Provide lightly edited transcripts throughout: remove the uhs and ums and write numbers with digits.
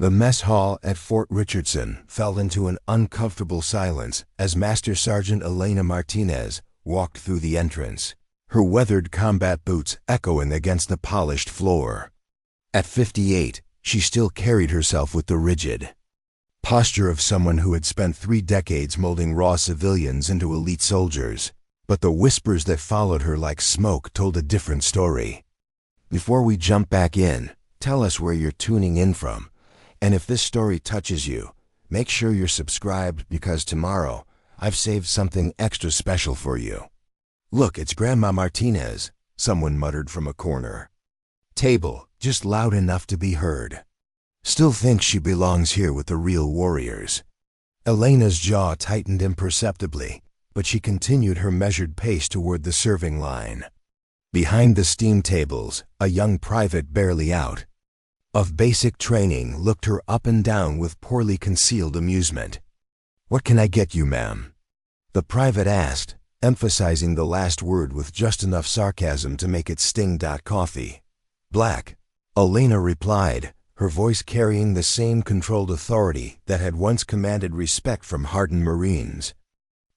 The mess hall at Fort Richardson fell into an uncomfortable silence as Master Sergeant Elena Martinez walked through the entrance, her weathered combat boots echoing against the polished floor. At 58, she still carried herself with the rigid posture of someone who had spent 3 decades molding raw civilians into elite soldiers, but the whispers that followed her like smoke told a different story. Before we jump back in, tell us where you're tuning in from. And if this story touches you, make sure you're subscribed because tomorrow I've saved something extra special for you. Look, it's Grandma Martinez, someone muttered from a corner table, just loud enough to be heard. Still thinks she belongs here with the real warriors. Elena's jaw tightened imperceptibly, but she continued her measured pace toward the serving line. Behind the steam tables, a young private barely out of basic training looked her up and down with poorly concealed amusement. "What can I get you, ma'am?" the private asked, emphasizing the last word with just enough sarcasm to make it sting. "Coffee. Black," Elena replied, her voice carrying the same controlled authority that had once commanded respect from hardened Marines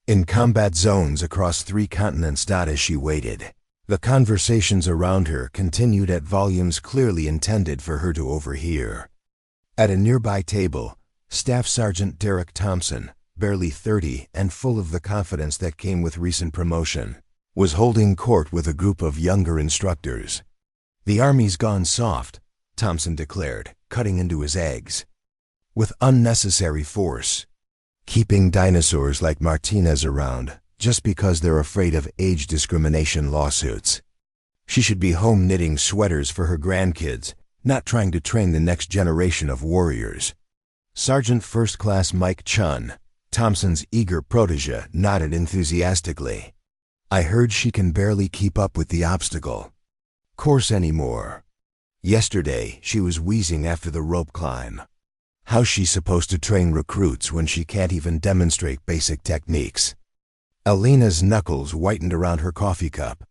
in combat zones across 3 continents. As she waited, the conversations around her continued at volumes clearly intended for her to overhear. At a nearby table, Staff Sergeant Derek Thompson, barely 30 and full of the confidence that came with recent promotion, was holding court with a group of younger instructors. "The Army's gone soft," Thompson declared, cutting into his eggs with unnecessary force, keeping dinosaurs like Martinez around just because they're afraid of age discrimination lawsuits. She should be home knitting sweaters for her grandkids, not trying to train the next generation of warriors. Sergeant First Class Mike Chun, Thompson's eager protege, nodded enthusiastically. "I heard she can barely keep up with the obstacle course anymore. Yesterday, she was wheezing after the rope climb. How's she supposed to train recruits when she can't even demonstrate basic techniques?" Elena's knuckles whitened around her coffee cup.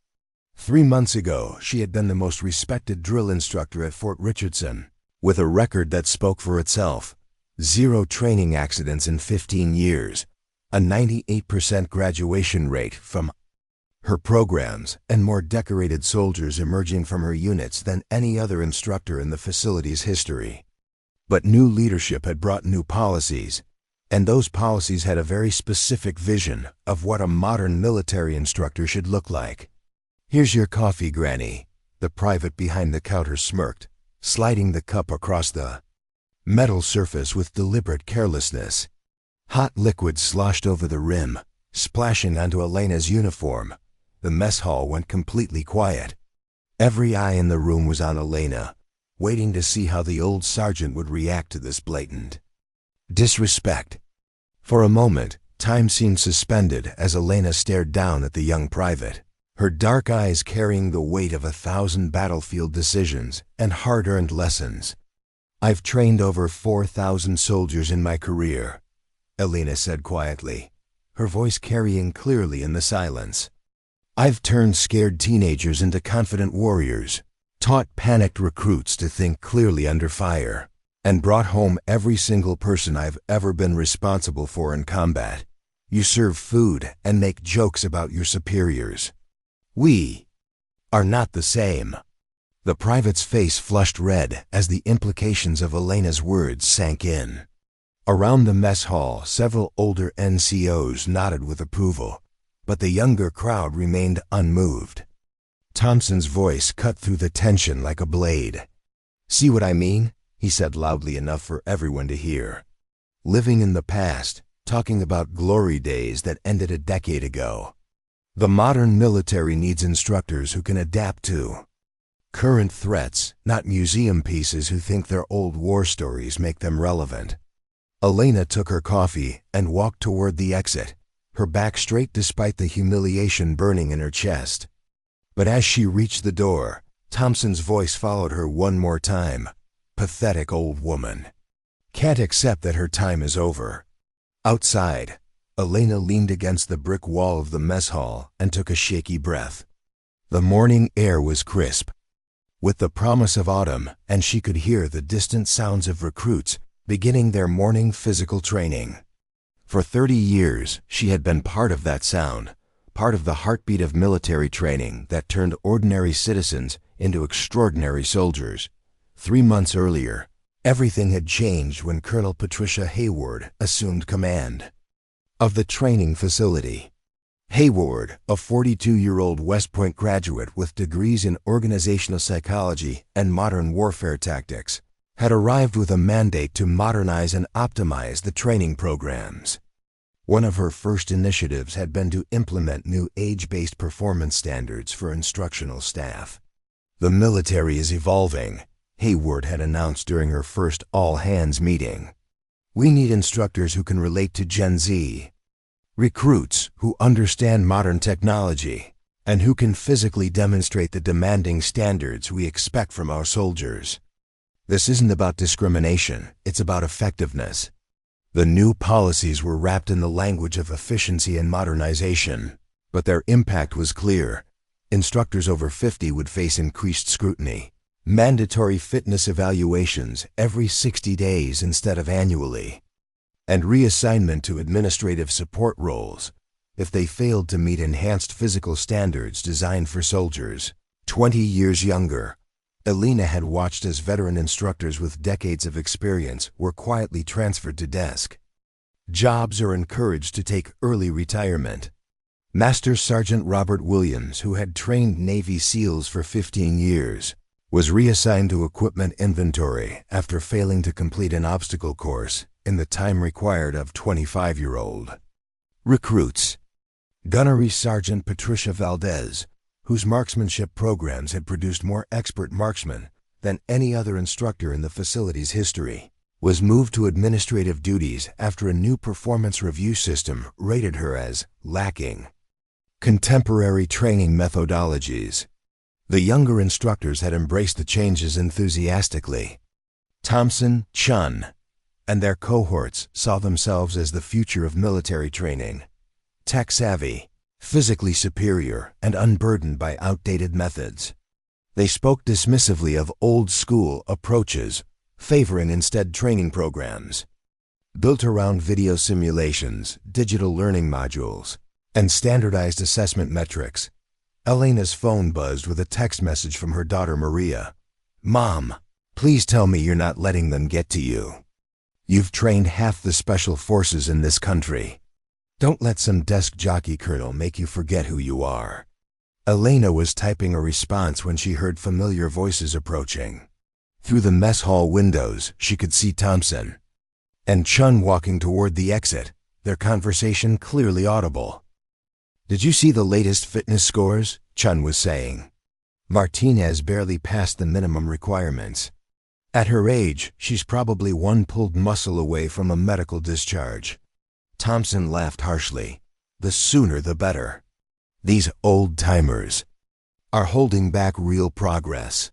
3 months ago, she had been the most respected drill instructor at Fort Richardson, with a record that spoke for itself: 0 training accidents in 15 years, a 98% graduation rate from her programs, and more decorated soldiers emerging from her units than any other instructor in the facility's history. But new leadership had brought new policies, and those policies had a very specific vision of what a modern military instructor should look like. "Here's your coffee, Granny," the private behind the counter smirked, sliding the cup across the metal surface with deliberate carelessness. Hot liquid sloshed over the rim, splashing onto Elena's uniform. The mess hall went completely quiet. Every eye in the room was on Elena, waiting to see how the old sergeant would react to this blatant disrespect. For a moment, time seemed suspended as Elena stared down at the young private, her dark eyes carrying the weight of 1,000 battlefield decisions and hard-earned lessons. "I've trained over 4,000 soldiers in my career," Elena said quietly, her voice carrying clearly in the silence. "I've turned scared teenagers into confident warriors, taught panicked recruits to think clearly under fire, and brought home every single person I've ever been responsible for in combat. You serve food and make jokes about your superiors. We are not the same." The private's face flushed red as the implications of Elena's words sank in. Around the mess hall, several older NCOs nodded with approval, but the younger crowd remained unmoved. Thompson's voice cut through the tension like a blade. "See what I mean?" he said loudly enough for everyone to hear. "Living in the past, talking about glory days that ended a decade ago. The modern military needs instructors who can adapt to current threats, not museum pieces who think their old war stories make them relevant." Elena took her coffee and walked toward the exit, her back straight despite the humiliation burning in her chest. But as she reached the door, Thompson's voice followed her one more time. "Pathetic old woman. Can't accept that her time is over." Outside, Elena leaned against the brick wall of the mess hall and took a shaky breath. The morning air was crisp, with the promise of autumn, and she could hear the distant sounds of recruits beginning their morning physical training. For 30 years, she had been part of that sound, part of the heartbeat of military training that turned ordinary citizens into extraordinary soldiers. 3 months earlier, everything had changed when Colonel Patricia Hayward assumed command of the training facility. Hayward, a 42-year-old West Point graduate with degrees in organizational psychology and modern warfare tactics, had arrived with a mandate to modernize and optimize the training programs. One of her first initiatives had been to implement new age-based performance standards for instructional staff. "The military is evolving," Hayward had announced during her first all-hands meeting. "We need instructors who can relate to Gen Z, recruits who understand modern technology, and who can physically demonstrate the demanding standards we expect from our soldiers. This isn't about discrimination, it's about effectiveness." The new policies were wrapped in the language of efficiency and modernization, but their impact was clear. Instructors over 50 would face increased scrutiny, mandatory fitness evaluations every 60 days instead of annually, and reassignment to administrative support roles if they failed to meet enhanced physical standards designed for soldiers. 20 years younger, Elena had watched as veteran instructors with decades of experience were quietly transferred to desk jobs or encouraged to take early retirement. Master Sergeant Robert Williams, who had trained Navy SEALs for 15 years, was reassigned to equipment inventory after failing to complete an obstacle course in the time required of 25-year-old. Recruits. Gunnery Sergeant Patricia Valdez, whose marksmanship programs had produced more expert marksmen than any other instructor in the facility's history, was moved to administrative duties after a new performance review system rated her as lacking contemporary training methodologies. The younger instructors had embraced the changes enthusiastically. Thompson, Chun, and their cohorts saw themselves as the future of military training. Tech-savvy, physically superior, and unburdened by outdated methods. They spoke dismissively of old-school approaches, favoring instead training programs built around video simulations, digital learning modules, and standardized assessment metrics. Elena's phone buzzed with a text message from her daughter Maria. "Mom, please tell me you're not letting them get to you. You've trained half the special forces in this country. Don't let some desk jockey colonel make you forget who you are." Elena was typing a response when she heard familiar voices approaching. Through the mess hall windows, she could see Thompson and Chun walking toward the exit, their conversation clearly audible. "Did you see the latest fitness scores?" Chun was saying. "Martinez barely passed the minimum requirements. At her age, she's probably one pulled muscle away from a medical discharge." Thompson laughed harshly. "The sooner the better. These old-timers are holding back real progress.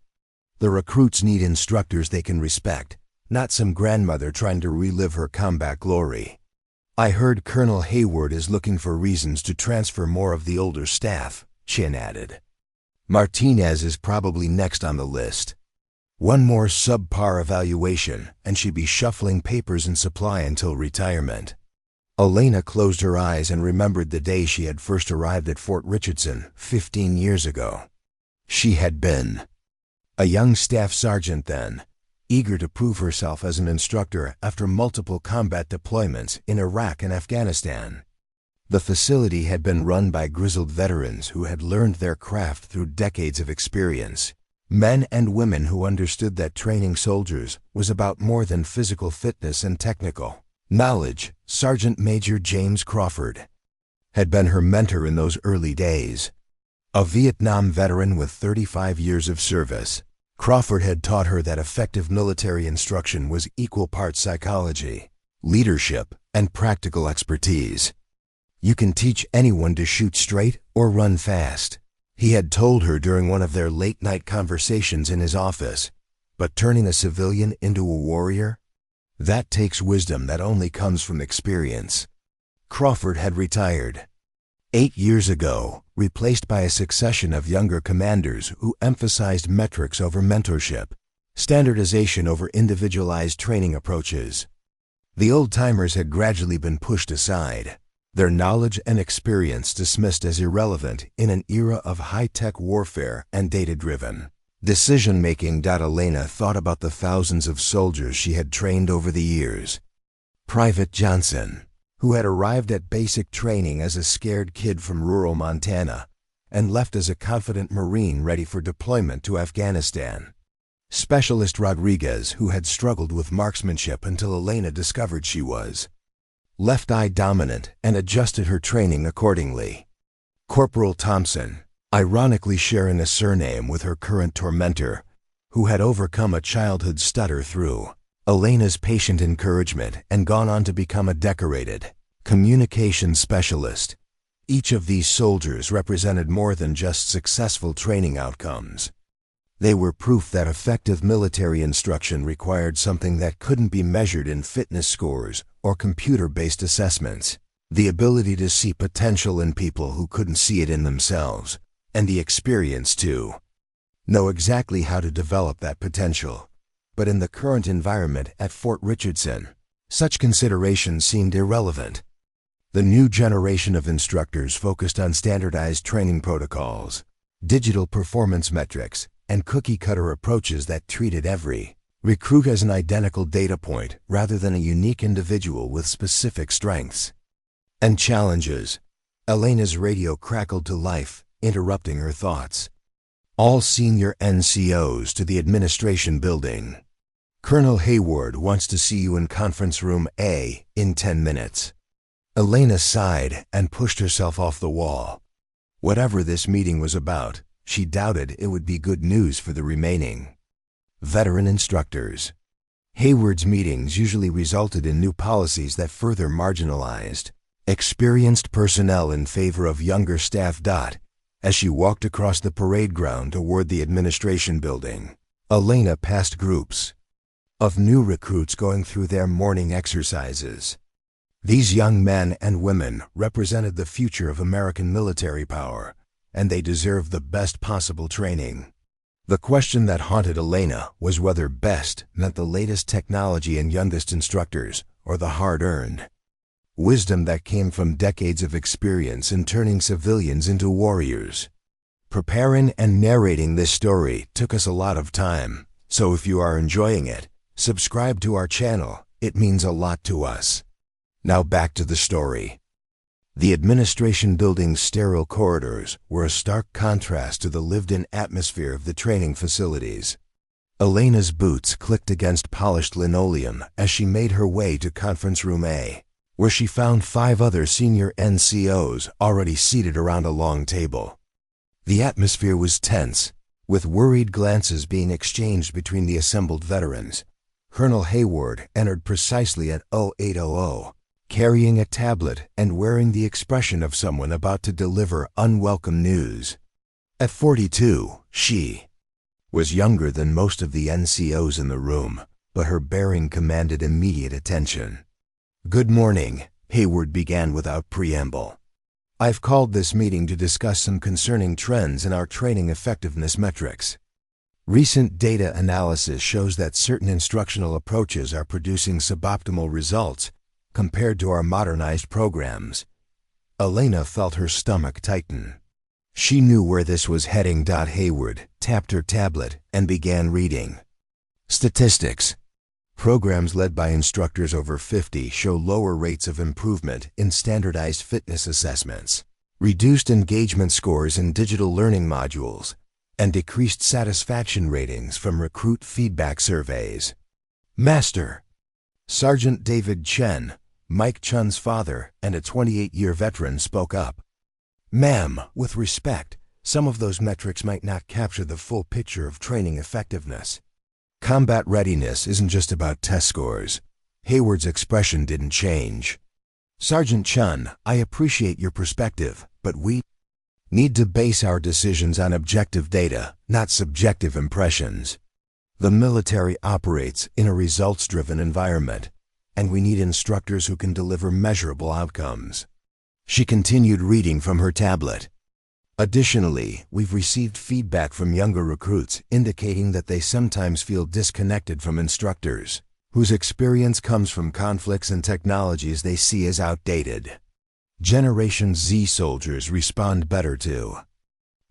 The recruits need instructors they can respect, not some grandmother trying to relive her combat glory. I heard Colonel Hayward is looking for reasons to transfer more of the older staff," Chin added. "Martinez is probably next on the list. One more subpar evaluation, and she'd be shuffling papers and supply until retirement." Elena closed her eyes and remembered the day she had first arrived at Fort Richardson 15 years ago. She had been a young staff sergeant then, eager to prove herself as an instructor after multiple combat deployments in Iraq and Afghanistan. The facility had been run by grizzled veterans who had learned their craft through decades of experience. Men and women who understood that training soldiers was about more than physical fitness and technical knowledge. Sergeant Major James Crawford had been her mentor in those early days. A Vietnam veteran with 35 years of service, Crawford had taught her that effective military instruction was equal parts psychology, leadership, and practical expertise. "You can teach anyone to shoot straight or run fast," he had told her during one of their late-night conversations in his office. "But turning a civilian into a warrior? That takes wisdom that only comes from experience." Crawford had retired 8 years ago, replaced by a succession of younger commanders who emphasized metrics over mentorship. Standardization over individualized training approaches. The old-timers had gradually been pushed aside, their knowledge and experience dismissed as irrelevant in an era of high-tech warfare and data-driven decision-making. Elena thought about the thousands of soldiers she had trained over the years. Private Johnson, who had arrived at basic training as a scared kid from rural Montana and left as a confident Marine ready for deployment to Afghanistan. Specialist Rodriguez, who had struggled with marksmanship until Elena discovered she was left-eye dominant and adjusted her training accordingly. Corporal Thompson, ironically sharing a surname with her current tormentor, who had overcome a childhood stutter through Elena's patient encouragement and gone on to become a decorated communication specialist. Each of these soldiers represented more than just successful training outcomes. They were proof that effective military instruction required something that couldn't be measured in fitness scores or computer-based assessments: the ability to see potential in people who couldn't see it in themselves, and the experience to know exactly how to develop that potential. But in the current environment at Fort Richardson, such considerations seemed irrelevant. The new generation of instructors focused on standardized training protocols, digital performance metrics, and cookie-cutter approaches that treated every recruit as an identical data point rather than a unique individual with specific strengths and challenges. Elena's radio crackled to life, interrupting her thoughts. All senior NCOs to the administration building. Colonel Hayward wants to see you in conference room A in 10 minutes. Elena sighed and pushed herself off the wall. Whatever this meeting was about, she doubted it would be good news for the remaining veteran instructors. Hayward's meetings usually resulted in new policies that further marginalized experienced personnel in favor of younger staff. As she walked across the parade ground toward the administration building, Elena passed groups of new recruits going through their morning exercises. These young men and women represented the future of American military power, and they deserved the best possible training. The question that haunted Elena was whether best meant the latest technology and youngest instructors, or the hard-earned wisdom that came from decades of experience in turning civilians into warriors. Preparing and narrating this story took us a lot of time, so if you are enjoying it, subscribe to our channel. It means a lot to us. Now back to the story. The administration building's sterile corridors were a stark contrast to the lived-in atmosphere of the training facilities. Elena's boots clicked against polished linoleum as she made her way to conference room A, where she found 5 other senior NCOs already seated around a long table. The atmosphere was tense, with worried glances being exchanged between the assembled veterans. Colonel Hayward entered precisely at 0800, carrying a tablet and wearing the expression of someone about to deliver unwelcome news. At 42, she was younger than most of the NCOs in the room, but her bearing commanded immediate attention. "Good morning," Hayward began without preamble. "I've called this meeting to discuss some concerning trends in our training effectiveness metrics. Recent data analysis shows that certain instructional approaches are producing suboptimal results compared to our modernized programs." Elena felt her stomach tighten. She knew where this was heading. Hayward tapped her tablet and began reading. Statistics. Programs led by instructors over 50 show lower rates of improvement in standardized fitness assessments, reduced engagement scores in digital learning modules, and decreased satisfaction ratings from recruit feedback surveys. Master. Sergeant David Chen, Mike Chun's father and a 28-year veteran, spoke up. "Ma'am, with respect, some of those metrics might not capture the full picture of training effectiveness. Combat readiness isn't just about test scores." Hayward's expression didn't change. "Sergeant Chun, I appreciate your perspective, but we need to base our decisions on objective data, not subjective impressions. The military operates in a results-driven environment, and we need instructors who can deliver measurable outcomes." She continued reading from her tablet. Additionally, we've received feedback from younger recruits indicating that they sometimes feel disconnected from instructors, whose experience comes from conflicts and technologies they see as outdated. Generation Z soldiers respond better to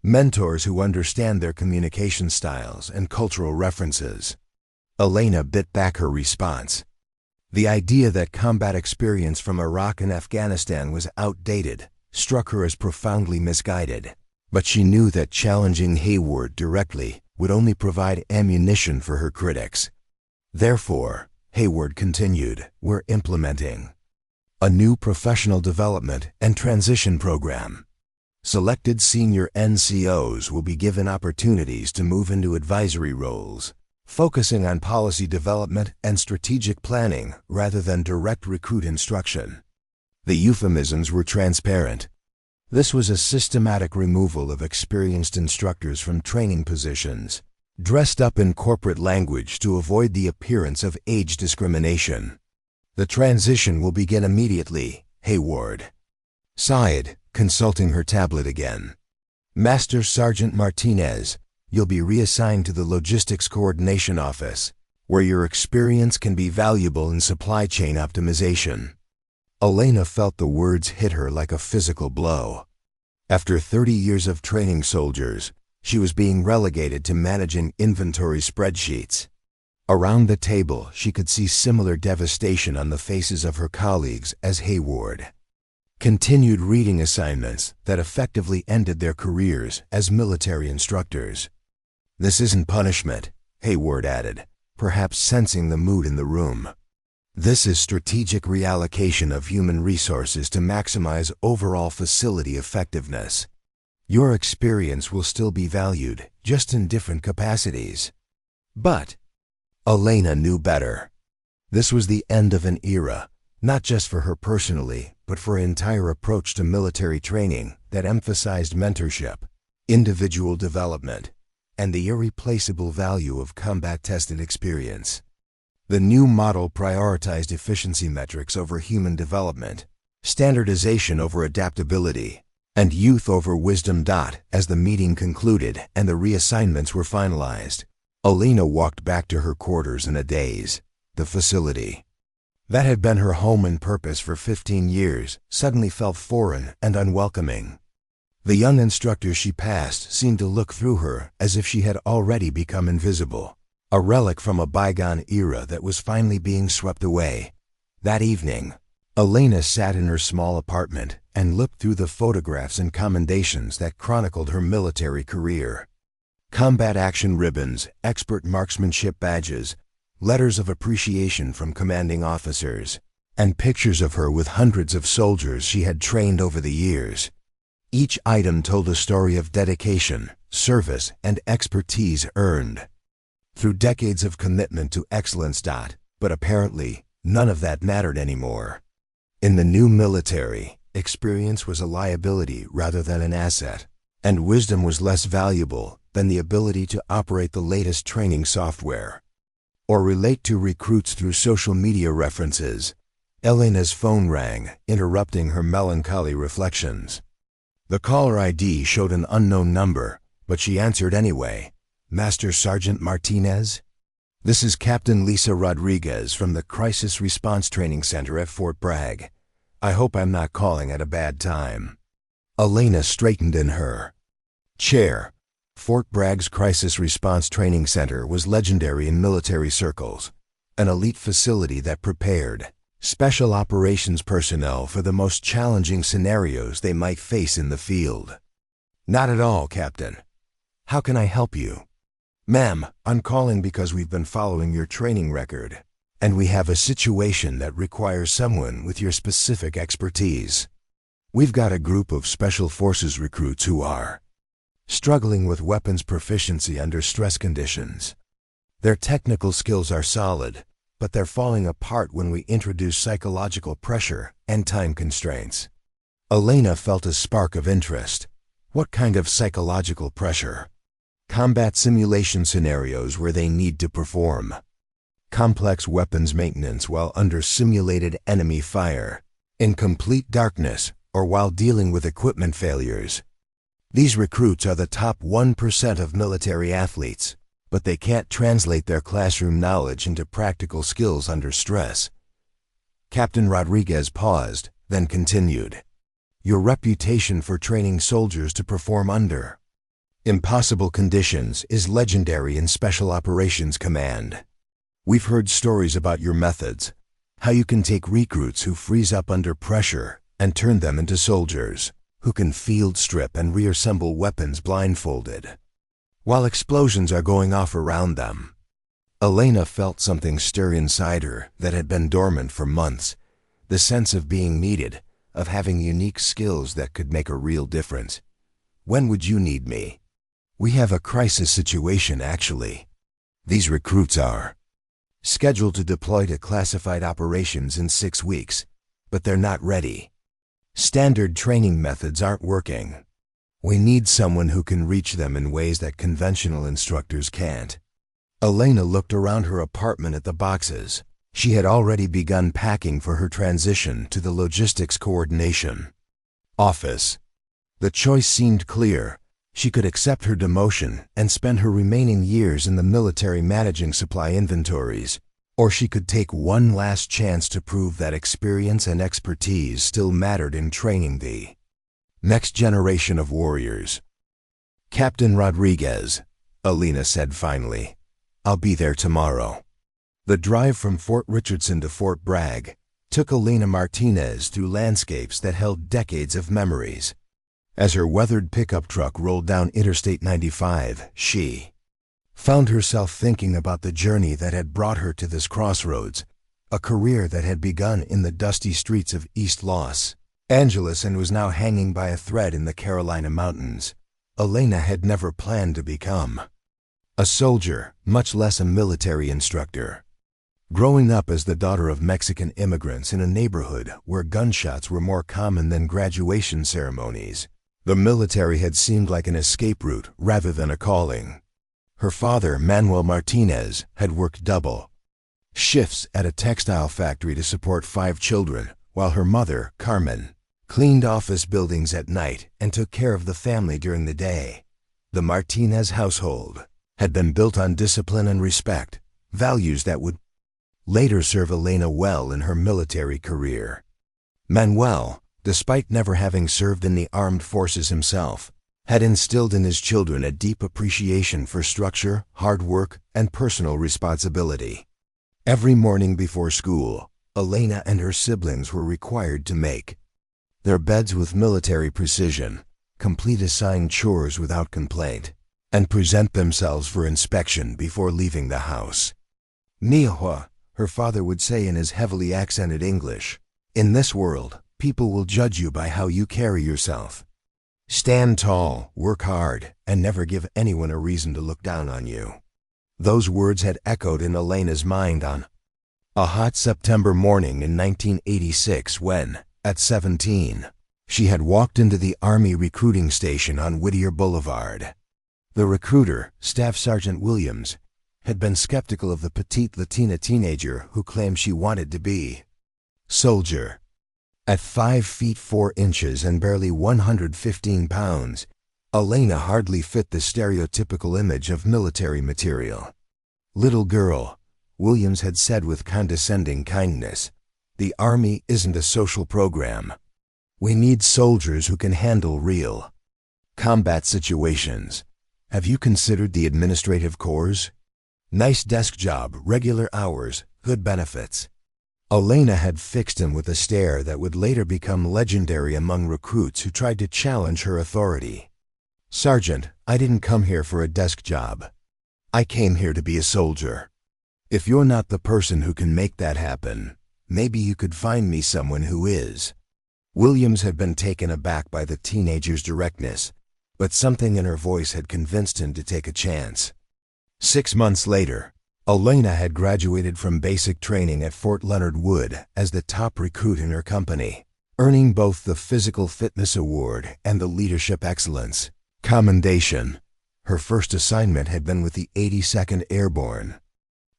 mentors who understand their communication styles and cultural references. Elena bit back her response. The idea that combat experience from Iraq and Afghanistan was outdated struck her as profoundly misguided, but she knew that challenging Hayward directly would only provide ammunition for her critics. Therefore, Hayward continued, we're implementing a new professional development and transition program. Selected senior NCOs will be given opportunities to move into advisory roles, focusing on policy development and strategic planning rather than direct recruit instruction. The euphemisms were transparent. This was a systematic removal of experienced instructors from training positions, dressed up in corporate language to avoid the appearance of age discrimination. The transition will begin immediately, Hayward sighed, consulting her tablet again. Master Sergeant Martinez, you'll be reassigned to the Logistics Coordination Office, where your experience can be valuable in supply chain optimization. Elena felt the words hit her like a physical blow. After 30 years of training soldiers, she was being relegated to managing inventory spreadsheets. Around the table, she could see similar devastation on the faces of her colleagues as Hayward continued reading assignments that effectively ended their careers as military instructors. This isn't punishment, Hayward added, perhaps sensing the mood in the room. This is strategic reallocation of human resources to maximize overall facility effectiveness. Your experience will still be valued, just in different capacities. But Elena knew better. This was the end of an era, not just for her personally, but for an entire approach to military training that emphasized mentorship, individual development, and the irreplaceable value of combat-tested experience. The new model prioritized efficiency metrics over human development, standardization over adaptability, and youth over wisdom. As the meeting concluded and the reassignments were finalized, Elena walked back to her quarters in a daze. The facility that had been her home and purpose for 15 years suddenly felt foreign and unwelcoming. The young instructors she passed seemed to look through her as if she had already become invisible, a relic from a bygone era that was finally being swept away. That evening, Elena sat in her small apartment and looked through the photographs and commendations that chronicled her military career. Combat action ribbons, expert marksmanship badges, letters of appreciation from commanding officers, and pictures of her with hundreds of soldiers she had trained over the years. Each item told a story of dedication, service, and expertise earned through decades of commitment to excellence. But apparently, none of that mattered anymore. In the new military, experience was a liability rather than an asset, and wisdom was less valuable than the ability to operate the latest training software or relate to recruits through social media references. Elena's phone rang, interrupting her melancholy reflections. The caller ID showed an unknown number, but she answered anyway. Master Sergeant Martinez? This is Captain Lisa Rodriguez from the Crisis Response Training Center at Fort Bragg. I hope I'm not calling at a bad time. Elena straightened in her chair. Fort Bragg's Crisis Response Training Center was legendary in military circles, an elite facility that prepared special operations personnel for the most challenging scenarios they might face in the field. Not at all, Captain. How can I help you? Ma'am, I'm calling because we've been following your training record, and we have a situation that requires someone with your specific expertise. We've got a group of Special Forces recruits who are struggling with weapons proficiency under stress conditions. Their technical skills are solid, but they're falling apart when we introduce psychological pressure and time constraints. Elena felt a spark of interest. What kind of psychological pressure? Combat simulation scenarios where they need to perform complex weapons maintenance while under simulated enemy fire, in complete darkness, or while dealing with equipment failures. These recruits are the top 1% of military athletes, but they can't translate their classroom knowledge into practical skills under stress. Captain Rodriguez paused, then continued. Your reputation for training soldiers to perform under impossible conditions is legendary in Special Operations Command. We've heard stories about your methods, how you can take recruits who freeze up under pressure and turn them into soldiers who can field strip and reassemble weapons blindfolded, while explosions are going off around them. Elena felt something stir inside her that had been dormant for months, the sense of being needed, of having unique skills that could make a real difference. When would you need me? We have a crisis situation, actually. These recruits are scheduled to deploy to classified operations in 6 weeks, but they're not ready. Standard training methods aren't working. We need someone who can reach them in ways that conventional instructors can't. Elena looked around her apartment at the boxes. She had already begun packing for her transition to the logistics coordination office. The choice seemed clear. She could accept her demotion and spend her remaining years in the military managing supply inventories, or she could take one last chance to prove that experience and expertise still mattered in training the next generation of warriors. Captain Rodriguez, Elena said finally, I'll be there tomorrow. The drive from Fort Richardson to Fort Bragg took Elena Martinez through landscapes that held decades of memories. As her weathered pickup truck rolled down Interstate 95, she found herself thinking about the journey that had brought her to this crossroads, a career that had begun in the dusty streets of East Los Angeles and was now hanging by a thread in the Carolina mountains. Elena had never planned to become a soldier, much less a military instructor. Growing up as the daughter of Mexican immigrants in a neighborhood where gunshots were more common than graduation ceremonies, the military had seemed like an escape route rather than a calling. Her father, Manuel Martinez, had worked double shifts at a textile factory to support 5 children, while her mother, Carmen, cleaned office buildings at night and took care of the family during the day. The Martinez household had been built on discipline and respect, values that would later serve Elena well in her military career. Manuel, despite never having served in the armed forces himself, had instilled in his children a deep appreciation for structure, hard work, and personal responsibility. Every morning before school, Elena and her siblings were required to make their beds with military precision, complete assigned chores without complaint, and present themselves for inspection before leaving the house. Mija, her father would say in his heavily accented English, in this world, people will judge you by how you carry yourself. Stand tall, work hard, and never give anyone a reason to look down on you. Those words had echoed in Elena's mind on a hot September morning in 1986 when, at 17, she had walked into the Army recruiting station on Whittier Boulevard. The recruiter, Staff Sergeant Williams, had been skeptical of the petite Latina teenager who claimed she wanted to be soldier. At 5 feet 4 inches and barely 115 pounds, Elena hardly fit the stereotypical image of military material. Little girl, Williams had said with condescending kindness, the Army isn't a social program. We need soldiers who can handle real combat situations. Have you considered the administrative corps? Nice desk job, regular hours, good benefits. Elena had fixed him with a stare that would later become legendary among recruits who tried to challenge her authority. Sergeant, I didn't come here for a desk job. I came here to be a soldier. If you're not the person who can make that happen, maybe you could find me someone who is. Williams had been taken aback by the teenager's directness, but something in her voice had convinced him to take a chance. 6 months later, Elena had graduated from basic training at Fort Leonard Wood as the top recruit in her company, earning both the Physical Fitness Award and the Leadership Excellence Commendation. Her first assignment had been with the 82nd Airborne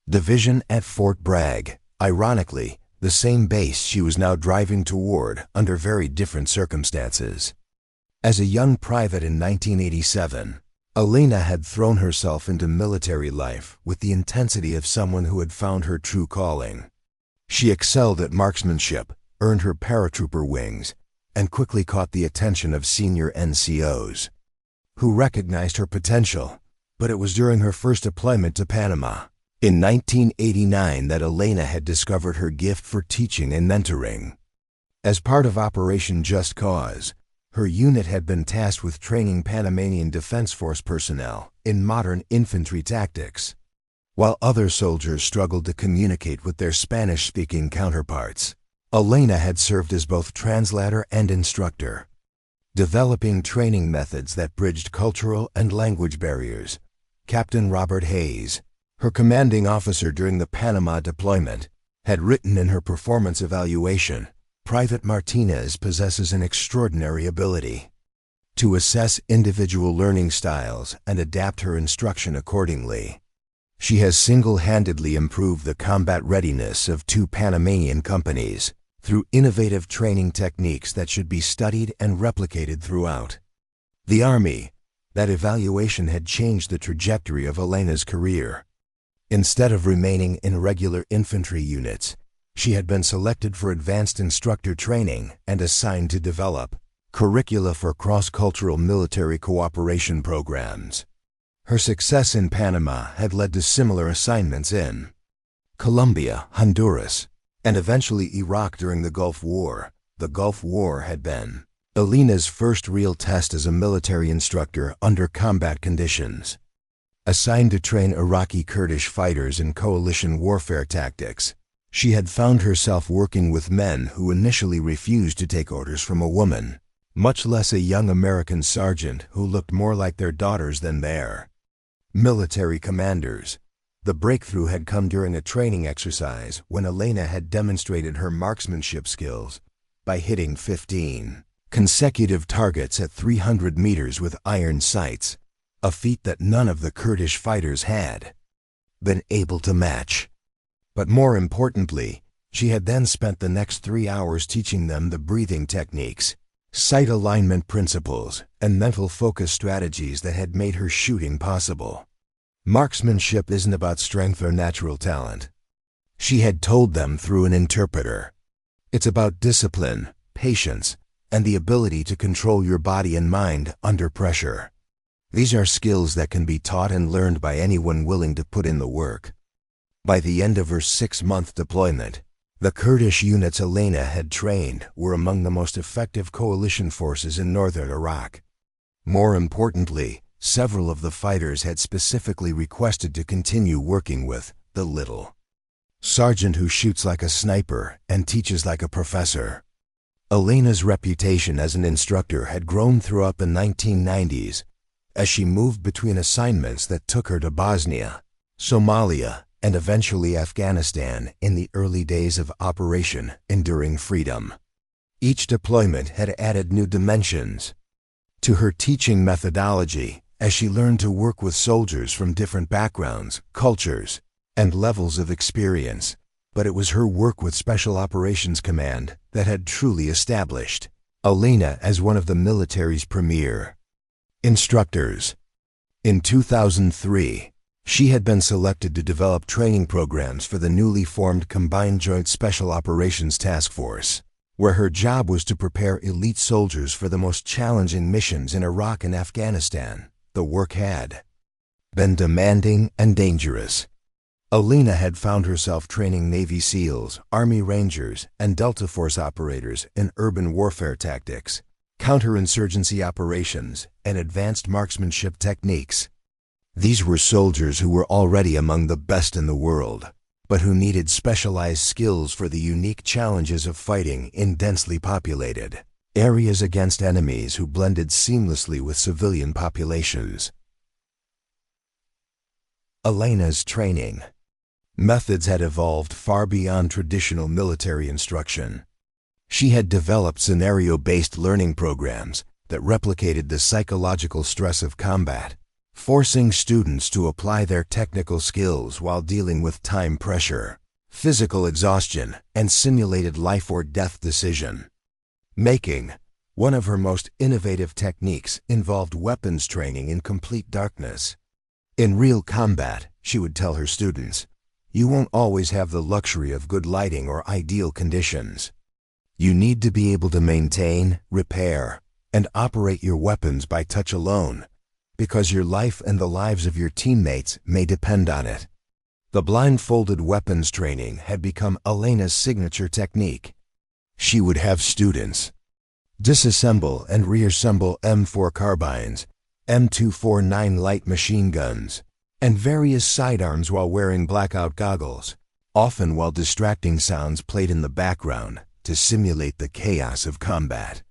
Division at Fort Bragg, ironically, the same base she was now driving toward under very different circumstances. As a young private in 1987, Elena had thrown herself into military life with the intensity of someone who had found her true calling. She excelled at marksmanship, earned her paratrooper wings, and quickly caught the attention of senior NCOs, who recognized her potential. But it was during her first deployment to Panama, in 1989, that Elena had discovered her gift for teaching and mentoring. As part of Operation Just Cause, her unit had been tasked with training Panamanian Defense Force personnel in modern infantry tactics, while other soldiers struggled to communicate with their Spanish-speaking counterparts. Elena had served as both translator and instructor, developing training methods that bridged cultural and language barriers. Captain Robert Hayes, her commanding officer during the Panama deployment, had written in her performance evaluation, "Private Martinez possesses an extraordinary ability to assess individual learning styles and adapt her instruction accordingly. She has single-handedly improved the combat readiness of 2 Panamanian companies through innovative training techniques that should be studied and replicated throughout the Army." That evaluation had changed the trajectory of Elena's career. Instead of remaining in regular infantry units, she had been selected for advanced instructor training and assigned to develop curricula for cross-cultural military cooperation programs. Her success in Panama had led to similar assignments in Colombia, Honduras, and eventually Iraq during the Gulf War. The Gulf War had been Elena's first real test as a military instructor under combat conditions. Assigned to train Iraqi Kurdish fighters in coalition warfare tactics, she had found herself working with men who initially refused to take orders from a woman, much less a young American sergeant who looked more like their daughters than their military commanders. The breakthrough had come during a training exercise when Elena had demonstrated her marksmanship skills by hitting 15 consecutive targets at 300 meters with iron sights, a feat that none of the Kurdish fighters had been able to match. But more importantly, she had then spent the next 3 hours teaching them the breathing techniques, sight alignment principles, and mental focus strategies that had made her shooting possible. Marksmanship isn't about strength or natural talent, she had told them through an interpreter. It's about discipline, patience, and the ability to control your body and mind under pressure. These are skills that can be taught and learned by anyone willing to put in the work. By the end of her 6-month deployment, the Kurdish units Elena had trained were among the most effective coalition forces in northern Iraq. More importantly, several of the fighters had specifically requested to continue working with the little sergeant who shoots like a sniper and teaches like a professor. Elena's reputation as an instructor had grown throughout the 1990s as she moved between assignments that took her to Bosnia, Somalia, and eventually Afghanistan in the early days of Operation Enduring Freedom. Each deployment had added new dimensions to her teaching methodology as she learned to work with soldiers from different backgrounds, cultures, and levels of experience. But it was her work with Special Operations Command that had truly established Elena as one of the military's premier instructors. In 2003, she had been selected to develop training programs for the newly formed Combined Joint Special Operations Task Force, where her job was to prepare elite soldiers for the most challenging missions in Iraq and Afghanistan. The work had been demanding and dangerous. Elena had found herself training Navy SEALs, Army Rangers, and Delta Force operators in urban warfare tactics, counterinsurgency operations, and advanced marksmanship techniques. These were soldiers who were already among the best in the world, but who needed specialized skills for the unique challenges of fighting in densely populated areas against enemies who blended seamlessly with civilian populations. Elena's training methods had evolved far beyond traditional military instruction. She had developed scenario-based learning programs that replicated the psychological stress of combat, forcing students to apply their technical skills while dealing with time pressure, physical exhaustion, and simulated life-or-death decision making. One of her most innovative techniques involved weapons training in complete darkness. In real combat, she would tell her students, "You won't always have the luxury of good lighting or ideal conditions. You need to be able to maintain, repair, and operate your weapons by touch alone, because your life and the lives of your teammates may depend on it." The blindfolded weapons training had become Elena's signature technique. She would have students disassemble and reassemble M4 carbines, M249 light machine guns, and various sidearms while wearing blackout goggles, often while distracting sounds played in the background to simulate the chaos of combat.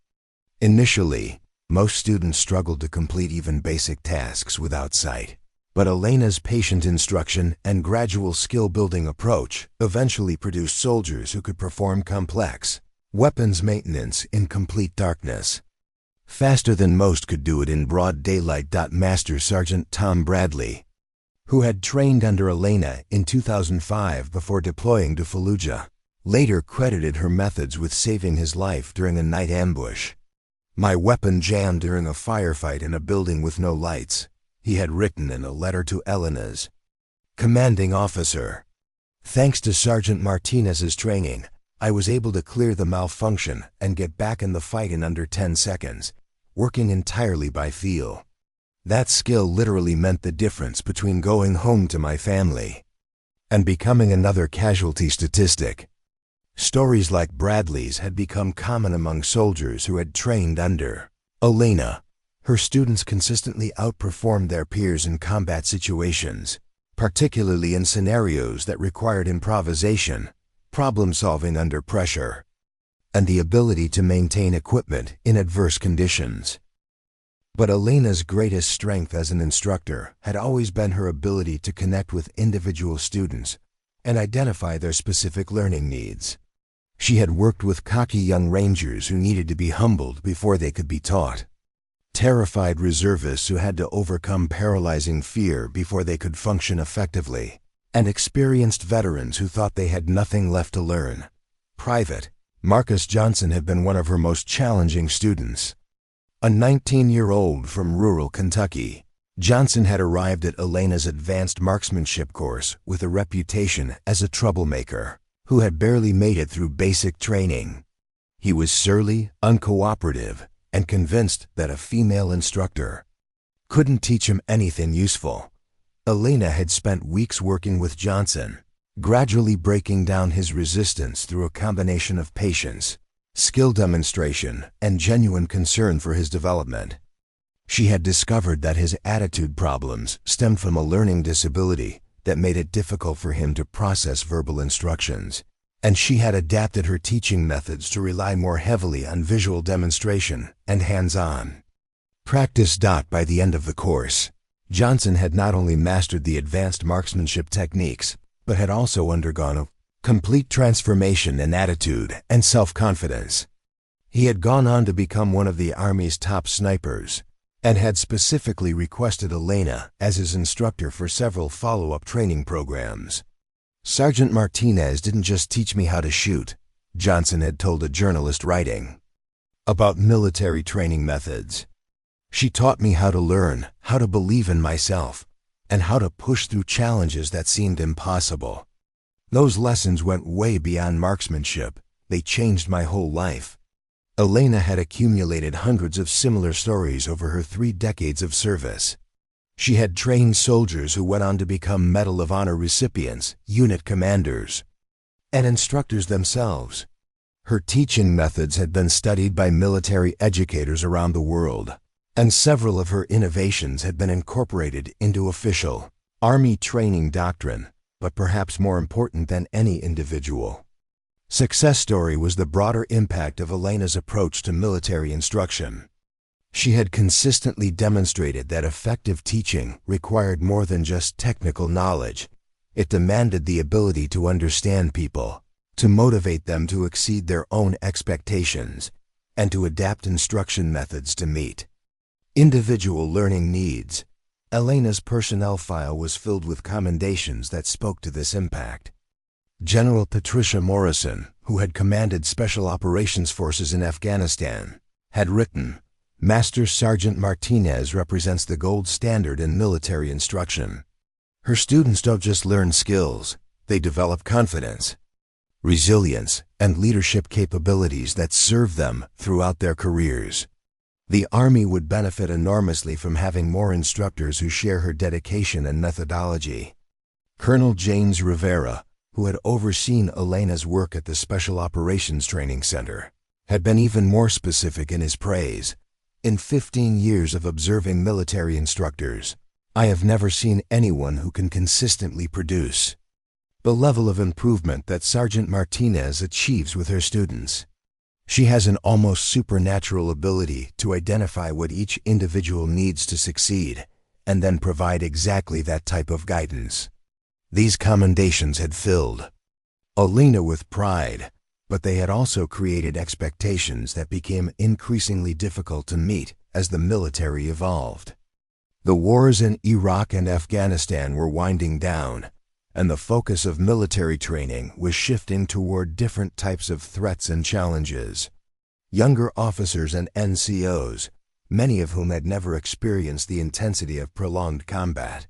Initially, most students struggled to complete even basic tasks without sight, but Elena's patient instruction and gradual skill-building approach eventually produced soldiers who could perform complex weapons maintenance in complete darkness, faster than most could do it in broad daylight. Master Sergeant Tom Bradley, who had trained under Elena in 2005 before deploying to Fallujah, later credited her methods with saving his life during a night ambush. "My weapon jammed during a firefight in a building with no lights," he had written in a letter to Elena's commanding officer. "Thanks to Sergeant Martinez's training, I was able to clear the malfunction and get back in the fight in under 10 seconds, working entirely by feel. That skill literally meant the difference between going home to my family and becoming another casualty statistic." Stories like Bradley's had become common among soldiers who had trained under Elena. Her students consistently outperformed their peers in combat situations, particularly in scenarios that required improvisation, problem-solving under pressure, and the ability to maintain equipment in adverse conditions. But Elena's greatest strength as an instructor had always been her ability to connect with individual students and identify their specific learning needs. She had worked with cocky young rangers who needed to be humbled before they could be taught, terrified reservists who had to overcome paralyzing fear before they could function effectively, and experienced veterans who thought they had nothing left to learn. Private Marcus Johnson had been one of her most challenging students. A 19-year-old from rural Kentucky, Johnson had arrived at Elena's advanced marksmanship course with a reputation as a troublemaker who had barely made it through basic training. He was surly, uncooperative, and convinced that a female instructor couldn't teach him anything useful. Elena had spent weeks working with Johnson, gradually breaking down his resistance through a combination of patience, skill demonstration, and genuine concern for his development. She had discovered that his attitude problems stemmed from a learning disability that made it difficult for him to process verbal instructions, and she had adapted her teaching methods to rely more heavily on visual demonstration and hands-on practice. By the end of the course, Johnson had not only mastered the advanced marksmanship techniques, but had also undergone a complete transformation in attitude and self-confidence. He had gone on to become one of the Army's top snipers, and had specifically requested Elena as his instructor for several follow-up training programs. "Sergeant Martinez didn't just teach me how to shoot," Johnson had told a journalist writing about military training methods. "She taught me how to learn, how to believe in myself, and how to push through challenges that seemed impossible. Those lessons went way beyond marksmanship. They changed my whole life." Elena had accumulated hundreds of similar stories over her 3 decades of service. She had trained soldiers who went on to become Medal of Honor recipients, unit commanders, and instructors themselves. Her teaching methods had been studied by military educators around the world, and several of her innovations had been incorporated into official Army training doctrine. But perhaps more important than any individual success story was the broader impact of Elena's approach to military instruction. She had consistently demonstrated that effective teaching required more than just technical knowledge. It demanded the ability to understand people, to motivate them to exceed their own expectations, and to adapt instruction methods to meet individual learning needs. Elena's personnel file was filled with commendations that spoke to this impact. General Patricia Morrison, who had commanded Special Operations Forces in Afghanistan, had written, "Master Sergeant Martinez represents the gold standard in military instruction. Her students don't just learn skills, they develop confidence, resilience, and leadership capabilities that serve them throughout their careers." The Army would benefit enormously from having more instructors who share her dedication and methodology. Colonel James Rivera, who had overseen Elena's work at the Special Operations Training Center, had been even more specific in his praise. "In 15 years of observing military instructors, I have never seen anyone who can consistently produce the level of improvement that Sergeant Martinez achieves with her students. She has an almost supernatural ability to identify what each individual needs to succeed, and then provide exactly that type of guidance." These commendations had filled Elena with pride, but they had also created expectations that became increasingly difficult to meet as the military evolved. The wars in Iraq and Afghanistan were winding down, and the focus of military training was shifting toward different types of threats and challenges. Younger officers and NCOs, many of whom had never experienced the intensity of prolonged combat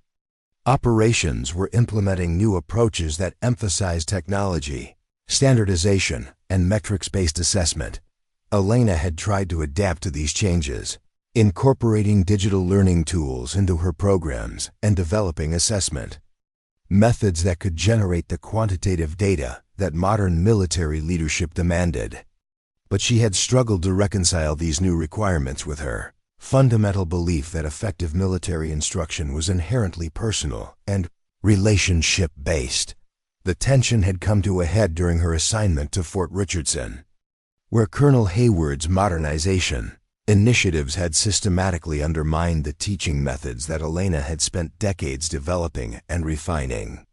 operations, were implementing new approaches that emphasized technology, standardization, and metrics-based assessment. Elena had tried to adapt to these changes, incorporating digital learning tools into her programs and developing assessment methods that could generate the quantitative data that modern military leadership demanded. But she had struggled to reconcile these new requirements with her fundamental belief that effective military instruction was inherently personal and relationship-based. The tension had come to a head during her assignment to Fort Richardson, where Colonel Hayward's modernization initiatives had systematically undermined the teaching methods that Elena had spent decades developing and refining.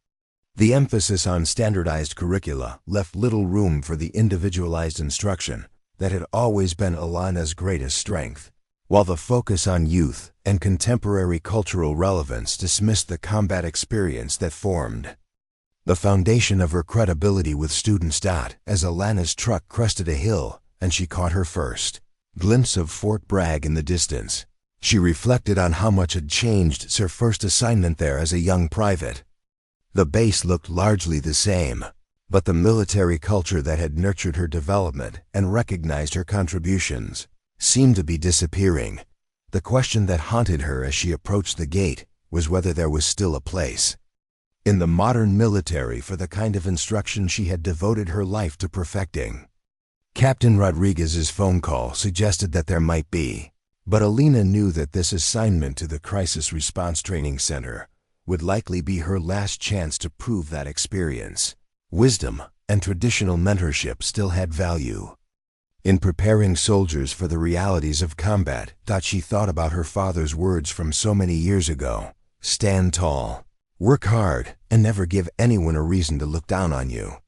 The emphasis on standardized curricula left little room for the individualized instruction that had always been Elena's greatest strength, while the focus on youth and contemporary cultural relevance dismissed the combat experience that formed the foundation of her credibility with students. As Elena's truck crested a hill and she caught her first glimpse of Fort Bragg in the distance, she reflected on how much had changed since her first assignment there as a young private. The base looked largely the same, but the military culture that had nurtured her development and recognized her contributions seemed to be disappearing. The question that haunted her as she approached the gate was whether there was still a place in the modern military for the kind of instruction she had devoted her life to perfecting. Captain Rodriguez's phone call suggested that there might be, but Elena knew that this assignment to the Crisis Response Training Center would likely be her last chance to prove that experience, wisdom, and traditional mentorship still had value. In preparing soldiers for the realities of combat, she thought about her father's words from so many years ago: "Stand tall, work hard, and never give anyone a reason to look down on you."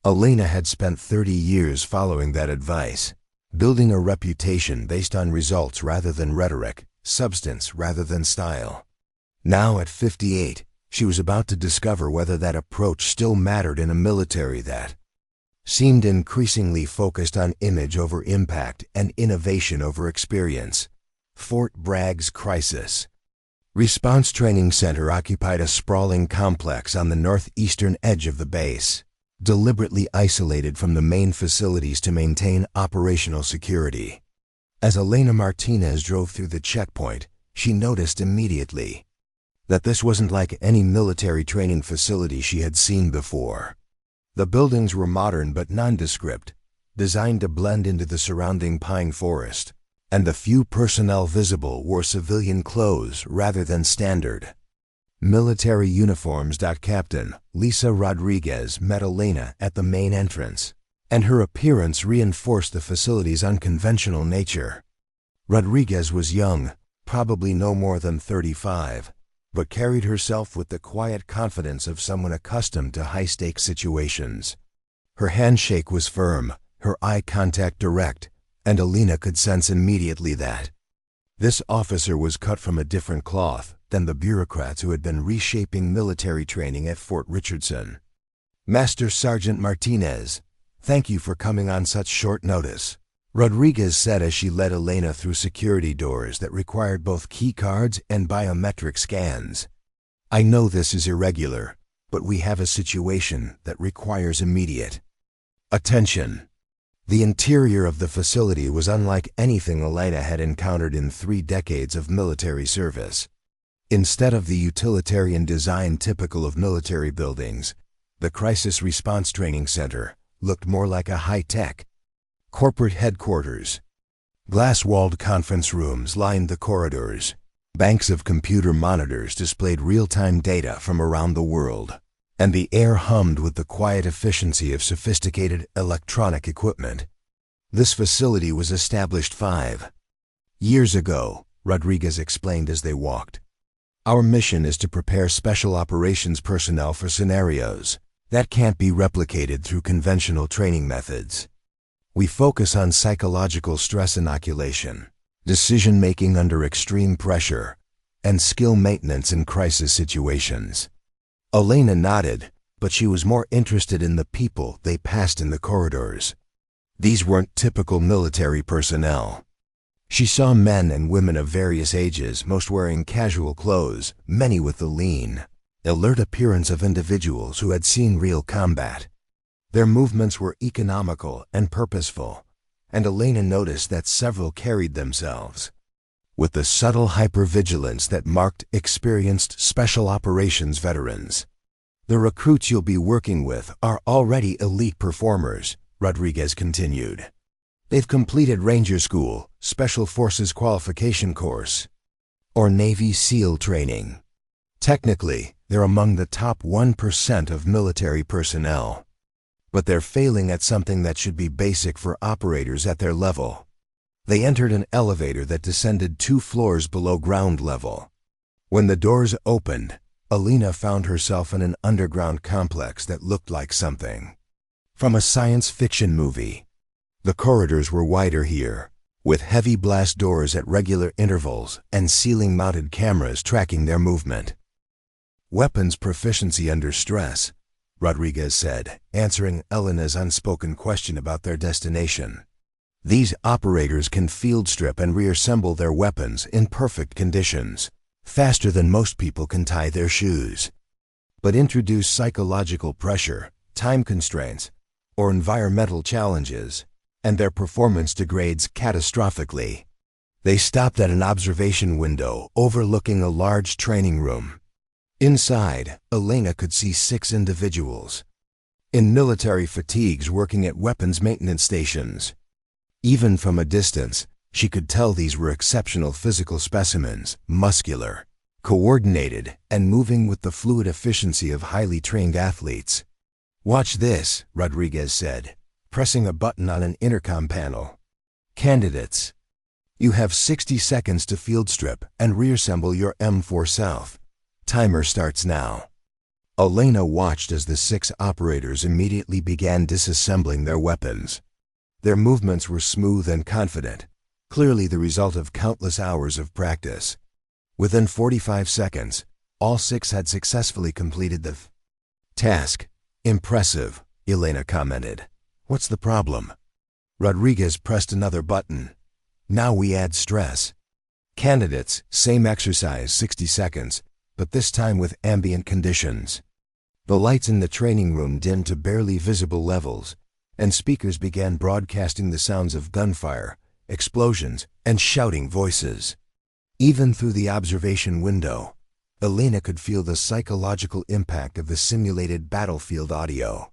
Elena had spent 30 years following that advice, building a reputation based on results rather than rhetoric, substance rather than style. Now at 58, she was about to discover whether that approach still mattered in a military that seemed increasingly focused on image over impact and innovation over experience. Fort Bragg's Crisis Response Training Center occupied a sprawling complex on the northeastern edge of the base, deliberately isolated from the main facilities to maintain operational security. As Elena Martinez drove through the checkpoint, she noticed immediately that this wasn't like any military training facility she had seen before. The buildings were modern but nondescript, designed to blend into the surrounding pine forest, and the few personnel visible wore civilian clothes rather than standard military uniforms. Captain Lisa Rodriguez met Elena at the main entrance, and her appearance reinforced the facility's unconventional nature. Rodriguez was young, probably no more than 35, but carried herself with the quiet confidence of someone accustomed to high-stakes situations. Her handshake was firm, her eye contact direct, and Elena could sense immediately that this officer was cut from a different cloth than the bureaucrats who had been reshaping military training at Fort Richardson. "Master Sergeant Martinez, thank you for coming on such short notice," Rodriguez said as she led Elena through security doors that required both key cards and biometric scans. "I know this is irregular, but we have a situation that requires immediate attention." The interior of the facility was unlike anything Elena had encountered in 3 decades of military service. Instead of the utilitarian design typical of military buildings, the Crisis Response Training Center looked more like a high-tech corporate headquarters. Glass-walled conference rooms lined the corridors. Banks of computer monitors displayed real-time data from around the world, and the air hummed with the quiet efficiency of sophisticated electronic equipment. This facility was established 5 years ago, Rodriguez explained as they walked. "Our mission is to prepare special operations personnel for scenarios that can't be replicated through conventional training methods. We focus on psychological stress inoculation, decision-making under extreme pressure, and skill maintenance in crisis situations." Elena nodded, but she was more interested in the people they passed in the corridors. These weren't typical military personnel. She saw men and women of various ages, most wearing casual clothes, many with the lean, alert appearance of individuals who had seen real combat. Their movements were economical and purposeful, and Elena noticed that several carried themselves with the subtle hypervigilance that marked experienced special operations veterans. "The recruits you'll be working with are already elite performers," Rodriguez continued. "They've completed Ranger School, Special Forces Qualification Course, or Navy SEAL training. Technically, they're among the top 1% of military personnel. But they're failing at something that should be basic for operators at their level." They entered an elevator that descended 2 floors below ground level. When the doors opened, Elena found herself in an underground complex that looked like something from a science fiction movie. The corridors were wider here, with heavy blast doors at regular intervals and ceiling-mounted cameras tracking their movement. "Weapons proficiency under stress," Rodriguez said, answering Elena's unspoken question about their destination. "These operators can field strip and reassemble their weapons in perfect conditions, faster than most people can tie their shoes. But introduce psychological pressure, time constraints, or environmental challenges, and their performance degrades catastrophically." They stopped at an observation window overlooking a large training room. Inside, Elena could see 6 individuals in military fatigues working at weapons maintenance stations. Even from a distance, she could tell these were exceptional physical specimens, muscular, coordinated, and moving with the fluid efficiency of highly trained athletes. "Watch this," Rodriguez said, pressing a button on an intercom panel. "Candidates, you have 60 seconds to field strip and reassemble your M4 South. Timer starts now." Elena watched as the 6 operators immediately began disassembling their weapons. Their movements were smooth and confident, clearly the result of countless hours of practice. Within 45 seconds, all 6 had successfully completed the task. "Impressive," Elena commented. "What's the problem?" Rodriguez pressed another button. "Now we add stress. Candidates, same exercise, 60 seconds, but this time with ambient conditions." The lights in the training room dimmed to barely visible levels, and speakers began broadcasting the sounds of gunfire, explosions, and shouting voices. Even through the observation window, Elena could feel the psychological impact of the simulated battlefield audio.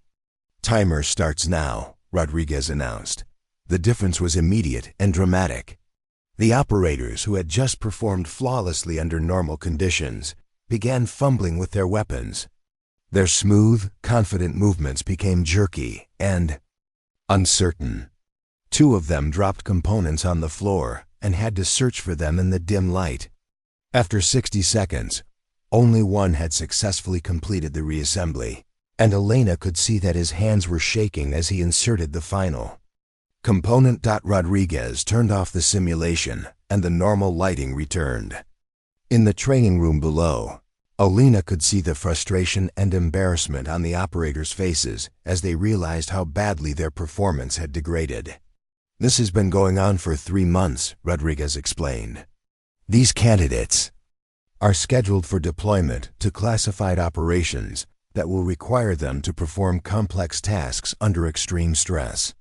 "Timer starts now," Rodriguez announced. The difference was immediate and dramatic. The operators, who had just performed flawlessly under normal conditions, began fumbling with their weapons. Their smooth, confident movements became jerky and uncertain. 2 of them dropped components on the floor and had to search for them in the dim light. After 60 seconds, only one had successfully completed the reassembly, and Elena could see that his hands were shaking as he inserted the final component. Rodriguez turned off the simulation, and the normal lighting returned. In the training room below, Elena could see the frustration and embarrassment on the operators' faces as they realized how badly their performance had degraded. This has been going on for 3 months, Rodriguez explained. These candidates are scheduled for deployment to classified operations that will require them to perform complex tasks under extreme stress.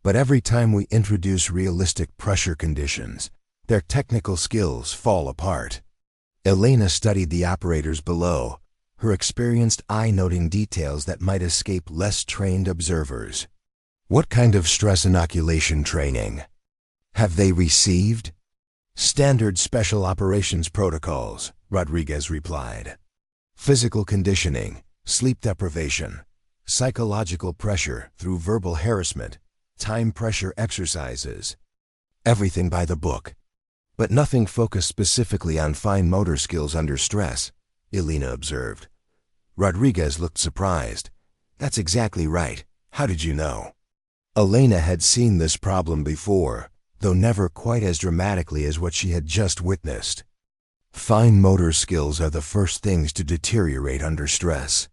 But every time we introduce realistic pressure conditions, their technical skills fall apart. Elena studied the operators below, her experienced eye noting details that might escape less trained observers. What kind of stress inoculation training have they received? Standard special operations protocols, Rodriguez replied. Physical conditioning, sleep deprivation, psychological pressure through verbal harassment, time pressure exercises. Everything by the book. But nothing focused specifically on fine motor skills under stress, Elena observed. Rodriguez looked surprised. That's exactly right. How did you know? Elena had seen this problem before, though never quite as dramatically as what she had just witnessed. Fine motor skills are the first things to deteriorate under stress.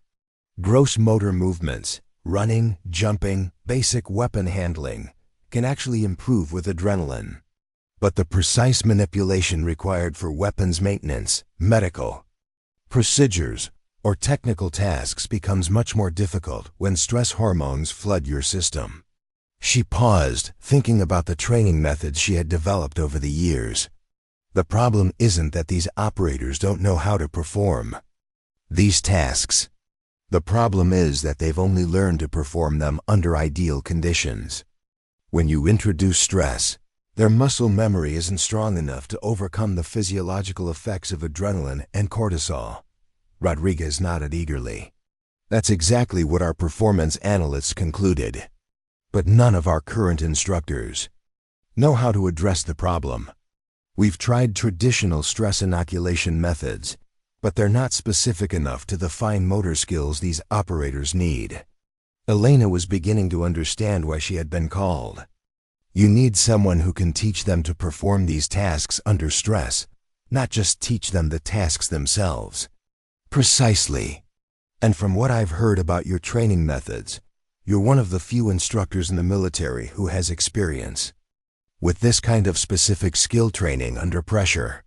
Gross motor movements, running, jumping, basic weapon handling, can actually improve with adrenaline. But the precise manipulation required for weapons maintenance, medical procedures, or technical tasks becomes much more difficult when stress hormones flood your system. She paused, thinking about the training methods she had developed over the years. The problem isn't that these operators don't know how to perform these tasks. The problem is that they've only learned to perform them under ideal conditions. When you introduce stress, their muscle memory isn't strong enough to overcome the physiological effects of adrenaline and cortisol. Rodriguez nodded eagerly. That's exactly what our performance analysts concluded. But none of our current instructors know how to address the problem. We've tried traditional stress inoculation methods, but they're not specific enough to the fine motor skills these operators need. Elena was beginning to understand why she had been called. You need someone who can teach them to perform these tasks under stress, not just teach them the tasks themselves. Precisely. And from what I've heard about your training methods, you're one of the few instructors in the military who has experience with this kind of specific skill training under pressure.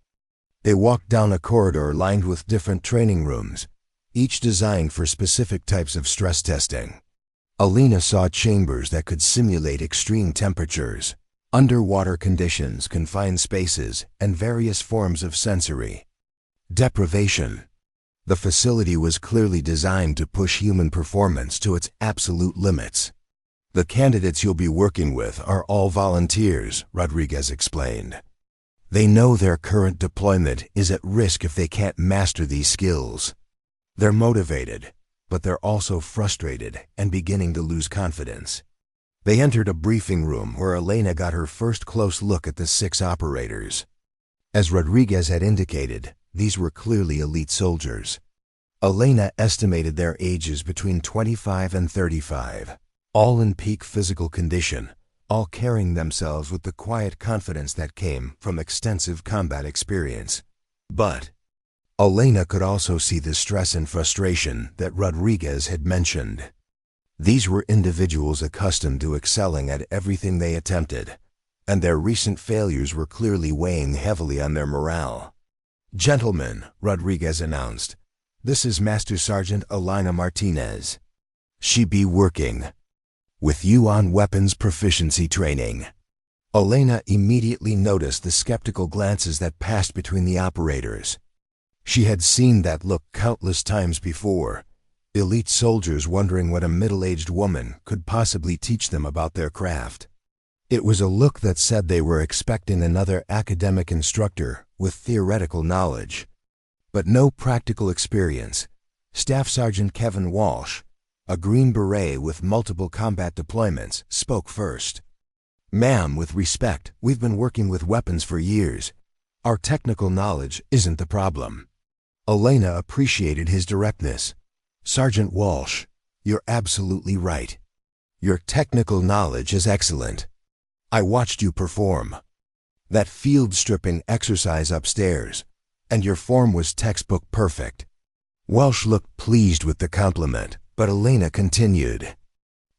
They walked down a corridor lined with different training rooms, each designed for specific types of stress testing. Elena saw chambers that could simulate extreme temperatures, underwater conditions, confined spaces, and various forms of sensory deprivation. The facility was clearly designed to push human performance to its absolute limits. The candidates you'll be working with are all volunteers, Rodriguez explained. They know their current deployment is at risk if they can't master these skills. They're motivated, but they're also frustrated and beginning to lose confidence. They entered a briefing room where Elena got her first close look at the 6 operators. As Rodriguez had indicated, these were clearly elite soldiers. Elena estimated their ages between 25 and 35, all in peak physical condition, all carrying themselves with the quiet confidence that came from extensive combat experience. But Elena could also see the stress and frustration that Rodriguez had mentioned. These were individuals accustomed to excelling at everything they attempted, and their recent failures were clearly weighing heavily on their morale. "Gentlemen," Rodriguez announced, "this is Master Sergeant Elena Martinez. She be working with you on weapons proficiency training." Elena immediately noticed the skeptical glances that passed between the operators. She had seen that look countless times before, elite soldiers wondering what a middle-aged woman could possibly teach them about their craft. It was a look that said they were expecting another academic instructor with theoretical knowledge, but no practical experience. Staff Sergeant Kevin Walsh, a Green Beret with multiple combat deployments, spoke first. "Ma'am, with respect, we've been working with weapons for years. Our technical knowledge isn't the problem." Elena appreciated his directness. "Sergeant Walsh, you're absolutely right. Your technical knowledge is excellent. I watched you perform that field stripping exercise upstairs, and your form was textbook perfect." Walsh looked pleased with the compliment, but Elena continued,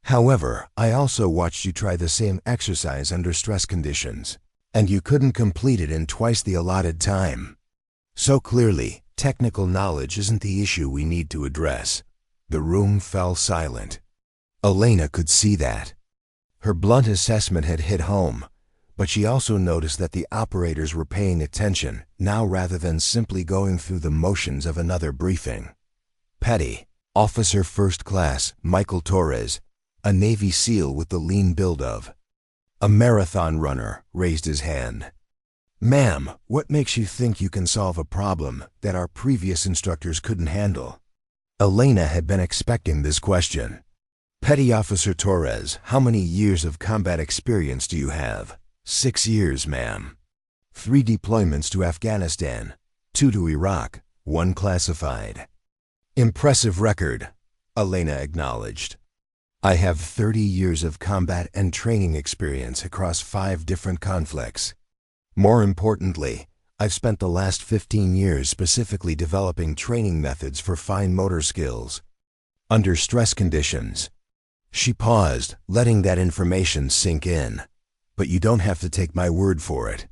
However, I also watched you try the same exercise under stress conditions, and you couldn't complete it in twice the allotted time. So clearly, technical knowledge isn't the issue we need to address." The room fell silent. Elena could see that. Her blunt assessment had hit home, but she also noticed that the operators were paying attention now rather than simply going through the motions of another briefing. Petty Officer First Class Michael Torres, a Navy SEAL with the lean build of a marathon runner, raised his hand. "Ma'am, what makes you think you can solve a problem that our previous instructors couldn't handle?" Elena had been expecting this question. "Petty Officer Torres, how many years of combat experience do you have?" 6 years, ma'am. 3 deployments to Afghanistan, 2 to Iraq, 1 classified." "Impressive record," Elena acknowledged. "I have 30 years of combat and training experience across 5 different conflicts. More importantly, I've spent the last 15 years specifically developing training methods for fine motor skills under stress conditions." She paused, letting that information sink in. "But you don't have to take my word for it.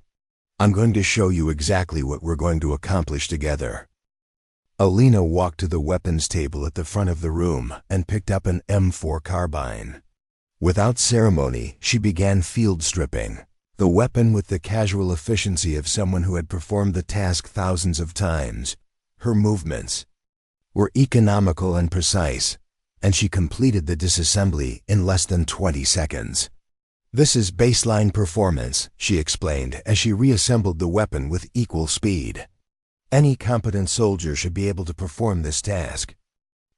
I'm going to show you exactly what we're going to accomplish together." Elena walked to the weapons table at the front of the room and picked up an M4 carbine. Without ceremony, she began field stripping, the weapon with the casual efficiency of someone who had performed the task thousands of times. Her movements were economical and precise, and she completed the disassembly in less than 20 seconds. "This is baseline performance," she explained as she reassembled the weapon with equal speed. "Any competent soldier should be able to perform this task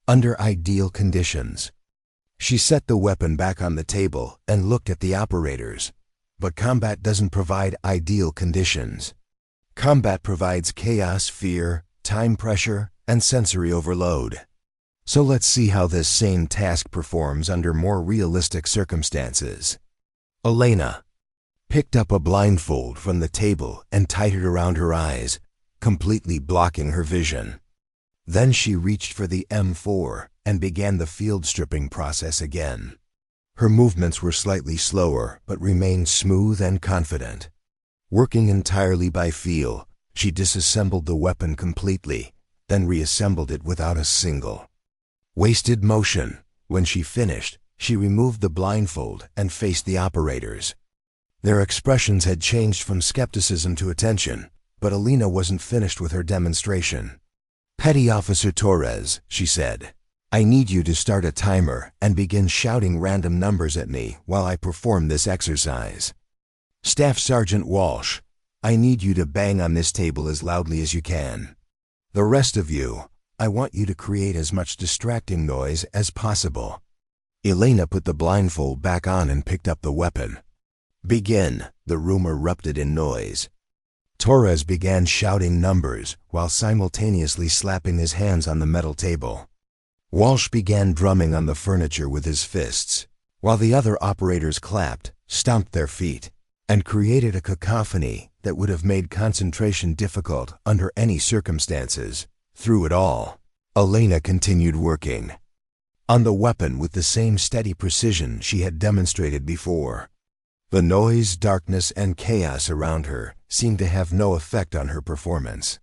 under ideal conditions." She set the weapon back on the table and looked at the operators. But combat doesn't provide ideal conditions. Combat provides chaos, fear, time pressure, and sensory overload. So let's see how this same task performs under more realistic circumstances. Elena picked up a blindfold from the table and tied it around her eyes, completely blocking her vision. Then she reached for the M4 and began the field stripping process again. Her movements were slightly slower, but remained smooth and confident. Working entirely by feel, she disassembled the weapon completely, then reassembled it without a single wasted motion. When she finished, she removed the blindfold and faced the operators. Their expressions had changed from skepticism to attention, but Elena wasn't finished with her demonstration. "Petty Officer Torres," she said, "I need you to start a timer and begin shouting random numbers at me while I perform this exercise. Staff Sergeant Walsh, I need you to bang on this table as loudly as you can. The rest of you, I want you to create as much distracting noise as possible." Elena put the blindfold back on and picked up the weapon. "Begin." The room erupted in noise. Torres began shouting numbers while simultaneously slapping his hands on the metal table. Walsh began drumming on the furniture with his fists, while the other operators clapped, stomped their feet, and created a cacophony that would have made concentration difficult under any circumstances. Through it all, Elena continued working on the weapon with the same steady precision she had demonstrated before. The noise, darkness, and chaos around her seemed to have no effect on her performance.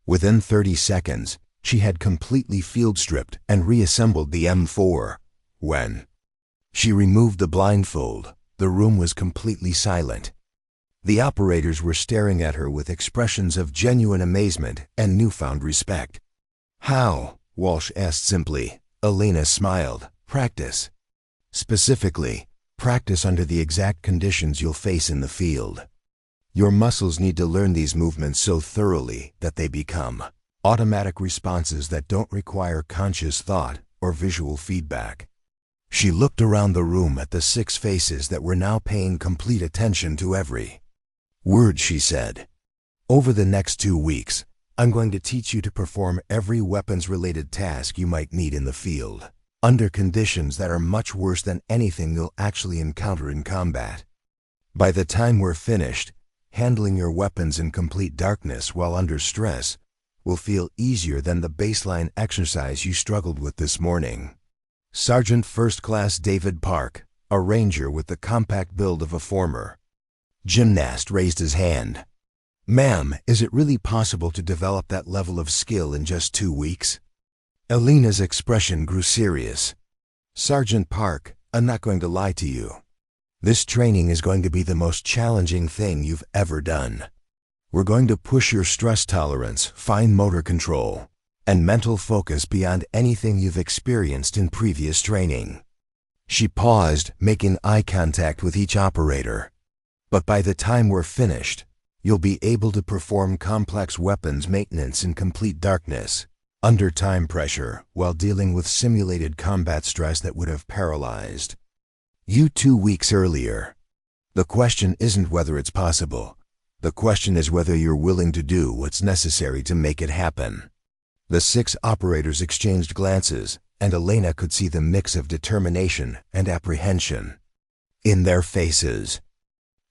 Within 30 seconds, she had completely field stripped and reassembled the M4. When she removed the blindfold, the room was completely silent. The operators were staring at her with expressions of genuine amazement and newfound respect. "How?" Walsh asked simply. Elena smiled. "Practice. Specifically, practice under the exact conditions you'll face in the field. Your muscles need to learn these movements so thoroughly that they become automatic responses that don't require conscious thought or visual feedback." She looked around the room at the 6 faces that were now paying complete attention to every word she said. "Over the next 2 weeks, I'm going to teach you to perform every weapons-related task you might need in the field, under conditions that are much worse than anything you'll actually encounter in combat. By the time we're finished, handling your weapons in complete darkness while under stress will feel easier than the baseline exercise you struggled with this morning." Sergeant First Class David Park, a ranger with the compact build of a former gymnast, raised his hand. "Ma'am, is it really possible to develop that level of skill in just 2 weeks?" Elena's expression grew serious. "Sergeant Park, I'm not going to lie to you. This training is going to be the most challenging thing you've ever done. We're going to push your stress tolerance, fine motor control, and mental focus beyond anything you've experienced in previous training." She paused, making eye contact with each operator. "But by the time we're finished, you'll be able to perform complex weapons maintenance in complete darkness, under time pressure, while dealing with simulated combat stress that would have paralyzed you 2 weeks earlier. The question isn't whether it's possible. The question is whether you're willing to do what's necessary to make it happen." The 6 operators exchanged glances, and Elena could see the mix of determination and apprehension in their faces.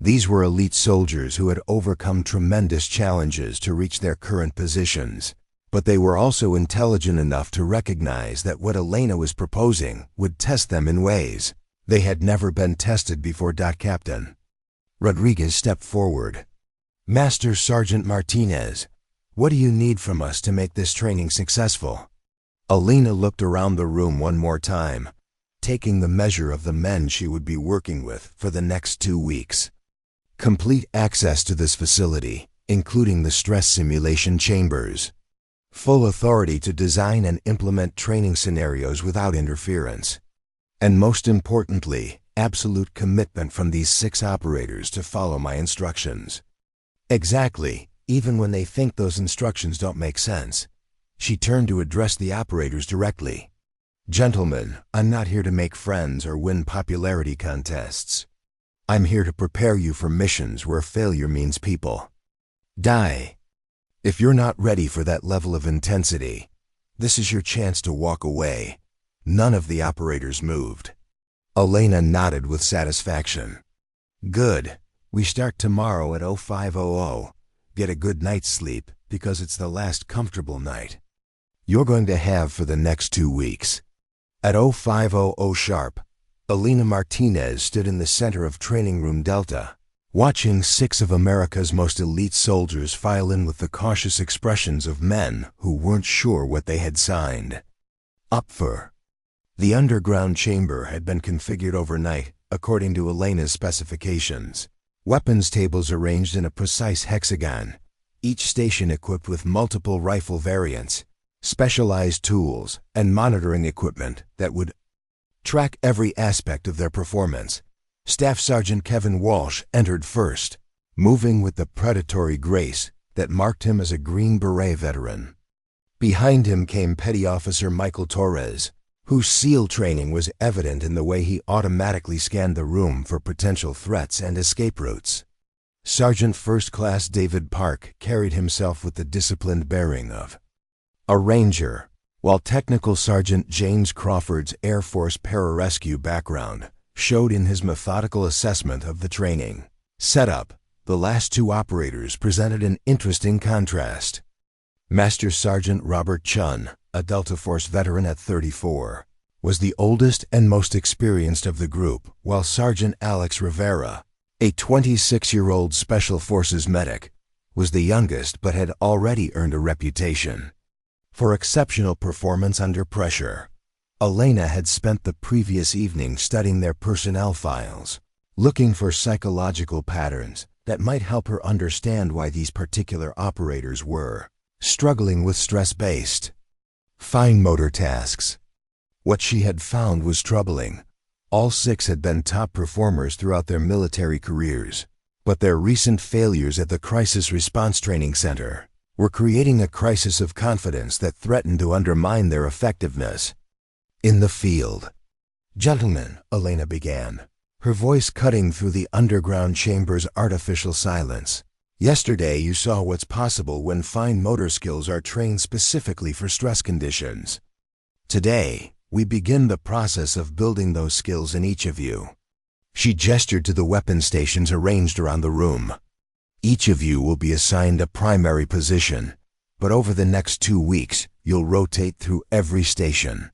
These were elite soldiers who had overcome tremendous challenges to reach their current positions, but they were also intelligent enough to recognize that what Elena was proposing would test them in ways they had never been tested before. Captain Rodriguez stepped forward. "Master Sergeant Martinez, what do you need from us to make this training successful?" Elena looked around the room one more time, taking the measure of the men she would be working with for the next 2 weeks. Complete access to this facility, including the stress simulation chambers. Full authority to design and implement training scenarios without interference. And most importantly, absolute commitment from these 6 operators to follow my instructions. Exactly, even when they think those instructions don't make sense. She turned to address the operators directly. "Gentlemen, I'm not here to make friends or win popularity contests. I'm here to prepare you for missions where failure means people die. If you're not ready for that level of intensity, this is your chance to walk away." None of the operators moved. Elena nodded with satisfaction. "Good. We start tomorrow at 0500. Get a good night's sleep, because it's the last comfortable night you're going to have for the next 2 weeks." At 0500 sharp, Elena Martinez stood in the center of Training Room Delta, watching 6 of America's most elite soldiers file in with the cautious expressions of men who weren't sure what they had signed up for. The underground chamber had been configured overnight, according to Elena's specifications. Weapons tables arranged in a precise hexagon, each station equipped with multiple rifle variants, specialized tools, and monitoring equipment that would track every aspect of their performance. Staff Sergeant Kevin Walsh entered first, moving with the predatory grace that marked him as a Green Beret veteran. Behind him came Petty Officer Michael Torres, whose SEAL training was evident in the way he automatically scanned the room for potential threats and escape routes. Sergeant First Class David Park carried himself with the disciplined bearing of a ranger, while Technical Sergeant James Crawford's Air Force pararescue background showed in his methodical assessment of the training setup. The last 2 operators presented an interesting contrast. Master Sergeant Robert Chun, a Delta Force veteran at 34, was the oldest and most experienced of the group, while Sergeant Alex Rivera, a 26-year-old Special Forces medic, was the youngest but had already earned a reputation for exceptional performance under pressure. Elena had spent the previous evening studying their personnel files, looking for psychological patterns that might help her understand why these particular operators were struggling with stress-based fine motor tasks. What she had found was troubling. All 6 had been top performers throughout their military careers, but their recent failures at the Crisis Response Training Center were creating a crisis of confidence that threatened to undermine their effectiveness in the field. "Gentlemen," Elena began, her voice cutting through the underground chamber's artificial silence. "Yesterday you saw what's possible when fine motor skills are trained specifically for stress conditions. Today, we begin the process of building those skills in each of you." She gestured to the weapon stations arranged around the room. "Each of you will be assigned a primary position, but over the next 2 weeks, you'll rotate through every station.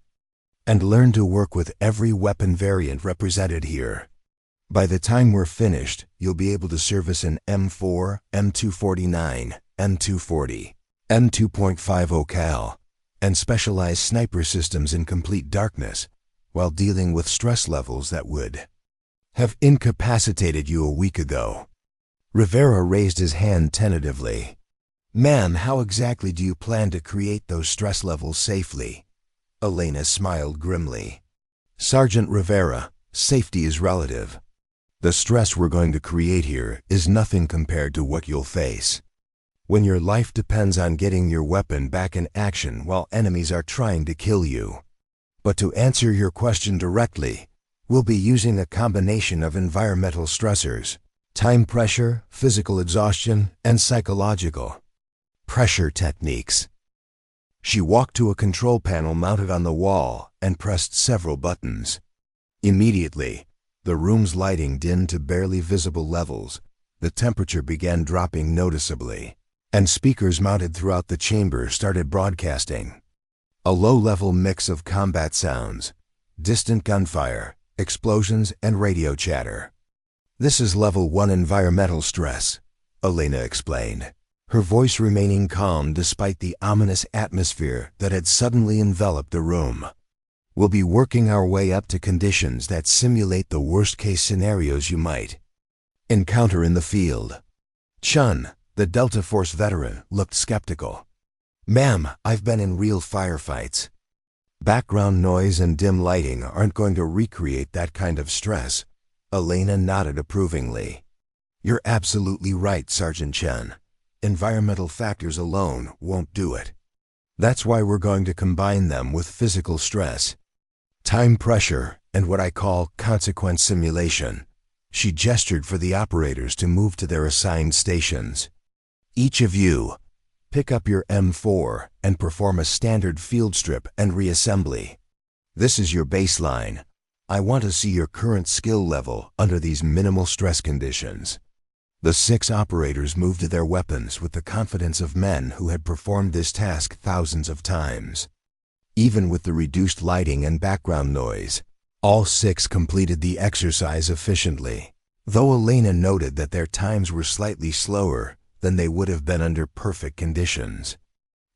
and learn to work with every weapon variant represented here. By the time we're finished, you'll be able to service an M4, M249, M240, M2.50 cal, and specialized sniper systems in complete darkness, while dealing with stress levels that would have incapacitated you a week ago. Rivera raised his hand tentatively. Ma'am, how exactly do you plan to create those stress levels safely? Elena smiled grimly. Sergeant Rivera, safety is relative. The stress we're going to create here is nothing compared to what you'll face when your life depends on getting your weapon back in action while enemies are trying to kill you. But to answer your question directly, we'll be using a combination of environmental stressors, time pressure, physical exhaustion, and psychological pressure techniques. She walked to a control panel mounted on the wall and pressed several buttons. Immediately, the room's lighting dimmed to barely visible levels, the temperature began dropping noticeably, and speakers mounted throughout the chamber started broadcasting a low-level mix of combat sounds, distant gunfire, explosions, and radio chatter. This is level 1 environmental stress, Elena explained, her voice remaining calm despite the ominous atmosphere that had suddenly enveloped the room. We'll be working our way up to conditions that simulate the worst-case scenarios you might encounter in the field. Chun, the Delta Force veteran, looked skeptical. Ma'am, I've been in real firefights. Background noise and dim lighting aren't going to recreate that kind of stress. Elena nodded approvingly. You're absolutely right, Sergeant Chen. Environmental factors alone won't do it. That's why we're going to combine them with physical stress, time pressure, and what I call consequence simulation. She gestured for the operators to move to their assigned stations. Each of you, pick up your M4 and perform a standard field strip and reassembly. This is your baseline. I want to see your current skill level under these minimal stress conditions. The 6 operators moved to their weapons with the confidence of men who had performed this task thousands of times. Even with the reduced lighting and background noise, all 6 completed the exercise efficiently, though Elena noted that their times were slightly slower than they would have been under perfect conditions.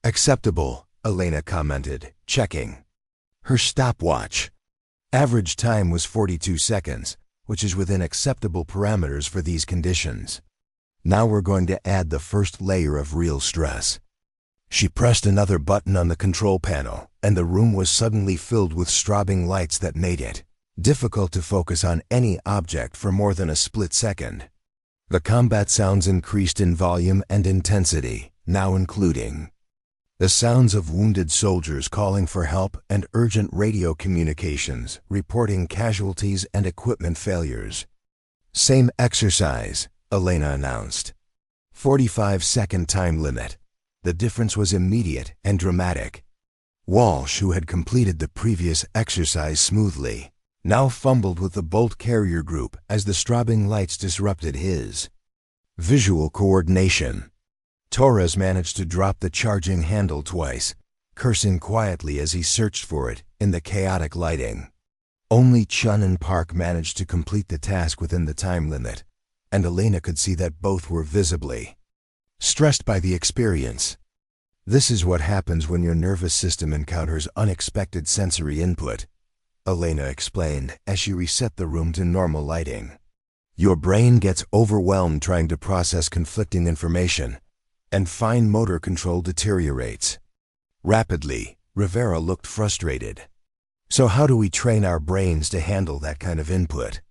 Acceptable, Elena commented, checking her stopwatch. Average time was 42 seconds, which is within acceptable parameters for these conditions. Now we're going to add the first layer of real stress. She pressed another button on the control panel, and the room was suddenly filled with strobing lights that made it difficult to focus on any object for more than a split second. The combat sounds increased in volume and intensity, now including the sounds of wounded soldiers calling for help and urgent radio communications reporting casualties and equipment failures. Same exercise, Elena announced. 45-second time limit. The difference was immediate and dramatic. Walsh, who had completed the previous exercise smoothly, now fumbled with the bolt carrier group as the strobing lights disrupted his visual coordination. Torres managed to drop the charging handle twice, cursing quietly as he searched for it in the chaotic lighting. Only Chun and Park managed to complete the task within the time limit, and Elena could see that both were visibly stressed by the experience. This is what happens when your nervous system encounters unexpected sensory input, Elena explained as she reset the room to normal lighting. Your brain gets overwhelmed trying to process conflicting information, and fine motor control deteriorates. Rapidly, Rivera looked frustrated. So how do we train our brains to handle that kind of input?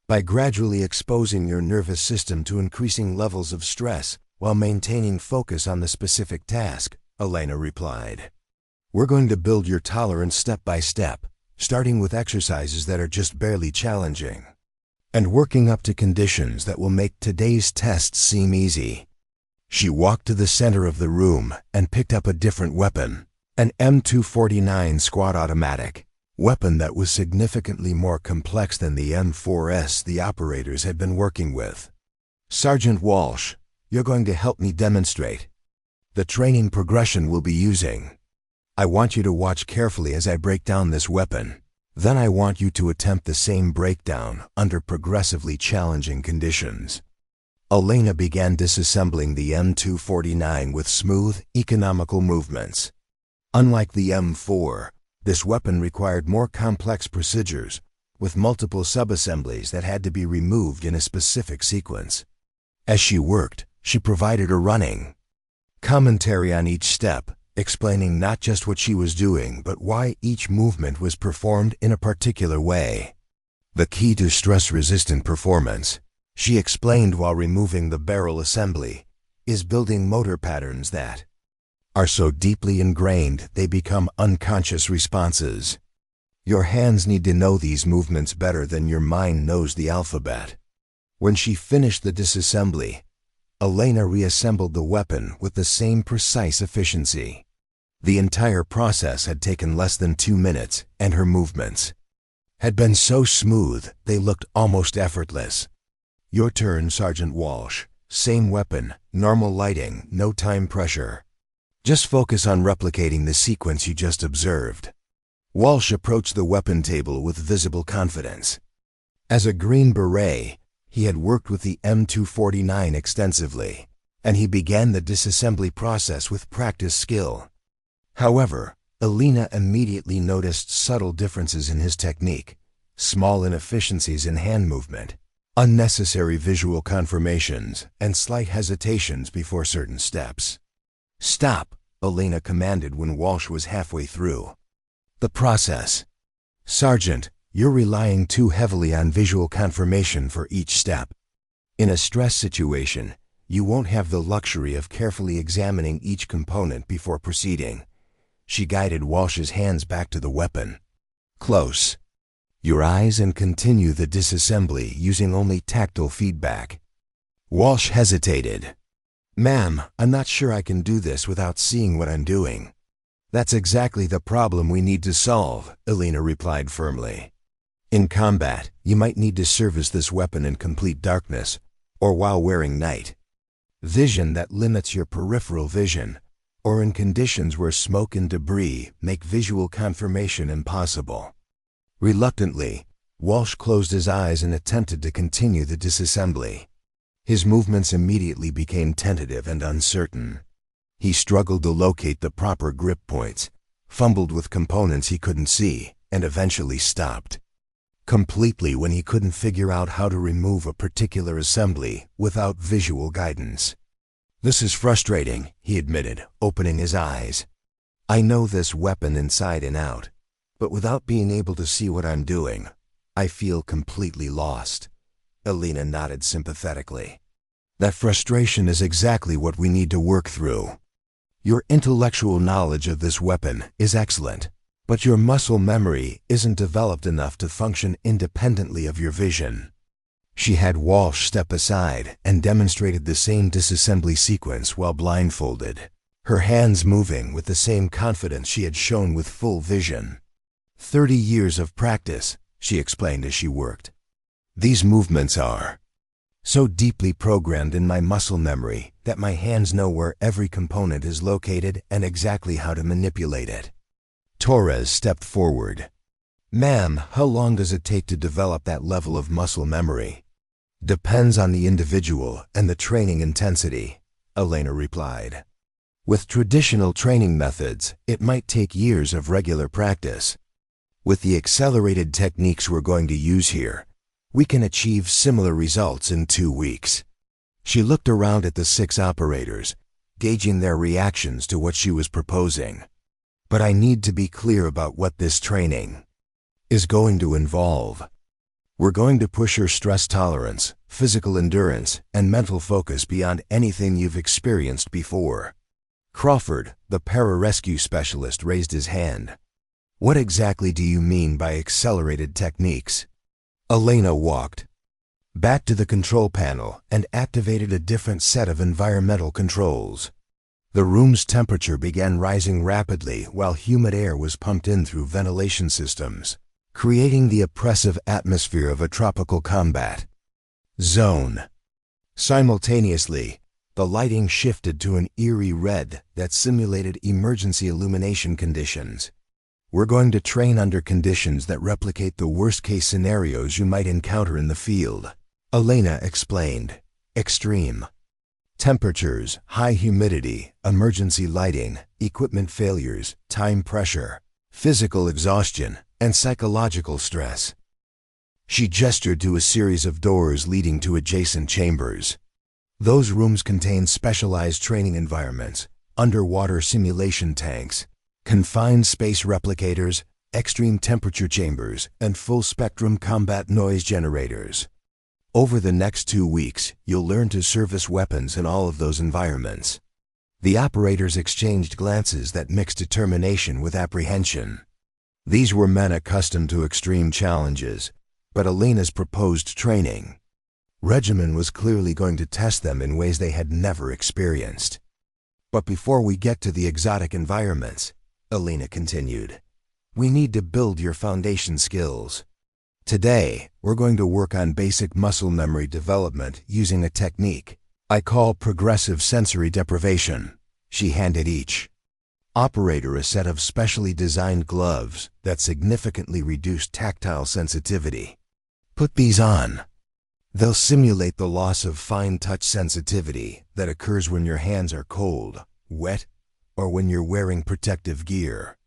By gradually exposing your nervous system to increasing levels of stress while maintaining focus on the specific task, Elena replied. We're going to build your tolerance step by step, starting with exercises that are just barely challenging, and working up to conditions that will make today's tests seem easy. She walked to the center of the room and picked up a different weapon, an M249 squad automatic, weapon that was significantly more complex than the M4S the operators had been working with. Sergeant Walsh, you're going to help me demonstrate the training progression we'll be using. I want you to watch carefully as I break down this weapon. Then I want you to attempt the same breakdown under progressively challenging conditions." Elena began disassembling the M249 with smooth, economical movements. Unlike the M4, this weapon required more complex procedures, with multiple subassemblies that had to be removed in a specific sequence. As she worked, she provided a running commentary on each step, explaining not just what she was doing, but why each movement was performed in a particular way. "The key to stress-resistant performance," she explained while removing the barrel assembly, "is building motor patterns that are so deeply ingrained they become unconscious responses. Your hands need to know these movements better than your mind knows the alphabet." When she finished the disassembly, Elena reassembled the weapon with the same precise efficiency. The entire process had taken less than 2 minutes, and her movements had been so smooth they looked almost effortless. "Your turn, Sergeant Walsh. Same weapon, normal lighting, no time pressure. Just focus on replicating the sequence you just observed." Walsh approached the weapon table with visible confidence. As a Green Beret, he had worked with the M249 extensively, and he began the disassembly process with practiced skill. However, Elena immediately noticed subtle differences in his technique, small inefficiencies in hand movement, unnecessary visual confirmations, and slight hesitations before certain steps. "Stop," Elena commanded when Walsh was halfway through the process. "Sergeant, you're relying too heavily on visual confirmation for each step. In a stress situation, you won't have the luxury of carefully examining each component before proceeding." She guided Walsh's hands back to the weapon. "Close your eyes and continue the disassembly using only tactile feedback." Walsh hesitated. "Ma'am, I'm not sure I can do this without seeing what I'm doing." "That's exactly the problem we need to solve," Elena replied firmly. "In combat, you might need to service this weapon in complete darkness, or while wearing night vision that limits your peripheral vision, or in conditions where smoke and debris make visual confirmation impossible." Reluctantly, Walsh closed his eyes and attempted to continue the disassembly. His movements immediately became tentative and uncertain. He struggled to locate the proper grip points, fumbled with components he couldn't see, and eventually stopped completely when he couldn't figure out how to remove a particular assembly without visual guidance. "This is frustrating," he admitted, opening his eyes. "I know this weapon inside and out, but without being able to see what I'm doing, I feel completely lost." Elena nodded sympathetically. "That frustration is exactly what we need to work through. Your intellectual knowledge of this weapon is excellent, but your muscle memory isn't developed enough to function independently of your vision." She had Walsh step aside and demonstrated the same disassembly sequence while blindfolded, her hands moving with the same confidence she had shown with full vision. 30 years of practice," she explained as she worked. "These movements are so deeply programmed in my muscle memory that my hands know where every component is located and exactly how to manipulate it." Torres stepped forward. "Ma'am, how long does it take to develop that level of muscle memory?" "Depends on the individual and the training intensity," Elena replied. "With traditional training methods, it might take years of regular practice. With the accelerated techniques we're going to use here, we can achieve similar results in 2 weeks." She looked around at the 6 operators, gauging their reactions to what she was proposing. "But I need to be clear about what this training is going to involve. We're going to push your stress tolerance, physical endurance, and mental focus beyond anything you've experienced before." Crawford, the pararescue specialist, raised his hand. "What exactly do you mean by accelerated techniques?" Elena walked back to the control panel and activated a different set of environmental controls. The room's temperature began rising rapidly while humid air was pumped in through ventilation systems, creating the oppressive atmosphere of a tropical combat zone. Simultaneously, The lighting shifted to an eerie red that simulated emergency illumination conditions. We're going to train under conditions that replicate the worst-case scenarios you might encounter in the field, Elena explained. Extreme temperatures, high humidity, emergency lighting, equipment failures, time pressure, physical exhaustion, and psychological stress. She gestured to a series of doors leading to adjacent chambers. Those rooms contain specialized training environments, underwater simulation tanks, confined space replicators, extreme temperature chambers, and full-spectrum combat noise generators. Over the next 2 weeks, you'll learn to service weapons in all of those environments. The operators exchanged glances that mixed determination with apprehension. These were men accustomed to extreme challenges, but Elena's proposed training regimen was clearly going to test them in ways they had never experienced. But before we get to the exotic environments, Elena continued, we need to build your foundation skills. Today, we're going to work on basic muscle memory development using a technique I call progressive sensory deprivation. She handed each operator a set of specially designed gloves that significantly reduce tactile sensitivity. Put these on. They'll simulate the loss of fine touch sensitivity that occurs when your hands are cold, wet, or when you're wearing protective gear.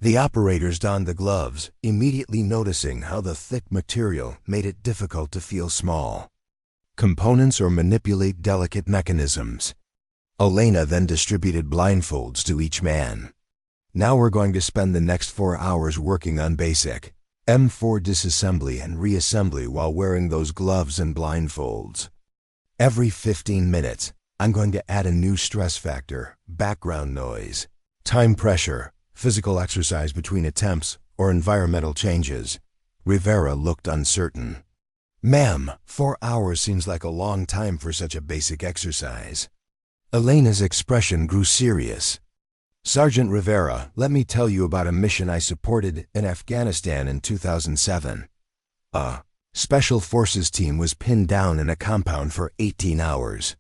The operators donned the gloves, immediately noticing how the thick material made it difficult to feel small components or manipulate delicate mechanisms. Elena then distributed blindfolds to each man. Now we're going to spend the next 4 hours working on basic M4 disassembly and reassembly while wearing those gloves and blindfolds. Every 15 minutes, I'm going to add a new stress factor, background noise, time pressure, physical exercise between attempts, or environmental changes. Rivera looked uncertain. Ma'am, 4 hours seems like a long time for such a basic exercise. Elena's expression grew serious. Sergeant Rivera, let me tell you about a mission I supported in Afghanistan in 2007. A Special Forces team was pinned down in a compound for 18 hours.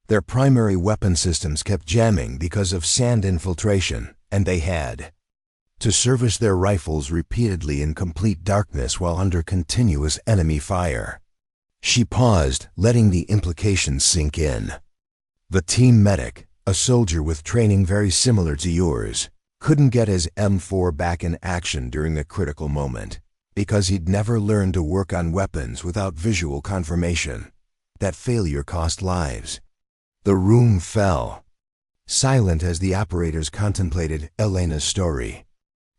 Their primary weapon systems kept jamming because of sand infiltration, and they had to service their rifles repeatedly in complete darkness while under continuous enemy fire. She paused, letting the implications sink in. The team medic, a soldier with training very similar to yours, couldn't get his M4 back in action during a critical moment because he'd never learned to work on weapons without visual confirmation. That failure cost lives. The room fell, silent as the operators contemplated Elena's story.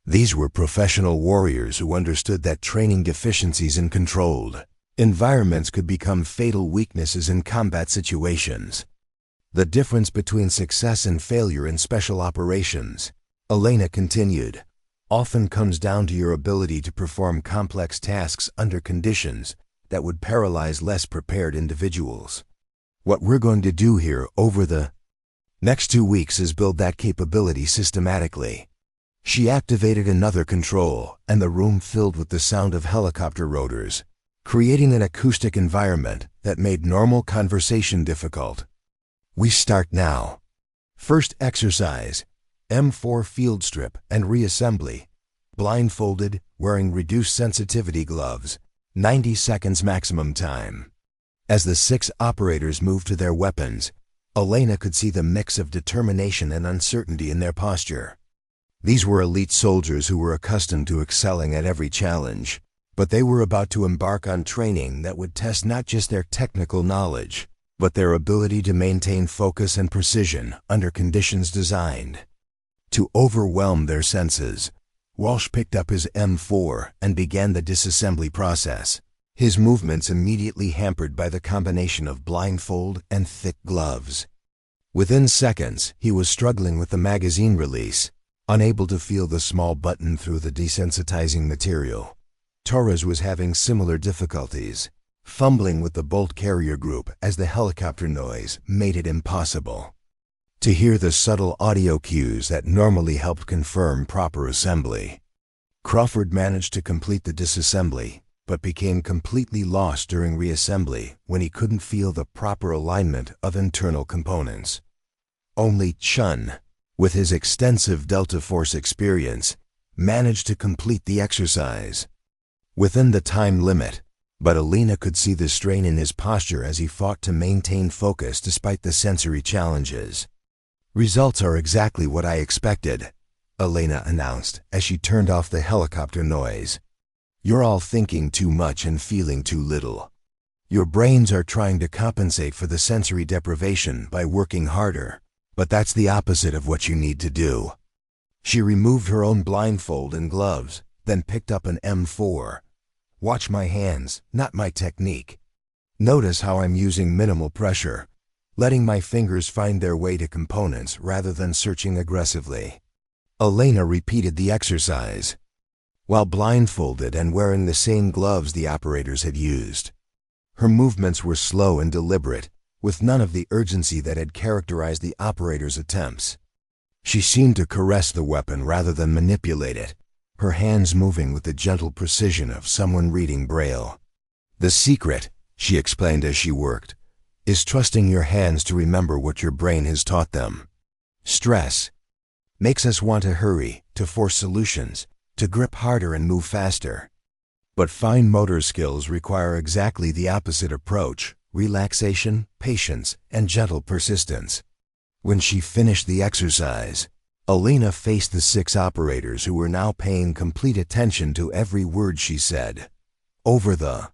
These were professional warriors who understood that training deficiencies in controlled environments could become fatal weaknesses in combat situations. The difference between success and failure in special operations, Elena continued, often comes down to your ability to perform complex tasks under conditions that would paralyze less prepared individuals. What we're going to do here over the next 2 weeks is build that capability systematically. She activated another control, and the room filled with the sound of helicopter rotors, creating an acoustic environment that made normal conversation difficult. We start now. First exercise, M4 field strip and reassembly. Blindfolded, wearing reduced sensitivity gloves. 90 seconds maximum time. As the 6 operators moved to their weapons, Elena could see the mix of determination and uncertainty in their posture. These were elite soldiers who were accustomed to excelling at every challenge, but they were about to embark on training that would test not just their technical knowledge, but their ability to maintain focus and precision under conditions designed to overwhelm their senses. Walsh picked up his M4 and began the disassembly process, his movements immediately hampered by the combination of blindfold and thick gloves. Within seconds, he was struggling with the magazine release, unable to feel the small button through the desensitizing material. Torres was having similar difficulties, fumbling with the bolt carrier group as the helicopter noise made it impossible to hear the subtle audio cues that normally helped confirm proper assembly. Crawford managed to complete the disassembly, but became completely lost during reassembly when he couldn't feel the proper alignment of internal components. Only Chun, with his extensive Delta Force experience, managed to complete the exercise within the time limit, but Alina could see the strain in his posture as he fought to maintain focus despite the sensory challenges. "Results are exactly what I expected," Alina announced as she turned off the helicopter noise. "You're all thinking too much and feeling too little. Your brains are trying to compensate for the sensory deprivation by working harder, but that's the opposite of what you need to do." She removed her own blindfold and gloves, then picked up an M4. "Watch my hands, not my technique. Notice how I'm using minimal pressure, letting my fingers find their way to components rather than searching aggressively." Alina repeated the exercise, while blindfolded and wearing the same gloves the operators had used. Her movements were slow and deliberate, with none of the urgency that had characterized the operators' attempts. She seemed to caress the weapon rather than manipulate it, her hands moving with the gentle precision of someone reading Braille. "The secret," she explained as she worked, "is trusting your hands to remember what your brain has taught them. Stress makes us want to hurry, to force solutions, to grip harder and move faster. But fine motor skills require exactly the opposite approach: relaxation, patience, and gentle persistence." When she finished the exercise, Alina faced the 6 operators who were now paying complete attention to every word she said. "Over the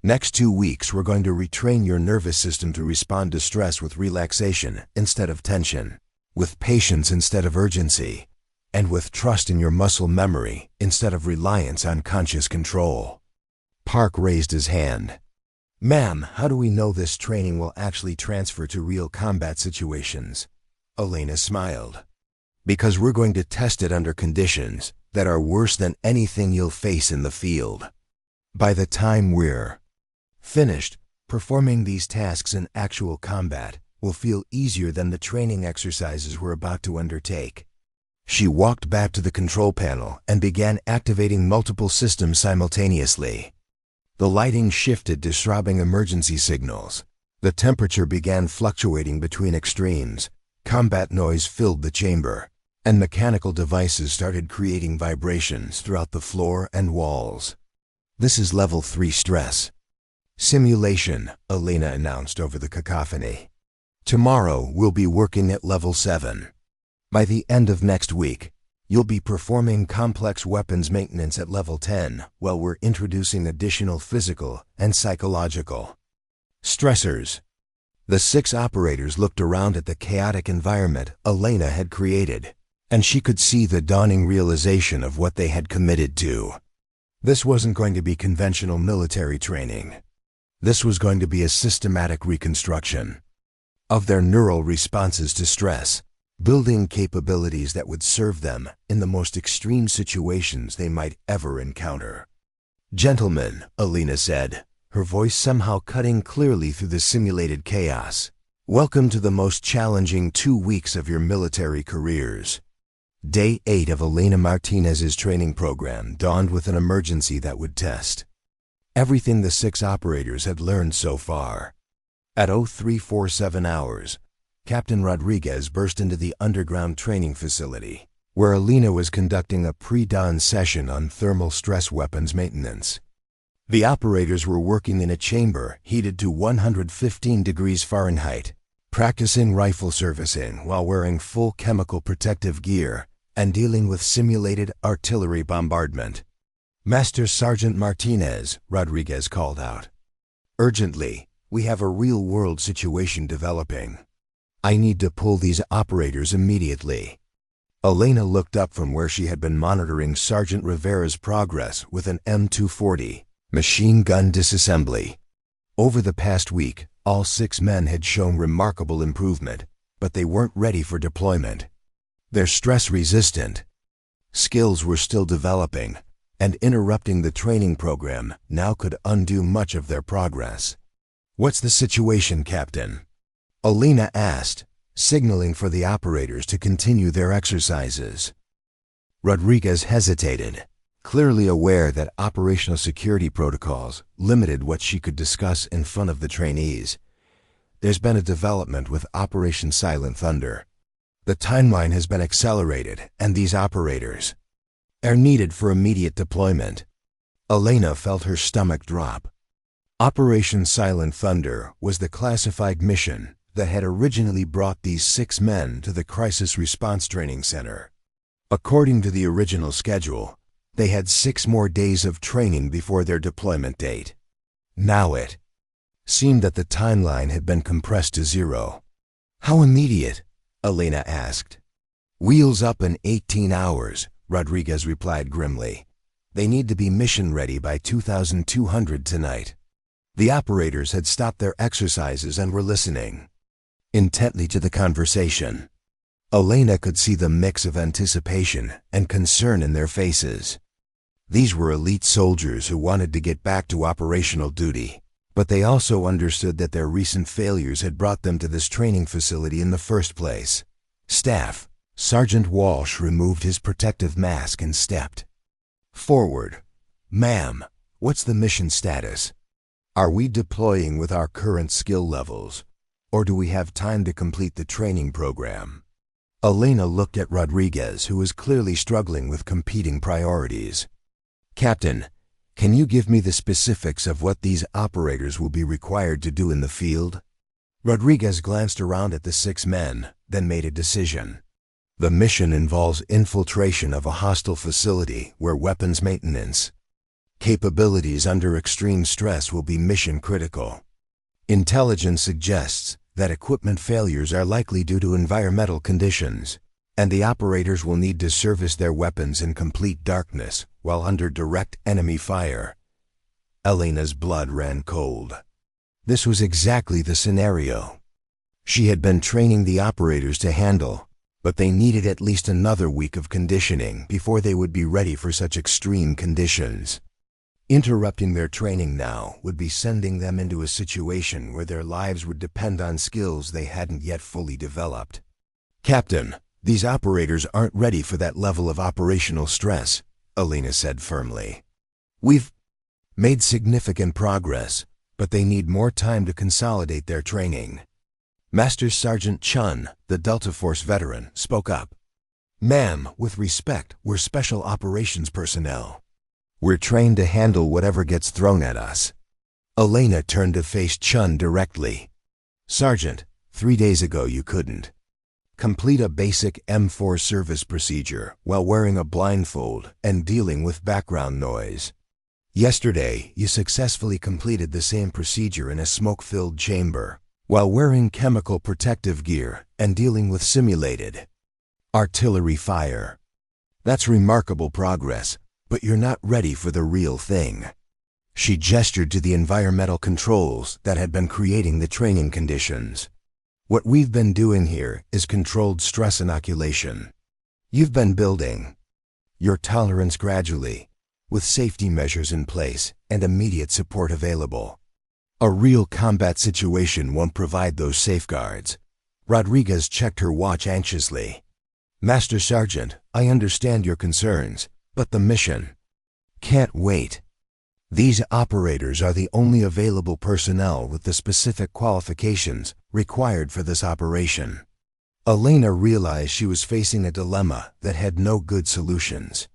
next 2 weeks, we're going to retrain your nervous system to respond to stress with relaxation instead of tension, with patience instead of urgency, and with trust in your muscle memory instead of reliance on conscious control." Park raised his hand. "Ma'am, how do we know this training will actually transfer to real combat situations?" Alina smiled. "Because we're going to test it under conditions that are worse than anything you'll face in the field. By the time we're finished, performing these tasks in actual combat will feel easier than the training exercises we're about to undertake." She walked back to the control panel and began activating multiple systems simultaneously. The lighting shifted to throbbing emergency signals. The temperature began fluctuating between extremes. Combat noise filled the chamber, and mechanical devices started creating vibrations throughout the floor and walls. "This is level 3 stress simulation," Alina announced over the cacophony. "Tomorrow we'll be working at level 7. By the end of next week, you'll be performing complex weapons maintenance at level 10 while we're introducing additional physical and psychological stressors." The 6 operators looked around at the chaotic environment Alina had created, and she could see the dawning realization of what they had committed to. This wasn't going to be conventional military training. This was going to be a systematic reconstruction of their neural responses to stress, building capabilities that would serve them in the most extreme situations they might ever encounter. "Gentlemen," Alina said, her voice somehow cutting clearly through the simulated chaos, "welcome to the most challenging 2 weeks of your military careers." Day 8 of Elena Martinez's training program dawned with an emergency that would test everything the 6 operators had learned so far. At 0347 hours, Captain Rodriguez burst into the underground training facility, where Alina was conducting a pre-dawn session on thermal stress weapons maintenance. The operators were working in a chamber heated to 115 degrees Fahrenheit, practicing rifle servicing while wearing full chemical protective gear and dealing with simulated artillery bombardment. "Master Sergeant Martinez," Rodriguez called out. "Urgently, we have a real-world situation developing. I need to pull these operators immediately." Elena looked up from where she had been monitoring Sergeant Rivera's progress with an M240 machine gun disassembly. Over the past week, all 6 men had shown remarkable improvement, but they weren't ready for deployment. Their stress-resistant skills were still developing, and interrupting the training program now could undo much of their progress. "What's the situation, Captain?" Alina asked, signaling for the operators to continue their exercises. Rodriguez hesitated, clearly aware that operational security protocols limited what she could discuss in front of the trainees. There's been a development with Operation Silent Thunder. The timeline has been accelerated, and these operators are needed for immediate deployment. Elena felt her stomach drop. Operation Silent Thunder was the classified mission that had originally brought these 6 men to the Crisis Response Training Center. According to the original schedule, they had 6 more days of training before their deployment date. Now it seemed that the timeline had been compressed to 0. How immediate? Elena asked. Wheels up in 18 hours, Rodriguez replied grimly. They need to be mission ready by 2200 tonight. The operators had stopped their exercises and were listening intently to the conversation. Elena could see the mix of anticipation and concern in their faces. These were elite soldiers who wanted to get back to operational duty, but they also understood that their recent failures had brought them to this training facility in the first place. Staff, Sergeant Walsh removed his protective mask and stepped forward. Ma'am, what's the mission status? Are we deploying with our current skill levels, or do we have time to complete the training program? Elena looked at Rodriguez, who was clearly struggling with competing priorities. Captain, can you give me the specifics of what these operators will be required to do in the field? Rodriguez glanced around at the 6 men, then made a decision. The mission involves infiltration of a hostile facility where weapons maintenance capabilities under extreme stress will be mission critical. Intelligence suggests that equipment failures are likely due to environmental conditions, and the operators will need to service their weapons in complete darkness while under direct enemy fire. Elena's blood ran cold. This was exactly the scenario she had been training the operators to handle, but they needed at least another week of conditioning before they would be ready for such extreme conditions. Interrupting their training now would be sending them into a situation where their lives would depend on skills they hadn't yet fully developed. Captain, these operators aren't ready for that level of operational stress, Elena said firmly. We've made significant progress, but they need more time to consolidate their training. Master Sergeant Chun, the Delta Force veteran, spoke up. Ma'am, with respect, we're special operations personnel. We're trained to handle whatever gets thrown at us. Elena turned to face Chun directly. Sergeant, 3 days ago you couldn't complete a basic M4 service procedure while wearing a blindfold and dealing with background noise. Yesterday, you successfully completed the same procedure in a smoke-filled chamber while wearing chemical protective gear and dealing with simulated artillery fire. That's remarkable progress, but you're not ready for the real thing. She gestured to the environmental controls that had been creating the training conditions. What we've been doing here is controlled stress inoculation. You've been building your tolerance gradually, with safety measures in place and immediate support available. A real combat situation won't provide those safeguards. Rodriguez checked her watch anxiously. Master Sergeant, I understand your concerns, but the mission can't wait. These operators are the only available personnel with the specific qualifications required for this operation. Elena realized she was facing a dilemma that had no good solutions.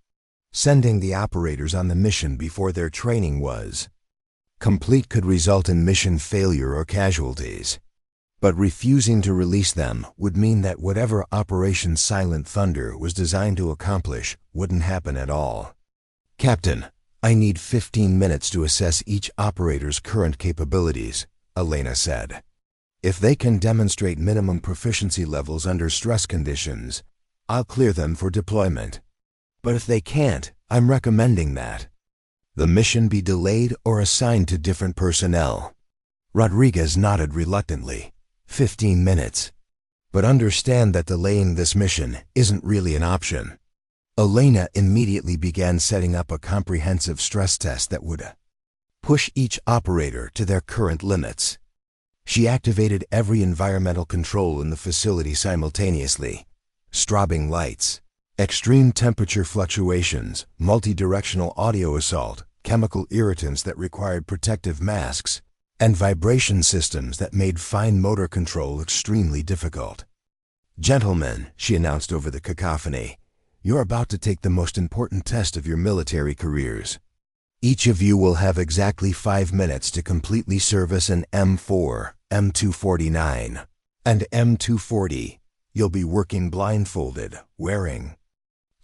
Sending the operators on the mission before their training was complete could result in mission failure or casualties. But refusing to release them would mean that whatever Operation Silent Thunder was designed to accomplish wouldn't happen at all. Captain, I need 15 minutes to assess each operator's current capabilities, Elena said. If they can demonstrate minimum proficiency levels under stress conditions, I'll clear them for deployment. But if they can't, I'm recommending that the mission be delayed or assigned to different personnel. Rodriguez nodded reluctantly. 15 minutes. But understand that delaying this mission isn't really an option. Elena immediately began setting up a comprehensive stress test that would push each operator to their current limits. She activated every environmental control in the facility simultaneously. Strobing lights, Extreme temperature fluctuations, multi-directional audio assault, chemical irritants that required protective masks, and vibration systems that made fine motor control extremely difficult. "Gentlemen," she announced over the cacophony, "you're about to take the most important test of your military careers. Each of you will have exactly 5 minutes to completely service an M4, M249, and M240. You'll be working blindfolded, wearing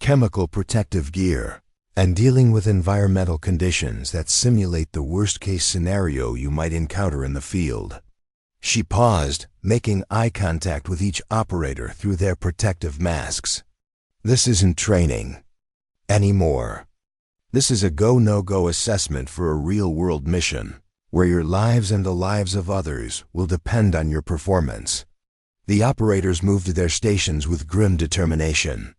chemical protective gear, and dealing with environmental conditions that simulate the worst-case scenario you might encounter in the field." She paused, making eye contact with each operator through their protective masks. "This isn't training anymore. This is a go-no-go assessment for a real-world mission, where your lives and the lives of others will depend on your performance." The operators moved to their stations with grim determination.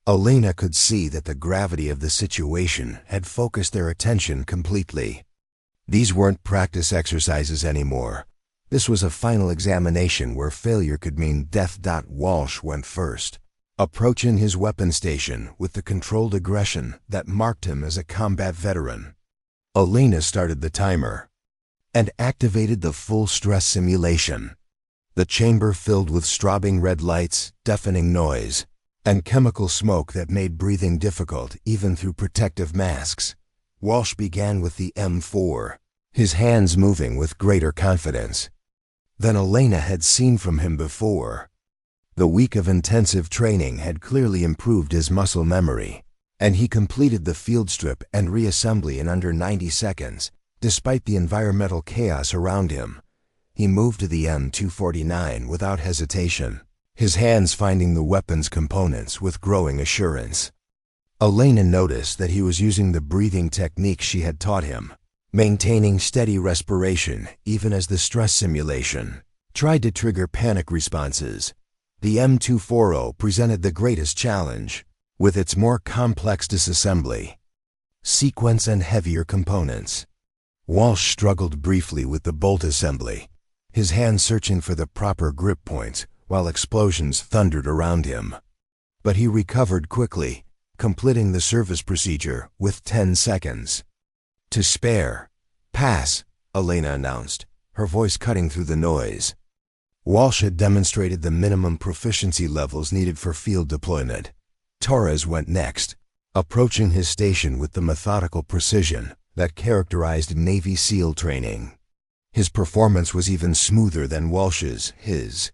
Elena could see that the gravity of the situation had focused their attention completely. These weren't practice exercises anymore. This was a final examination where failure could mean death. Walsh went first, approaching his weapon station with the controlled aggression that marked him as a combat veteran. Elena started the timer and activated the full stress simulation. The chamber filled with strobing red lights, deafening noise, and chemical smoke that made breathing difficult even through protective masks. Walsh began with the M4, his hands moving with greater confidence than Elena had seen from him before. The week of intensive training had clearly improved his muscle memory, and he completed the field strip and reassembly in under 90 seconds, despite the environmental chaos around him. He moved to the M249 without hesitation, his hands finding the weapon's components with growing assurance. Elena noticed that he was using the breathing technique she had taught him, maintaining steady respiration even as the stress simulation tried to trigger panic responses. The M240 presented the greatest challenge, with its more complex disassembly sequence and heavier components. Walsh struggled briefly with the bolt assembly, his hands searching for the proper grip points while explosions thundered around him. But he recovered quickly, completing the service procedure with 10 seconds to spare. "Pass," Elena announced, her voice cutting through the noise. Walsh had demonstrated the minimum proficiency levels needed for field deployment. Torres went next, approaching his station with the methodical precision that characterized Navy SEAL training. His performance was even smoother than Walsh's, his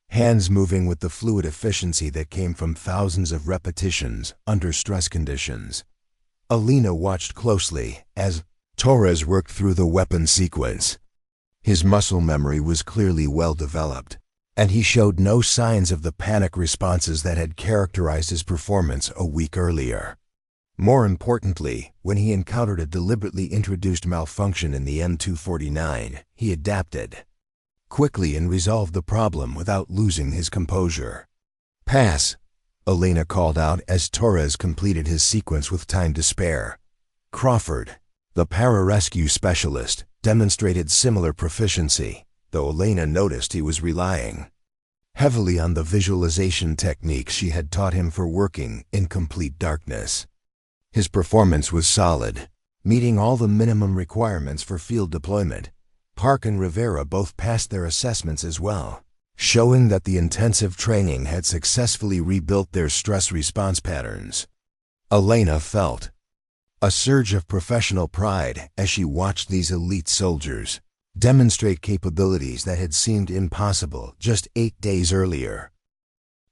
hands moving with the fluid efficiency that came from thousands of repetitions under stress conditions. Elena watched closely as Torres worked through the weapon sequence. His muscle memory was clearly well developed, and he showed no signs of the panic responses that had characterized his performance a week earlier. More importantly, when he encountered a deliberately introduced malfunction in the M249, he adapted quickly and resolved the problem without losing his composure. "Pass," Elena called out as Torres completed his sequence with time to spare. Crawford, the pararescue specialist, demonstrated similar proficiency, though Elena noticed he was relying heavily on the visualization techniques she had taught him for working in complete darkness. His performance was solid, meeting all the minimum requirements for field deployment. Park and Rivera both passed their assessments as well, showing that the intensive training had successfully rebuilt their stress response patterns. Elena felt a surge of professional pride as she watched these elite soldiers demonstrate capabilities that had seemed impossible just 8 days earlier.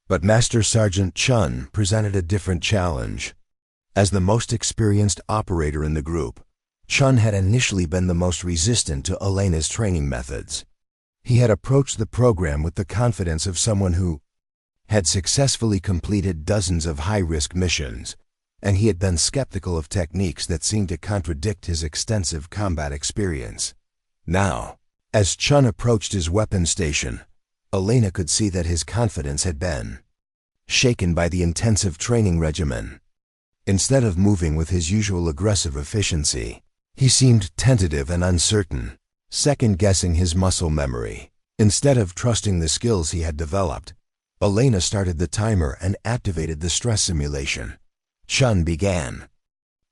But Master Sergeant Chun presented a different challenge. As the most experienced operator in the group, Chun had initially been the most resistant to Elena's training methods. He had approached the program with the confidence of someone who had successfully completed dozens of high-risk missions, and he had been skeptical of techniques that seemed to contradict his extensive combat experience. Now, as Chun approached his weapon station, Elena could see that his confidence had been shaken by the intensive training regimen. Instead of moving with his usual aggressive efficiency, he seemed tentative and uncertain, second-guessing his muscle memory. Instead of trusting the skills he had developed, Elena started the timer and activated the stress simulation. Chun began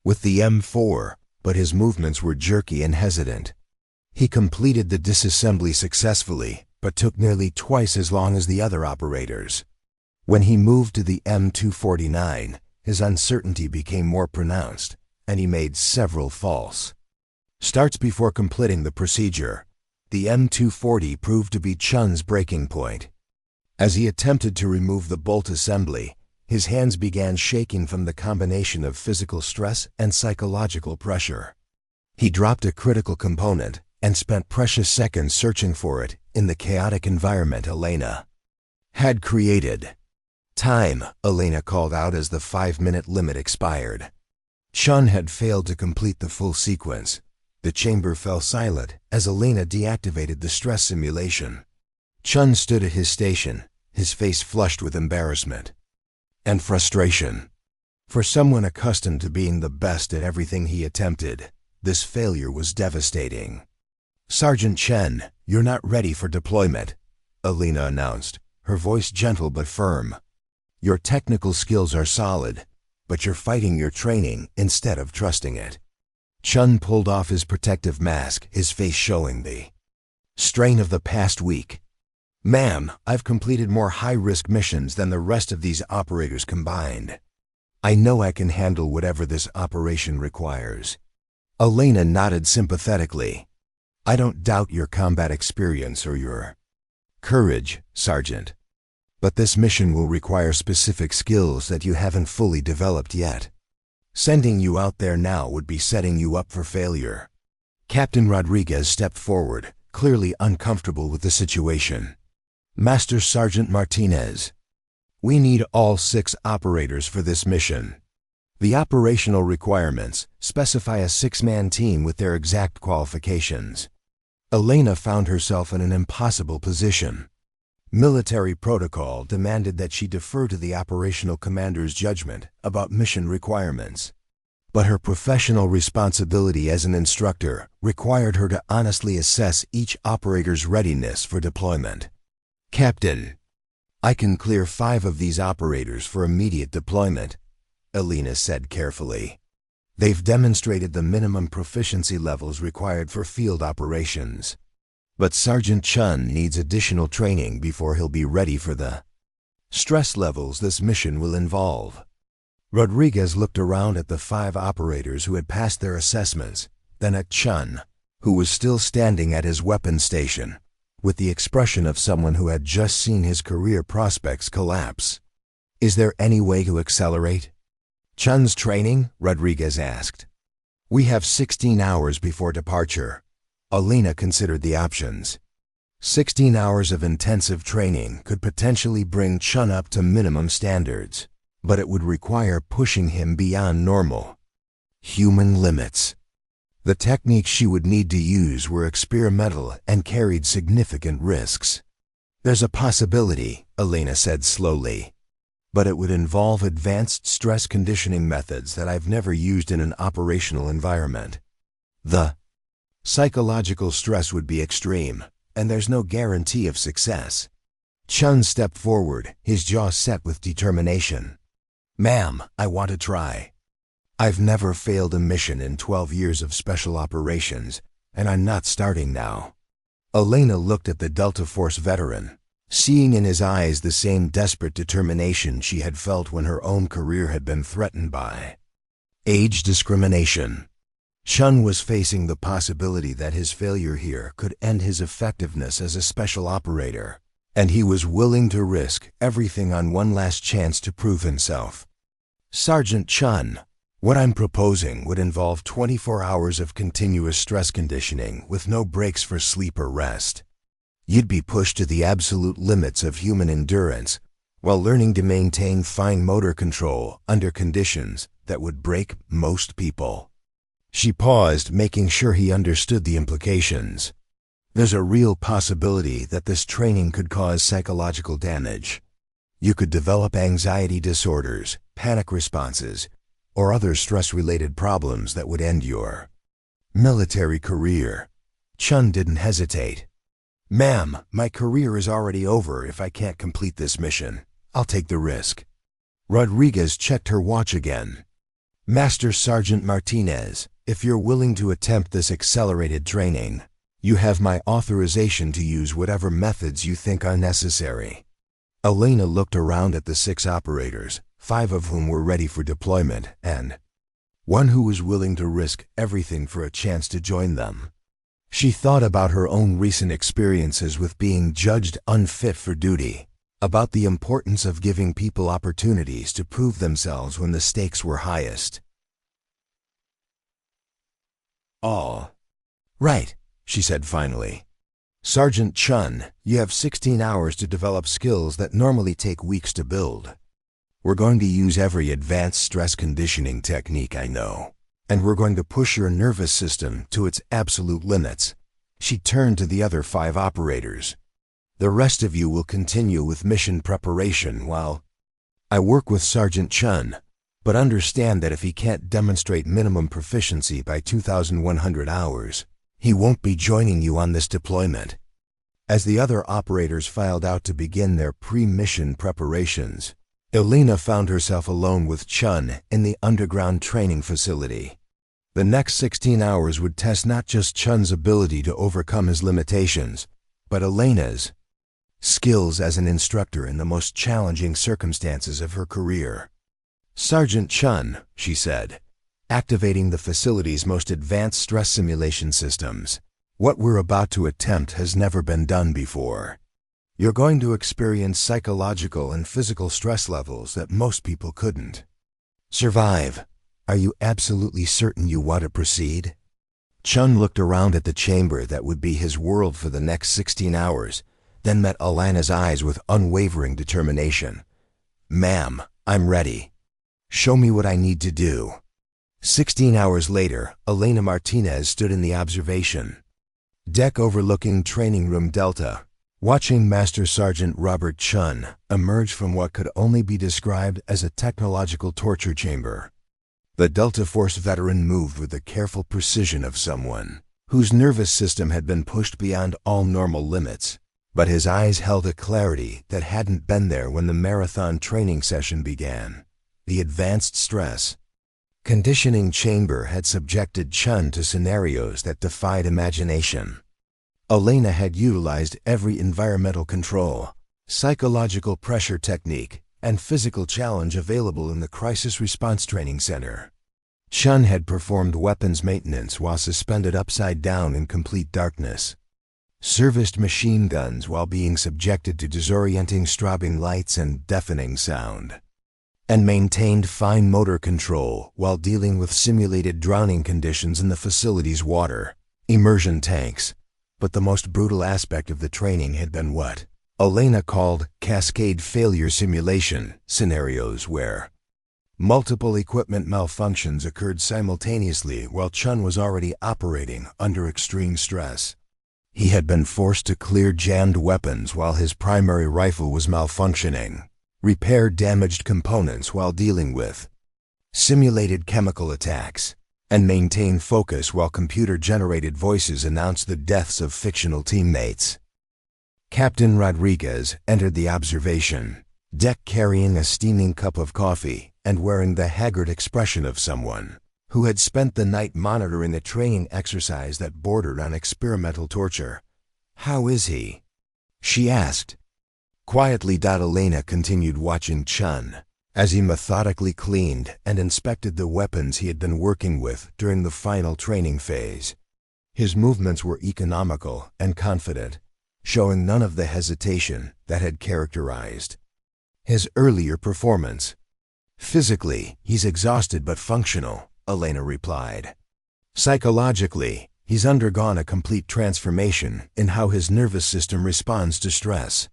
with the M4, but his movements were jerky and hesitant. He completed the disassembly successfully, but took nearly twice as long as the other operators. When he moved to the M249, his uncertainty became more pronounced, and he made several false starts before completing the procedure. The M240 proved to be Chun's breaking point. As he attempted to remove the bolt assembly, his hands began shaking from the combination of physical stress and psychological pressure. He dropped a critical component and spent precious seconds searching for it in the chaotic environment Elena had created. Time, Elena called out as the 5-minute limit expired. Chun had failed to complete the full sequence. The chamber fell silent as Elena deactivated the stress simulation. Chun stood at his station, his face flushed with embarrassment and frustration. For someone accustomed to being the best at everything he attempted, this failure was devastating. "Sergeant Chen, you're not ready for deployment," Elena announced, her voice gentle but firm. "Your technical skills are solid, but you're fighting your training instead of trusting it." Chun pulled off his protective mask, his face showing the strain of the past week. "Ma'am, I've completed more high-risk missions than the rest of these operators combined. I know I can handle whatever this operation requires." Elena nodded sympathetically. "I don't doubt your combat experience or your courage, Sergeant. But this mission will require specific skills that you haven't fully developed yet. Sending you out there now would be setting you up for failure." Captain Rodriguez stepped forward, clearly uncomfortable with the situation. "Master Sergeant Martinez, we need all 6 operators for this mission. The operational requirements specify a 6-man team with their exact qualifications." Elena found herself in an impossible position. Military protocol demanded that she defer to the operational commander's judgment about mission requirements. But her professional responsibility as an instructor required her to honestly assess each operator's readiness for deployment. "Captain, I can clear 5 of these operators for immediate deployment," Elena said carefully. "They've demonstrated the minimum proficiency levels required for field operations. But Sergeant Chun needs additional training before he'll be ready for the stress levels this mission will involve." Rodriguez looked around at the 5 operators who had passed their assessments, then at Chun, who was still standing at his weapon station, with the expression of someone who had just seen his career prospects collapse. "Is there any way to accelerate Chun's training?" Rodriguez asked. "We have 16 hours before departure." Elena considered the options. 16 hours of intensive training could potentially bring Chun up to minimum standards, but it would require pushing him beyond normal human limits. The techniques she would need to use were experimental and carried significant risks. "There's a possibility," Elena said slowly, "but it would involve advanced stress conditioning methods that I've never used in an operational environment. The psychological stress would be extreme, and there's no guarantee of success." Chun stepped forward, his jaw set with determination. "Ma'am, I want to try. I've never failed a mission in 12 years of special operations, and I'm not starting now." Elena looked at the Delta Force veteran, seeing in his eyes the same desperate determination she had felt when her own career had been threatened by age discrimination. Chun was facing the possibility that his failure here could end his effectiveness as a special operator, and he was willing to risk everything on one last chance to prove himself. "Sergeant Chun, what I'm proposing would involve 24 hours of continuous stress conditioning with no breaks for sleep or rest. You'd be pushed to the absolute limits of human endurance while learning to maintain fine motor control under conditions that would break most people." She paused, making sure he understood the implications. "There's a real possibility that this training could cause psychological damage. You could develop anxiety disorders, panic responses, or other stress-related problems that would end your military career." Chun didn't hesitate. Ma'am, my career is already over if I can't complete this mission. I'll take the risk. Rodriguez checked her watch again. Master Sergeant Martinez, if you're willing to attempt this accelerated training, you have my authorization to use whatever methods you think are necessary. Elena looked around at the 6 operators, 5 of whom were ready for deployment, and one who was willing to risk everything for a chance to join them. She thought about her own recent experiences with being judged unfit for duty, about the importance of giving people opportunities to prove themselves when the stakes were highest. All right, she said finally. Sergeant Chun, you have 16 hours to develop skills that normally take weeks to build. We're going to use every advanced stress conditioning technique I know, and we're going to push your nervous system to its absolute limits. She turned to the other 5 operators. The rest of you will continue with mission preparation while I work with Sergeant Chun, but understand that if he can't demonstrate minimum proficiency by 2,100 hours, he won't be joining you on this deployment. As the other operators filed out to begin their pre-mission preparations, Elena found herself alone with Chun in the underground training facility. The next 16 hours would test not just Chun's ability to overcome his limitations, but Elena's skills as an instructor in the most challenging circumstances of her career. Sergeant Chun, she said, activating the facility's most advanced stress simulation systems. What we're about to attempt has never been done before. You're going to experience psychological and physical stress levels that most people couldn't survive. Are you absolutely certain you want to proceed? Chun looked around at the chamber that would be his world for the next 16 hours, then met Alana's eyes with unwavering determination. Ma'am, I'm ready. Show me what I need to do. 16 hours later, Elena Martinez stood in the observation deck overlooking Training Room Delta, watching Master Sergeant Robert Chun emerge from what could only be described as a technological torture chamber. The Delta Force veteran moved with the careful precision of someone whose nervous system had been pushed beyond all normal limits, but his eyes held a clarity that hadn't been there when the marathon training session began. The advanced stress conditioning chamber had subjected Chun to scenarios that defied imagination. Elena had utilized every environmental control, psychological pressure technique, and physical challenge available in the Crisis Response Training Center. Chun had performed weapons maintenance while suspended upside down in complete darkness, serviced machine guns while being subjected to disorienting strobing lights and deafening sound, and maintained fine motor control while dealing with simulated drowning conditions in the facility's water immersion tanks. But the most brutal aspect of the training had been what Elena called cascade failure simulation scenarios, where multiple equipment malfunctions occurred simultaneously while Chun was already operating under extreme stress. He had been forced to clear jammed weapons while his primary rifle was malfunctioning, repair damaged components while dealing with simulated chemical attacks, and maintain focus while computer-generated voices announced the deaths of fictional teammates. Captain Rodriguez entered the observation deck carrying a steaming cup of coffee and wearing the haggard expression of someone who had spent the night monitoring a training exercise that bordered on experimental torture. "How is he?" she asked. Quietly, Elena continued watching Chun as he methodically cleaned and inspected the weapons he had been working with during the final training phase. His movements were economical and confident, showing none of the hesitation that had characterized his earlier performance. "Physically, he's exhausted but functional," Elena replied. "Psychologically, he's undergone a complete transformation in how his nervous system responds to stress.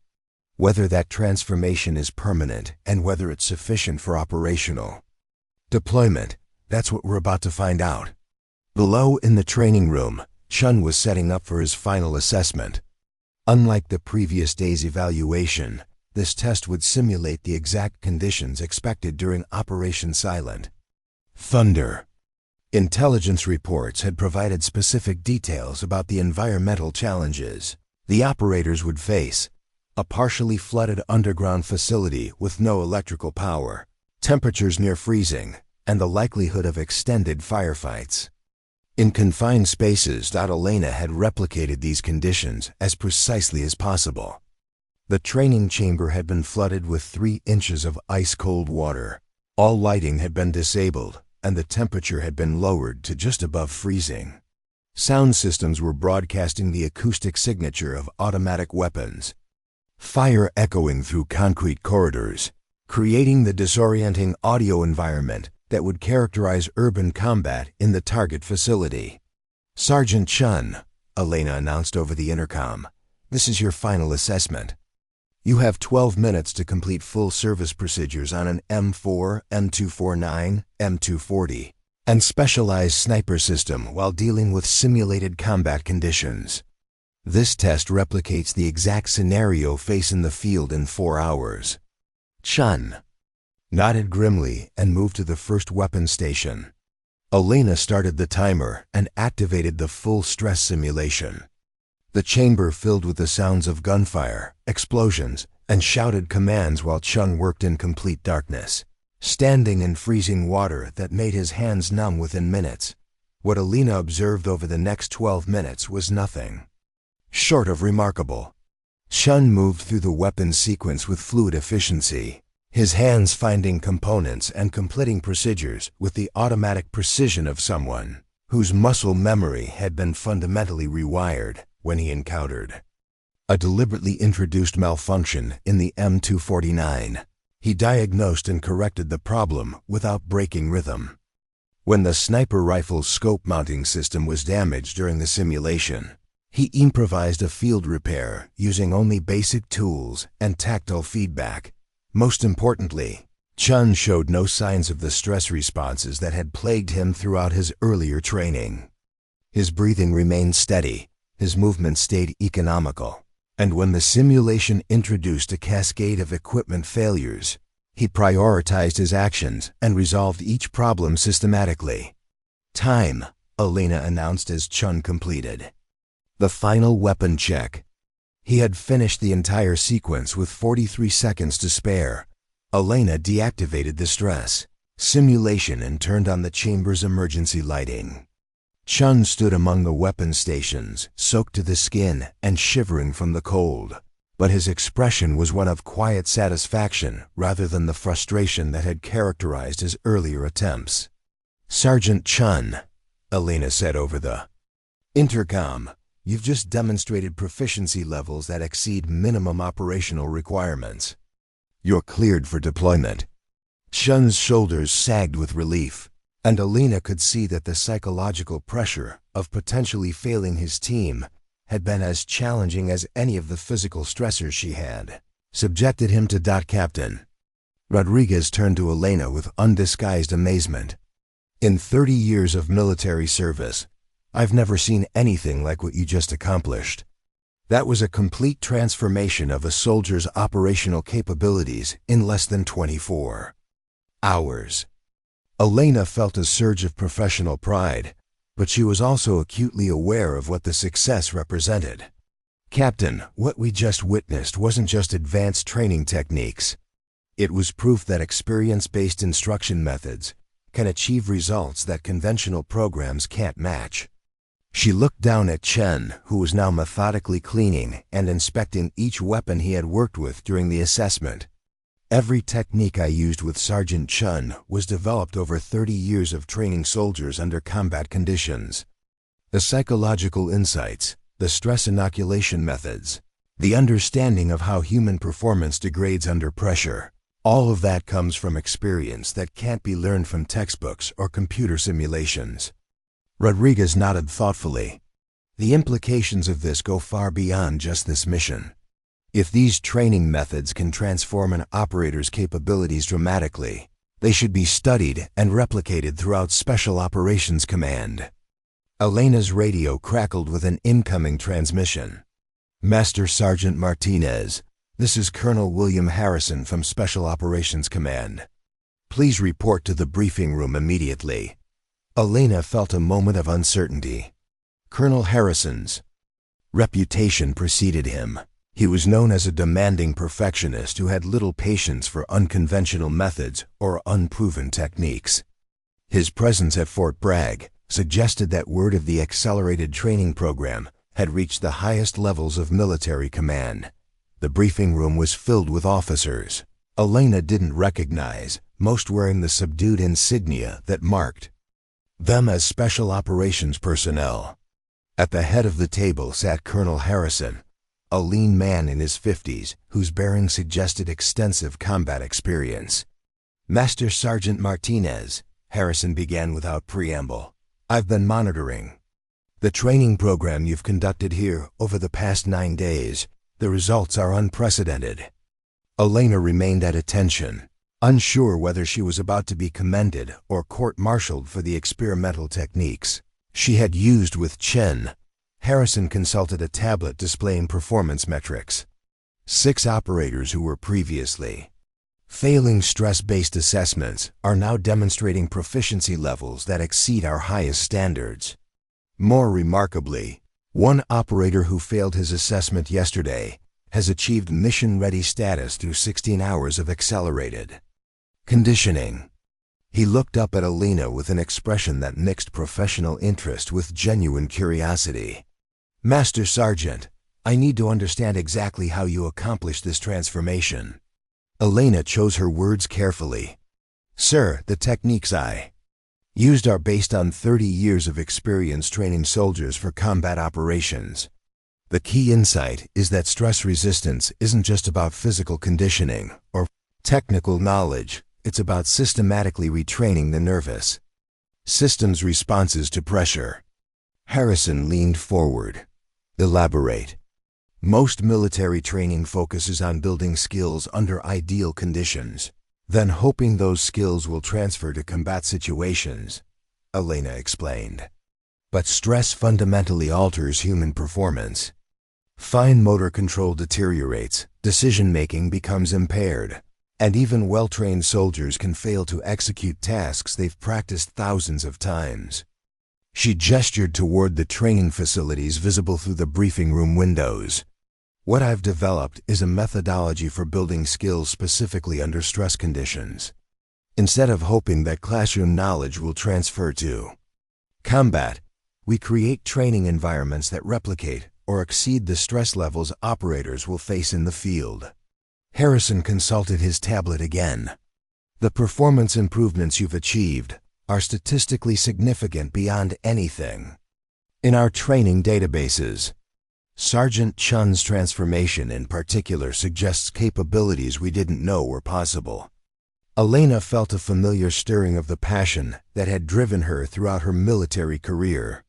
Whether that transformation is permanent and whether it's sufficient for operational deployment, that's what we're about to find out." Below in the training room, Chun was setting up for his final assessment. Unlike the previous day's evaluation, this test would simulate the exact conditions expected during Operation Silent Thunder. Intelligence reports had provided specific details about the environmental challenges, The operators would face a partially flooded underground facility with no electrical power, temperatures near freezing, and the likelihood of extended firefights. In confined spaces, Elena had replicated these conditions as precisely as possible. The training chamber had been flooded with 3 inches of ice-cold water. All lighting had been disabled, and the temperature had been lowered to just above freezing. Sound systems were broadcasting the acoustic signature of automatic weapons, fire echoing through concrete corridors, creating the disorienting audio environment that would characterize urban combat in the target facility. "Sergeant Chun," Elena announced over the intercom, "this is your final assessment. You have 12 minutes to complete full service procedures on an M4, M249, M240, and specialized sniper system while dealing with simulated combat conditions. This test replicates the exact scenario faced in the field in 4 hours." Chun nodded grimly and moved to the first weapon station. Elena started the timer and activated the full stress simulation. The chamber filled with the sounds of gunfire, explosions, and shouted commands while Chun worked in complete darkness, standing in freezing water that made his hands numb within minutes. What Elena observed over the next 12 minutes was nothing short of remarkable. Chun moved through the weapons sequence with fluid efficiency, his hands finding components and completing procedures with the automatic precision of someone whose muscle memory had been fundamentally rewired when he encountered a deliberately introduced malfunction in the M249. He diagnosed and corrected the problem without breaking rhythm. When the sniper rifle's scope mounting system was damaged during the simulation, he improvised a field repair using only basic tools and tactile feedback. Most importantly, Chun showed no signs of the stress responses that had plagued him throughout his earlier training. His breathing remained steady, his movement stayed economical, and when the simulation introduced a cascade of equipment failures, he prioritized his actions and resolved each problem systematically. "Time," Elena announced as Chun completed the final weapon check. He had finished the entire sequence with 43 seconds to spare. Elena deactivated the stress simulation and turned on the chamber's emergency lighting. Chun stood among the weapon stations, soaked to the skin and shivering from the cold, but his expression was one of quiet satisfaction rather than the frustration that had characterized his earlier attempts. "Sergeant Chun," Elena said over the intercom, "you've just demonstrated proficiency levels that exceed minimum operational requirements. You're cleared for deployment." Chun's shoulders sagged with relief, and Elena could see that the psychological pressure of potentially failing his team had been as challenging as any of the physical stressors she had subjected him to. "Captain." Rodriguez turned to Elena with undisguised amazement. "In 30 years of military service, I've never seen anything like what you just accomplished. That was a complete transformation of a soldier's operational capabilities in less than 24 hours. Elena felt a surge of professional pride, but she was also acutely aware of what the success represented. "Captain, what we just witnessed wasn't just advanced training techniques. It was proof that experience-based instruction methods can achieve results that conventional programs can't match." She looked down at Chen, who was now methodically cleaning and inspecting each weapon he had worked with during the assessment. "Every technique I used with Sergeant Chun was developed over 30 years of training soldiers under combat conditions. The psychological insights, the stress inoculation methods, the understanding of how human performance degrades under pressure, all of that comes from experience that can't be learned from textbooks or computer simulations." Rodriguez nodded thoughtfully. "The implications of this go far beyond just this mission. If these training methods can transform an operator's capabilities dramatically, they should be studied and replicated throughout Special Operations Command." Elena's radio crackled with an incoming transmission. "Master Sergeant Martinez, this is Colonel William Harrison from Special Operations Command. Please report to the briefing room immediately." Elena felt a moment of uncertainty. "Colonel Harrison's Reputation preceded him. He was known as a demanding perfectionist who had little patience for unconventional methods or unproven techniques. His presence at Fort Bragg suggested that word of the accelerated training program had reached the highest levels of military command. The briefing room was filled with officers Elena didn't recognize, most wearing the subdued insignia that marked them as special operations personnel. At the head of the table sat Colonel Harrison, a lean man in his 50s whose bearing suggested extensive combat experience. "Master Sergeant Martinez," Harrison began without preamble, "I've been monitoring the training program you've conducted here over the past 9 days. The results are unprecedented." Elena remained at attention, unsure whether she was about to be commended or court-martialed for the experimental techniques she had used with Chen. Harrison consulted a tablet displaying performance metrics. 6 operators who were previously failing stress-based assessments are now demonstrating proficiency levels that exceed our highest standards. More remarkably, 1 operator who failed his assessment yesterday has achieved mission-ready status through 16 hours of accelerated conditioning. He looked up at Elena with an expression that mixed professional interest with genuine curiosity. "Master Sergeant, I need to understand exactly how you accomplished this transformation." Elena chose her words carefully. "Sir, the techniques I used are based on 30 years of experience training soldiers for combat operations. The key insight is that stress resistance isn't just about physical conditioning or technical knowledge, it's about systematically retraining the nervous system's responses to pressure." Harrison leaned forward. "Elaborate." "Most military training focuses on building skills under ideal conditions, then hoping those skills will transfer to combat situations," Elena explained. "But stress fundamentally alters human performance. Fine motor control deteriorates, decision-making becomes impaired, and even well-trained soldiers can fail to execute tasks they've practiced thousands of times." She gestured toward the training facilities visible through the briefing room windows. "What I've developed is a methodology for building skills specifically under stress conditions. Instead of hoping that classroom knowledge will transfer to combat, we create training environments that replicate or exceed the stress levels operators will face in the field." Harrison consulted his tablet again. "The performance improvements you've achieved are statistically significant beyond anything in our training databases. Sergeant Chun's transformation in particular suggests capabilities we didn't know were possible." Elena felt a familiar stirring of the passion that had driven her throughout her military career.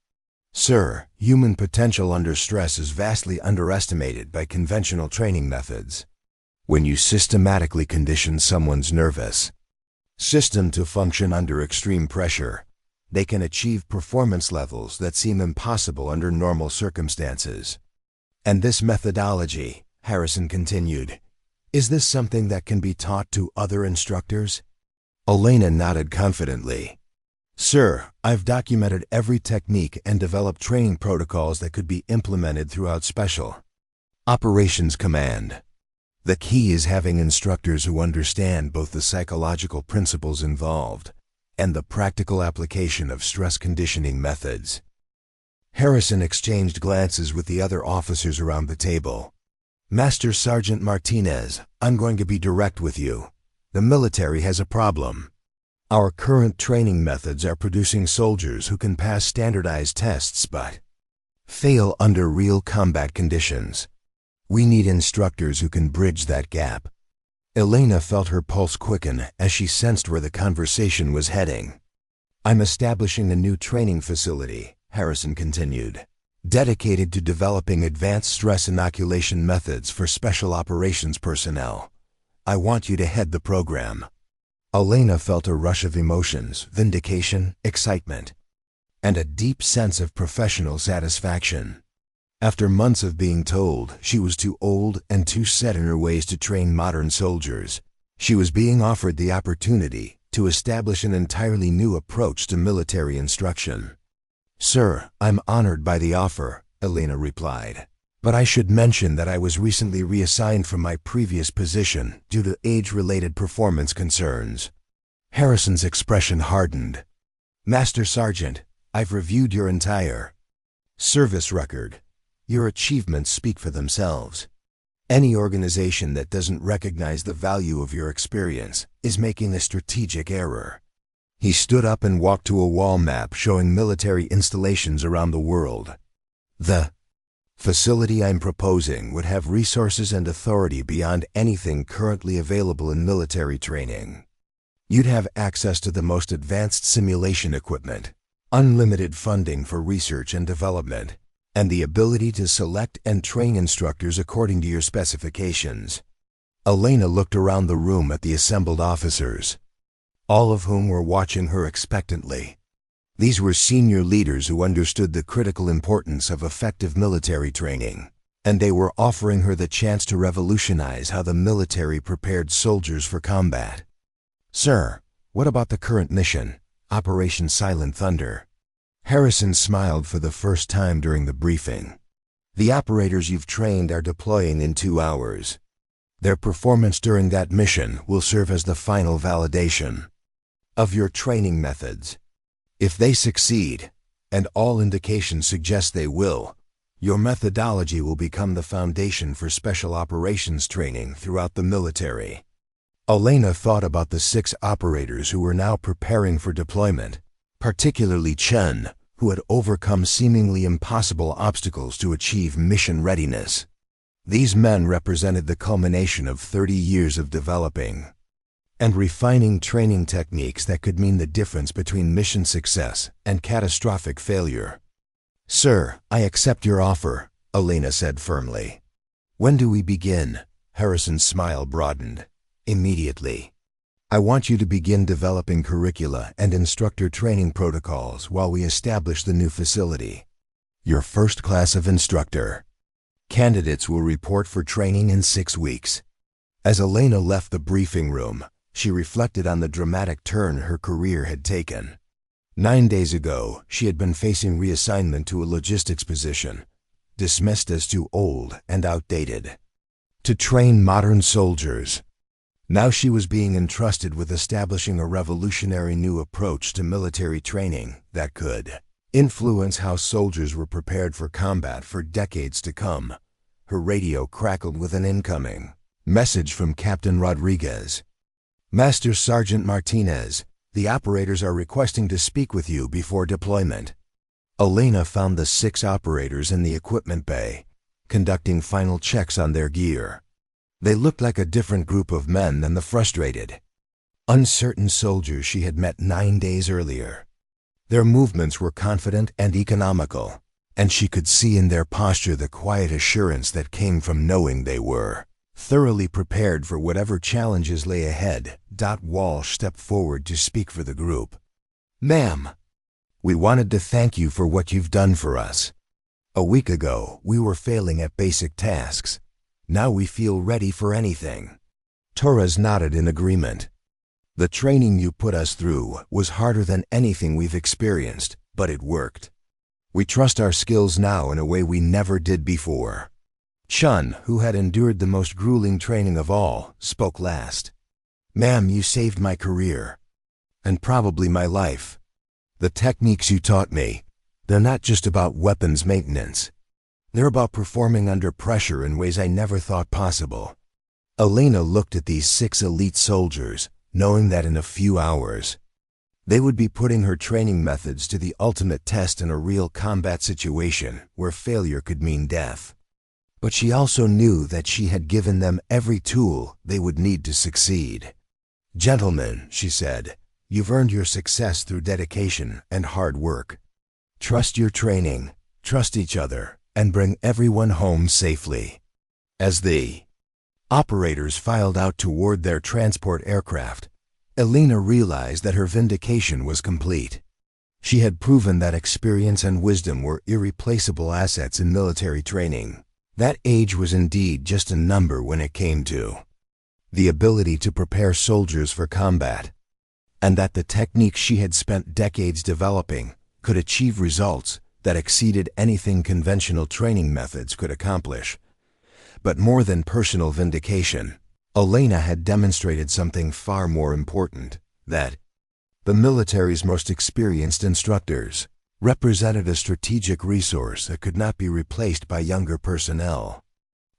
"Sir, human potential under stress is vastly underestimated by conventional training methods. When you systematically condition someone's nervous system to function under extreme pressure, they can achieve performance levels that seem impossible under normal circumstances. And this methodology," Harrison continued, "is this something that can be taught to other instructors?" Elena nodded confidently. "Sir, I've documented every technique and developed training protocols that could be implemented throughout Special Operations Command. The key is having instructors who understand both the psychological principles involved and the practical application of stress conditioning methods." Harrison exchanged glances with the other officers around the table. "Master Sergeant Martinez, I'm going to be direct with you. The military has a problem. Our current training methods are producing soldiers who can pass standardized tests but fail under real combat conditions. We need instructors who can bridge that gap." Elena felt her pulse quicken as she sensed where the conversation was heading. "I'm establishing a new training facility," Harrison continued, "dedicated to developing advanced stress inoculation methods for special operations personnel. I want you to head the program." Elena felt a rush of emotions, vindication, excitement, and a deep sense of professional satisfaction. After months of being told she was too old and too set in her ways to train modern soldiers, she was being offered the opportunity to establish an entirely new approach to military instruction. "Sir, I'm honored by the offer," Elena replied. But I should mention that I was recently reassigned from my previous position due to age-related performance concerns. Harrison's expression hardened. Master Sergeant, I've reviewed your entire service record. Your achievements speak for themselves. Any organization that doesn't recognize the value of your experience is making a strategic error. He stood up and walked to a wall map showing military installations around the world. The facility I'm proposing would have resources and authority beyond anything currently available in military training. You'd have access to the most advanced simulation equipment, unlimited funding for research and development, and the ability to select and train instructors according to your specifications. Elena looked around the room at the assembled officers, all of whom were watching her expectantly. These were senior leaders who understood the critical importance of effective military training, and they were offering her the chance to revolutionize how the military prepared soldiers for combat. Sir, what about the current mission, Operation Silent Thunder? Harrison smiled for the first time during the briefing. The operators you've trained are deploying in 2 hours. Their performance during that mission will serve as the final validation of your training methods. If they succeed, and all indications suggest they will, your methodology will become the foundation for special operations training throughout the military. Elena thought about the 6 operators who were now preparing for deployment, particularly Chen, who had overcome seemingly impossible obstacles to achieve mission readiness. These men represented the culmination of 30 years of developing and refining training techniques that could mean the difference between mission success and catastrophic failure. Sir, I accept your offer, Elena said firmly. When do we begin? Harrison's smile broadened. Immediately. I want you to begin developing curricula and instructor training protocols while we establish the new facility. Your first class of instructor. Candidates will report for training in 6 weeks. As Elena left the briefing room, she reflected on the dramatic turn her career had taken. 9 days ago, she had been facing reassignment to a logistics position, dismissed as too old and outdated to train modern soldiers. Now she was being entrusted with establishing a revolutionary new approach to military training that could influence how soldiers were prepared for combat for decades to come. Her radio crackled with an incoming message from Captain Rodriguez. Master Sergeant Martinez, the operators are requesting to speak with you before deployment. Elena found the 6 operators in the equipment bay, conducting final checks on their gear. They looked like a different group of men than the frustrated, uncertain soldiers she had met 9 days earlier. Their movements were confident and economical, and she could see in their posture the quiet assurance that came from knowing they were thoroughly prepared for whatever challenges lay ahead. Walsh stepped forward to speak for the group. Ma'am, we wanted to thank you for what you've done for us. A week ago, we were failing at basic tasks. Now we feel ready for anything. Torres nodded in agreement. The training you put us through was harder than anything we've experienced, but it worked. We trust our skills now in a way we never did before. Chun, who had endured the most grueling training of all, spoke last. Ma'am, you saved my career. And probably my life. The techniques you taught me, they're not just about weapons maintenance. They're about performing under pressure in ways I never thought possible. Elena looked at these 6 elite soldiers, knowing that in a few hours, they would be putting her training methods to the ultimate test in a real combat situation where failure could mean death. But she also knew that she had given them every tool they would need to succeed. Gentlemen, she said, you've earned your success through dedication and hard work. Trust your training, trust each other, and bring everyone home safely. As the operators filed out toward their transport aircraft, Elena realized that her vindication was complete. She had proven that experience and wisdom were irreplaceable assets in military training. That age was indeed just a number when it came to the ability to prepare soldiers for combat, and that the techniques she had spent decades developing could achieve results that exceeded anything conventional training methods could accomplish. But more than personal vindication, Elena had demonstrated something far more important, that the military's most experienced instructors represented a strategic resource that could not be replaced by younger personnel.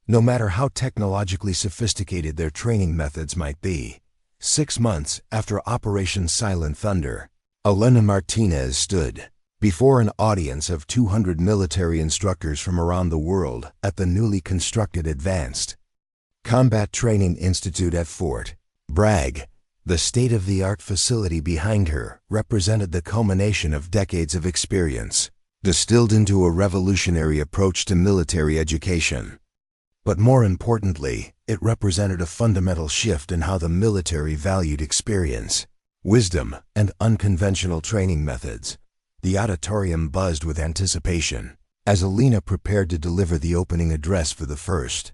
No matter how technologically sophisticated their training methods might be, 6 months after Operation Silent Thunder, Elena Martinez stood before an audience of 200 military instructors from around the world at the newly constructed Advanced Combat Training Institute at Fort Bragg. The state-of-the-art facility behind her represented the culmination of decades of experience, distilled into a revolutionary approach to military education. But more importantly, it represented a fundamental shift in how the military valued experience, wisdom, and unconventional training methods. The auditorium buzzed with anticipation as Elena prepared to deliver the opening address for the first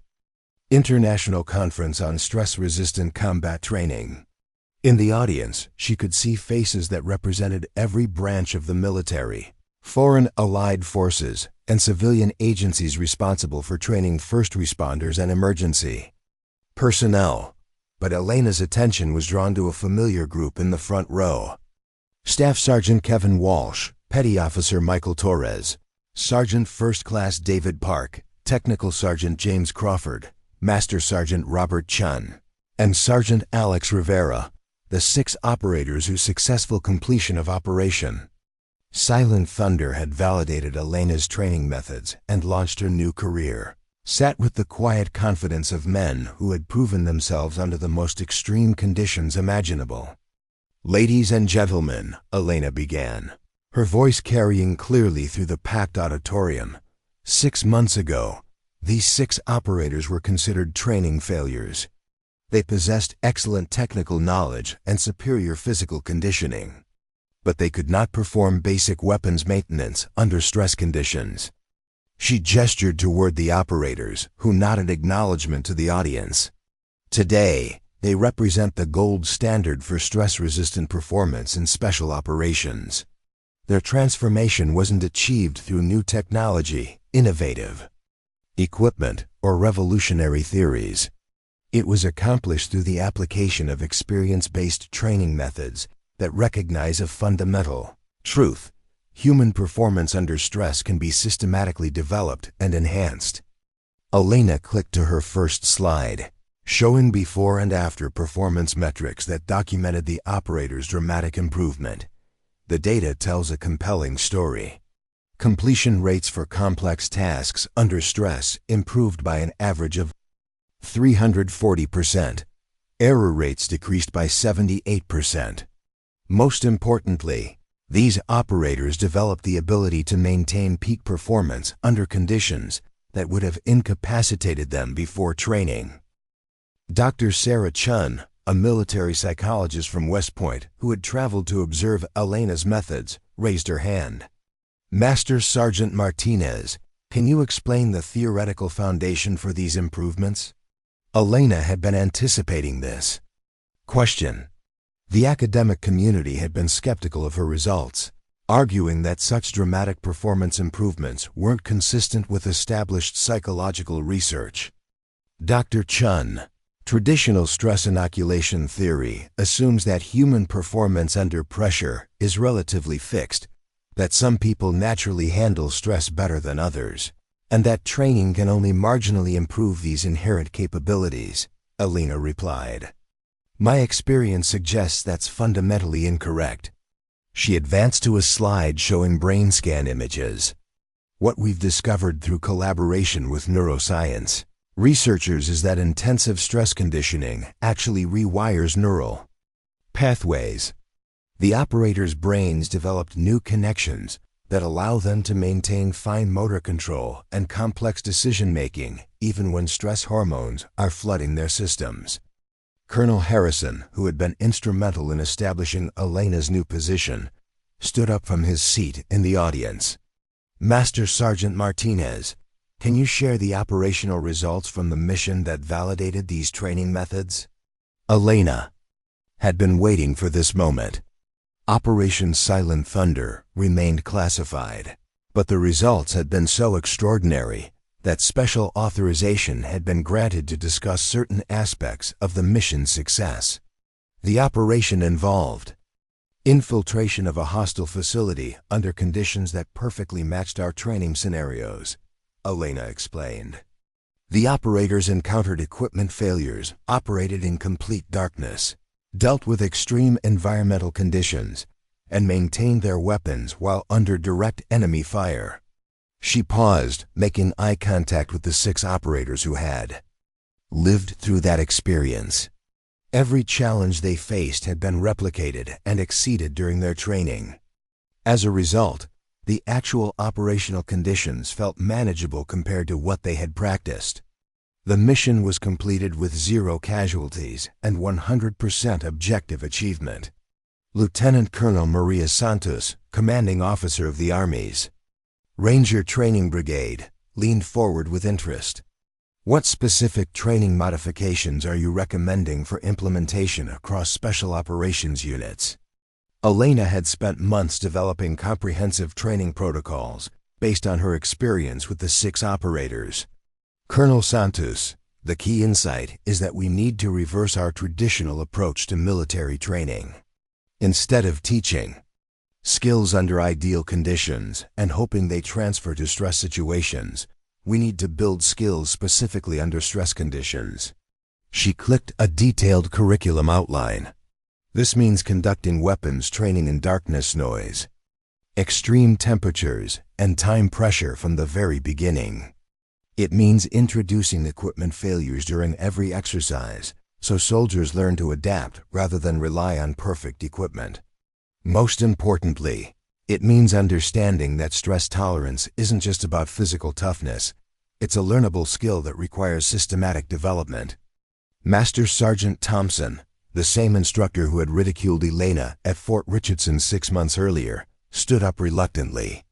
International Conference on Stress-Resistant Combat Training. In the audience, she could see faces that represented every branch of the military, foreign allied forces, and civilian agencies responsible for training first responders and emergency personnel. But Elena's attention was drawn to a familiar group in the front row. Staff Sergeant Kevin Walsh, Petty Officer Michael Torres, Sergeant First Class David Park, Technical Sergeant James Crawford, Master Sergeant Robert Chun, and Sergeant Alex Rivera, the 6 operators whose successful completion of Operation Silent Thunder had validated Elena's training methods and launched her new career, sat with the quiet confidence of men who had proven themselves under the most extreme conditions imaginable. "Ladies and gentlemen," Elena began, her voice carrying clearly through the packed auditorium. 6 months ago, these 6 operators were considered training failures. They possessed excellent technical knowledge and superior physical conditioning, but they could not perform basic weapons maintenance under stress conditions. She gestured toward the operators, who nodded acknowledgement to the audience. Today, they represent the gold standard for stress-resistant performance in special operations. Their transformation wasn't achieved through new technology, innovative equipment, or revolutionary theories. It was accomplished through the application of experience-based training methods that recognize a fundamental truth: human performance under stress can be systematically developed and enhanced. Elena clicked to her first slide, showing before and after performance metrics that documented the operator's dramatic improvement. The data tells a compelling story. Completion rates for complex tasks under stress improved by an average of 340%. Error rates decreased by 78%. Most importantly, these operators developed the ability to maintain peak performance under conditions that would have incapacitated them before training. Dr. Sarah Chun, a military psychologist from West Point who had traveled to observe Elena's methods, raised her hand. "Master Sergeant Martinez, can you explain the theoretical foundation for these improvements?" Elena had been anticipating this question. The academic community had been skeptical of her results, arguing that such dramatic performance improvements weren't consistent with established psychological research. Dr. Chun, traditional stress inoculation theory assumes that human performance under pressure is relatively fixed, that some people naturally handle stress better than others, and that training can only marginally improve these inherent capabilities, Elena replied. "My experience suggests that's fundamentally incorrect." She advanced to a slide showing brain scan images. "What we've discovered through collaboration with neuroscience researchers is that intensive stress conditioning actually rewires neural pathways. The operators' brains developed new connections that allow them to maintain fine motor control and complex decision-making even when stress hormones are flooding their systems." Colonel Harrison, who had been instrumental in establishing Elena's new position, stood up from his seat in the audience. "Master Sergeant Martinez, can you share the operational results from the mission that validated these training methods?" Elena had been waiting for this moment. Operation Silent Thunder remained classified, But the results had been so extraordinary that special authorization had been granted to discuss certain aspects of the mission's success. The operation involved infiltration of a hostile facility under conditions that perfectly matched our training scenarios, Elena explained. The operators encountered equipment failures, operated in complete darkness, dealt with extreme environmental conditions, and maintained their weapons while under direct enemy fire. She paused, making eye contact with the 6 operators who had lived through that experience. Every challenge they faced had been replicated and exceeded during their training. As a result, the actual operational conditions felt manageable compared to what they had practiced. The mission was completed with 0 casualties and 100% objective achievement. Lieutenant Colonel Maria Santos, commanding officer of the Army's Ranger Training Brigade, leaned forward with interest. What specific training modifications are you recommending for implementation across special operations units? Elena had spent months developing comprehensive training protocols based on her experience with the 6 operators. Colonel Santos, the key insight is that we need to reverse our traditional approach to military training. Instead of teaching skills under ideal conditions and hoping they transfer to stress situations, we need to build skills specifically under stress conditions. She clicked a detailed curriculum outline. This means conducting weapons training in darkness noise, extreme temperatures, and time pressure from the very beginning. It means introducing equipment failures during every exercise, so soldiers learn to adapt rather than rely on perfect equipment. Most importantly, it means understanding that stress tolerance isn't just about physical toughness, it's a learnable skill that requires systematic development. Master Sergeant Thompson, the same instructor who had ridiculed Elena at Fort Richardson 6 months earlier, stood up reluctantly.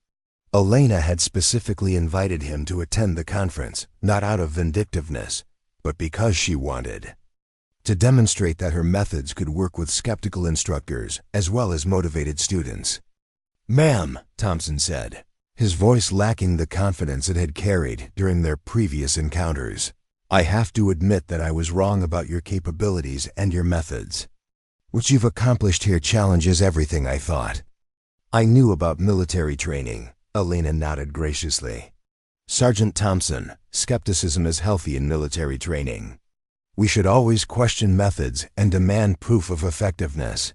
Elena had specifically invited him to attend the conference, not out of vindictiveness, but because she wanted to demonstrate that her methods could work with skeptical instructors as well as motivated students. "Ma'am," Thompson said, his voice lacking the confidence it had carried during their previous encounters, "I have to admit that I was wrong about your capabilities and your methods. What you've accomplished here challenges everything I thought I knew about military training." Elena nodded graciously. "Sergeant Thompson, skepticism is healthy in military training. We should always question methods and demand proof of effectiveness.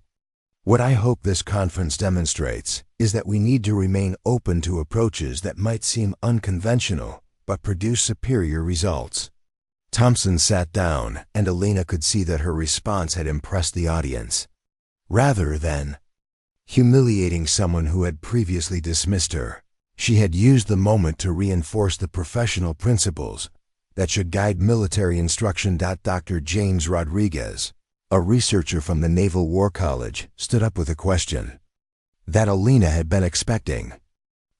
What I hope this conference demonstrates is that we need to remain open to approaches that might seem unconventional but produce superior results." Thompson sat down, and Elena could see that her response had impressed the audience. Rather than humiliating someone who had previously dismissed her, she had used the moment to reinforce the professional principles that should guide military instruction. Dr. James Rodriguez, a researcher from the Naval War College, stood up with a question that Elena had been expecting.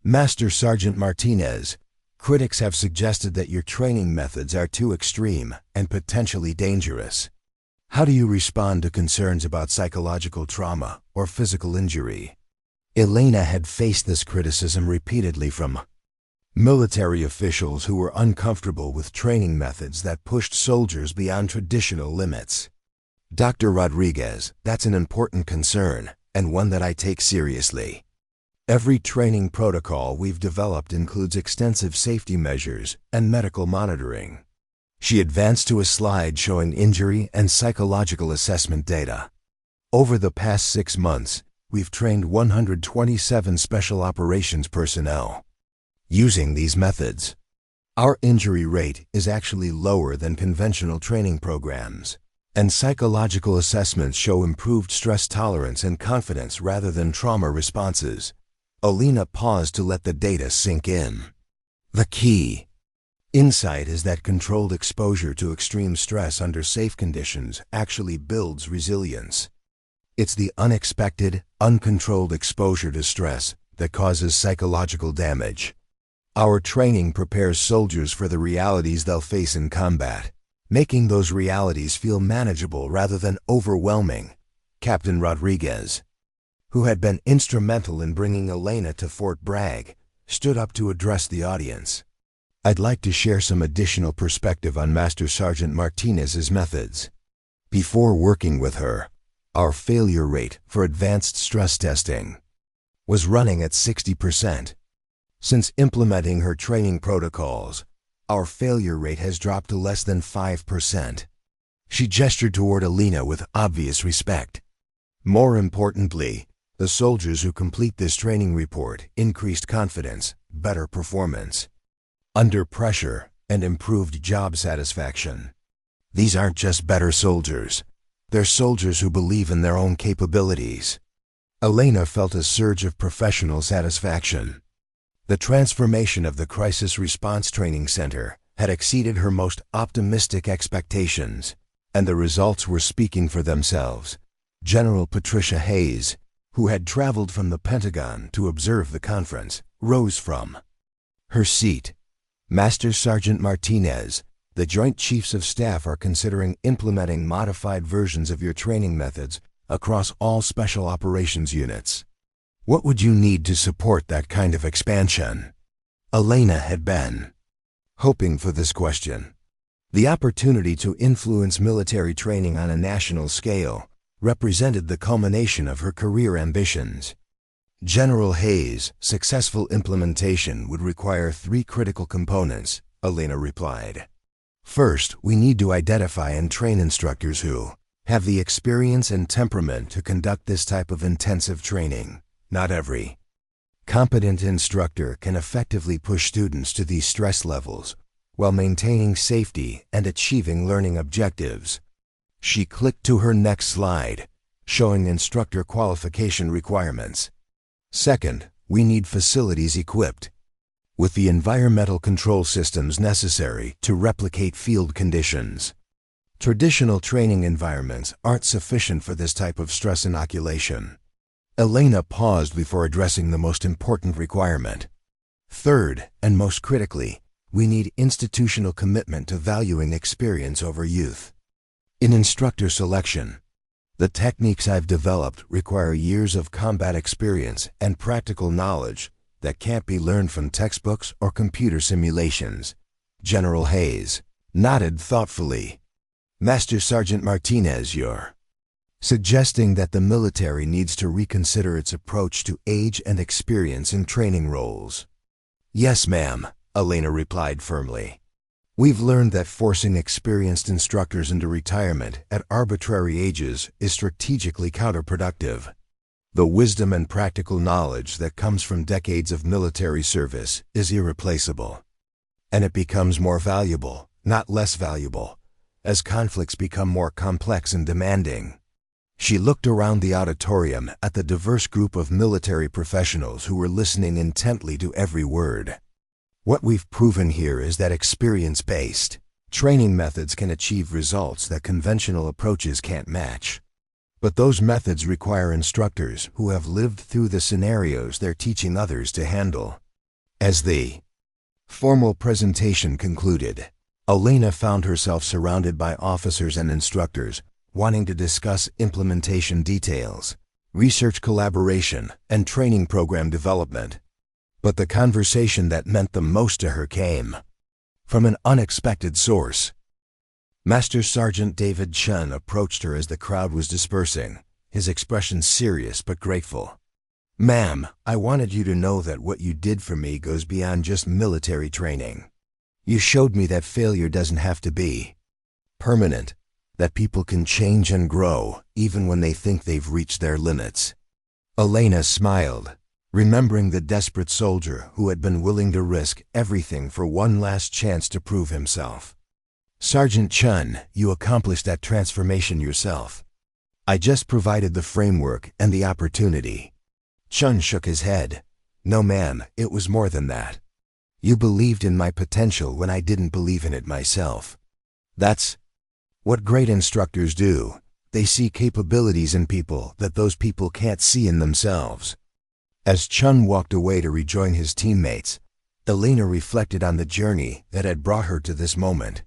"Master Sergeant Martinez, critics have suggested that your training methods are too extreme and potentially dangerous. How do you respond to concerns about psychological trauma or physical injury?" Elena had faced this criticism repeatedly from military officials who were uncomfortable with training methods that pushed soldiers beyond traditional limits. "Dr. Rodriguez, that's an important concern, and one that I take seriously. Every training protocol we've developed includes extensive safety measures and medical monitoring." She advanced to a slide showing injury and psychological assessment data. "Over the past 6 months, we've trained 127 special operations personnel using these methods. Our injury rate is actually lower than conventional training programs, and psychological assessments show improved stress tolerance and confidence rather than trauma responses." Elena paused to let the data sink in. The key insight is that controlled exposure to extreme stress under safe conditions actually builds resilience. It's the unexpected, uncontrolled exposure to stress that causes psychological damage. Our training prepares soldiers for the realities they'll face in combat, making those realities feel manageable rather than overwhelming. Captain Rodriguez, who had been instrumental in bringing Elena to Fort Bragg, stood up to address the audience. I'd like to share some additional perspective on Master Sergeant Martinez's methods. Before working with her, our failure rate for advanced stress testing was running at 60%. Since implementing her training protocols, our failure rate has dropped to less than 5%. She gestured toward Alina with obvious respect. More importantly, the soldiers who complete this training report increased confidence, better performance under pressure, and improved job satisfaction. These aren't just better soldiers. They're soldiers who believe in their own capabilities. Alina felt a surge of professional satisfaction. The transformation of the Crisis Response Training Center had exceeded her most optimistic expectations, and the results were speaking for themselves. General Patricia Hayes, who had traveled from the Pentagon to observe the conference, rose from her seat. Master Sergeant Martinez, the Joint Chiefs of Staff are considering implementing modified versions of your training methods across all Special Operations units. What would you need to support that kind of expansion? Alina had been hoping for this question. The opportunity to influence military training on a national scale represented the culmination of her career ambitions. General Hayes' successful implementation would require 3 critical components, Alina replied. First, we need to identify and train instructors who have the experience and temperament to conduct this type of intensive training. Not every competent instructor can effectively push students to these stress levels while maintaining safety and achieving learning objectives. She clicked to her next slide, showing instructor qualification requirements. Second, we need facilities equipped with the environmental control systems necessary to replicate field conditions. Traditional training environments aren't sufficient for this type of stress inoculation. Alina paused before addressing the most important requirement. Third, and most critically, we need institutional commitment to valuing experience over youth. In instructor selection, the techniques I've developed require years of combat experience and practical knowledge that can't be learned from textbooks or computer simulations. General Hayes nodded thoughtfully. Master Sergeant Martinez, you're suggesting that the military needs to reconsider its approach to age and experience in training roles. Yes, ma'am, Alina replied firmly. We've learned that forcing experienced instructors into retirement at arbitrary ages is strategically counterproductive. The wisdom and practical knowledge that comes from decades of military service is irreplaceable. And it becomes more valuable, not less valuable, as conflicts become more complex and demanding. She looked around the auditorium at the diverse group of military professionals who were listening intently to every word. What we've proven here is that experience-based training methods can achieve results that conventional approaches can't match. But those methods require instructors who have lived through the scenarios they're teaching others to handle. As the formal presentation concluded, Alina found herself surrounded by officers and instructors wanting to discuss implementation details, research collaboration, and training program development. But the conversation that meant the most to her came from an unexpected source. Master Sergeant David Chun approached her as the crowd was dispersing, his expression serious but grateful. Ma'am, I wanted you to know that what you did for me goes beyond just military training. You showed me that failure doesn't have to be permanent, that people can change and grow even when they think they've reached their limits. Alina smiled, remembering the desperate soldier who had been willing to risk everything for one last chance to prove himself. Sergeant Chun, you accomplished that transformation yourself. I just provided the framework and the opportunity. Chun shook his head. No, ma'am, it was more than that. You believed in my potential when I didn't believe in it myself. That's what great instructors do. They see capabilities in people that those people can't see in themselves. As Chun walked away to rejoin his teammates, Alina reflected on the journey that had brought her to this moment.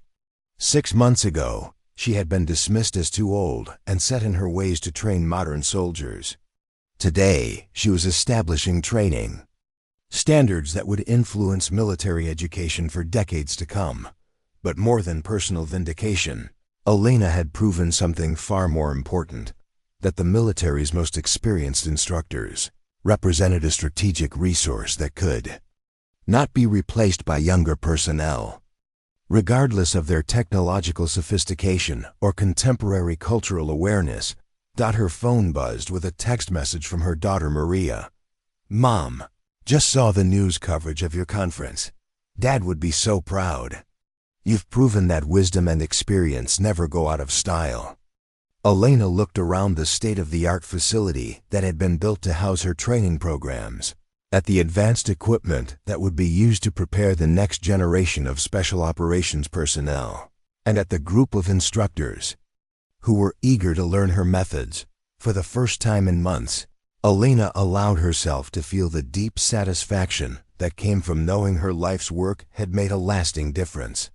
6 months ago, she had been dismissed as too old and set in her ways to train modern soldiers. Today, she was establishing training Standards that would influence military education for decades to come. But more than personal vindication, Elena had proven something far more important, that the military's most experienced instructors represented a strategic resource that could not be replaced by younger personnel. Regardless of their technological sophistication or contemporary cultural awareness, her phone buzzed with a text message from her daughter Maria. "Mom, just saw the news coverage of your conference. Dad would be so proud. You've proven that wisdom and experience never go out of style." Elena looked around the state-of-the-art facility that had been built to house her training programs, at the advanced equipment that would be used to prepare the next generation of special operations personnel, and at the group of instructors who were eager to learn her methods. For the first time in months, Elena allowed herself to feel the deep satisfaction that came from knowing her life's work had made a lasting difference.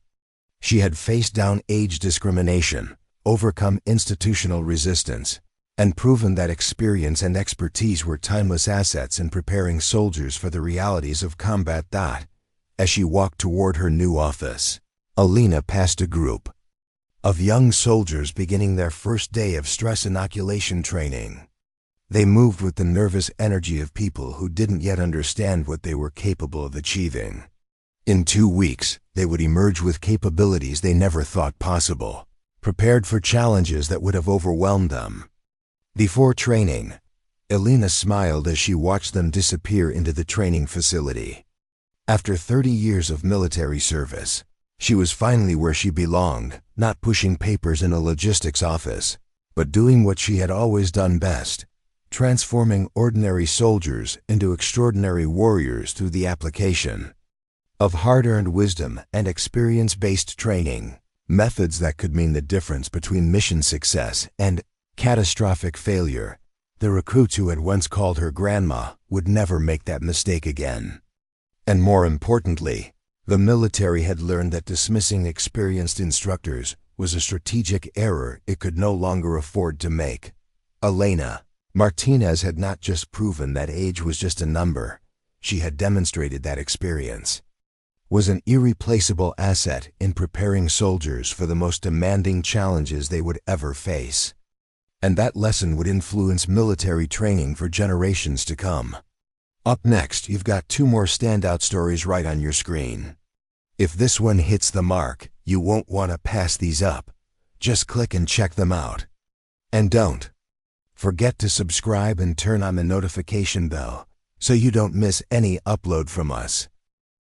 She had faced down age discrimination, overcome institutional resistance, and proven that experience and expertise were timeless assets in preparing soldiers for the realities of combat. As she walked toward her new office, Elena passed a group of young soldiers beginning their first day of stress inoculation training. They moved with the nervous energy of people who didn't yet understand what they were capable of achieving. In 2 weeks, they would emerge with capabilities they never thought possible, prepared for challenges that would have overwhelmed them. Before training, Elena smiled as she watched them disappear into the training facility. After 30 years of military service, she was finally where she belonged, not pushing papers in a logistics office, but doing what she had always done best, transforming ordinary soldiers into extraordinary warriors through the application of hard-earned wisdom and experience-based training, methods that could mean the difference between mission success and catastrophic failure. The recruits who had once called her grandma would never make that mistake again. And more importantly, the military had learned that dismissing experienced instructors was a strategic error it could no longer afford to make. Elena Martinez had not just proven that age was just a number, she had demonstrated that experience was an irreplaceable asset in preparing soldiers for the most demanding challenges they would ever face. And that lesson would influence military training for generations to come. Up next, you've got 2 more standout stories right on your screen. If this one hits the mark, you won't want to pass these up. Just click and check them out. And don't forget to subscribe and turn on the notification bell so you don't miss any upload from us.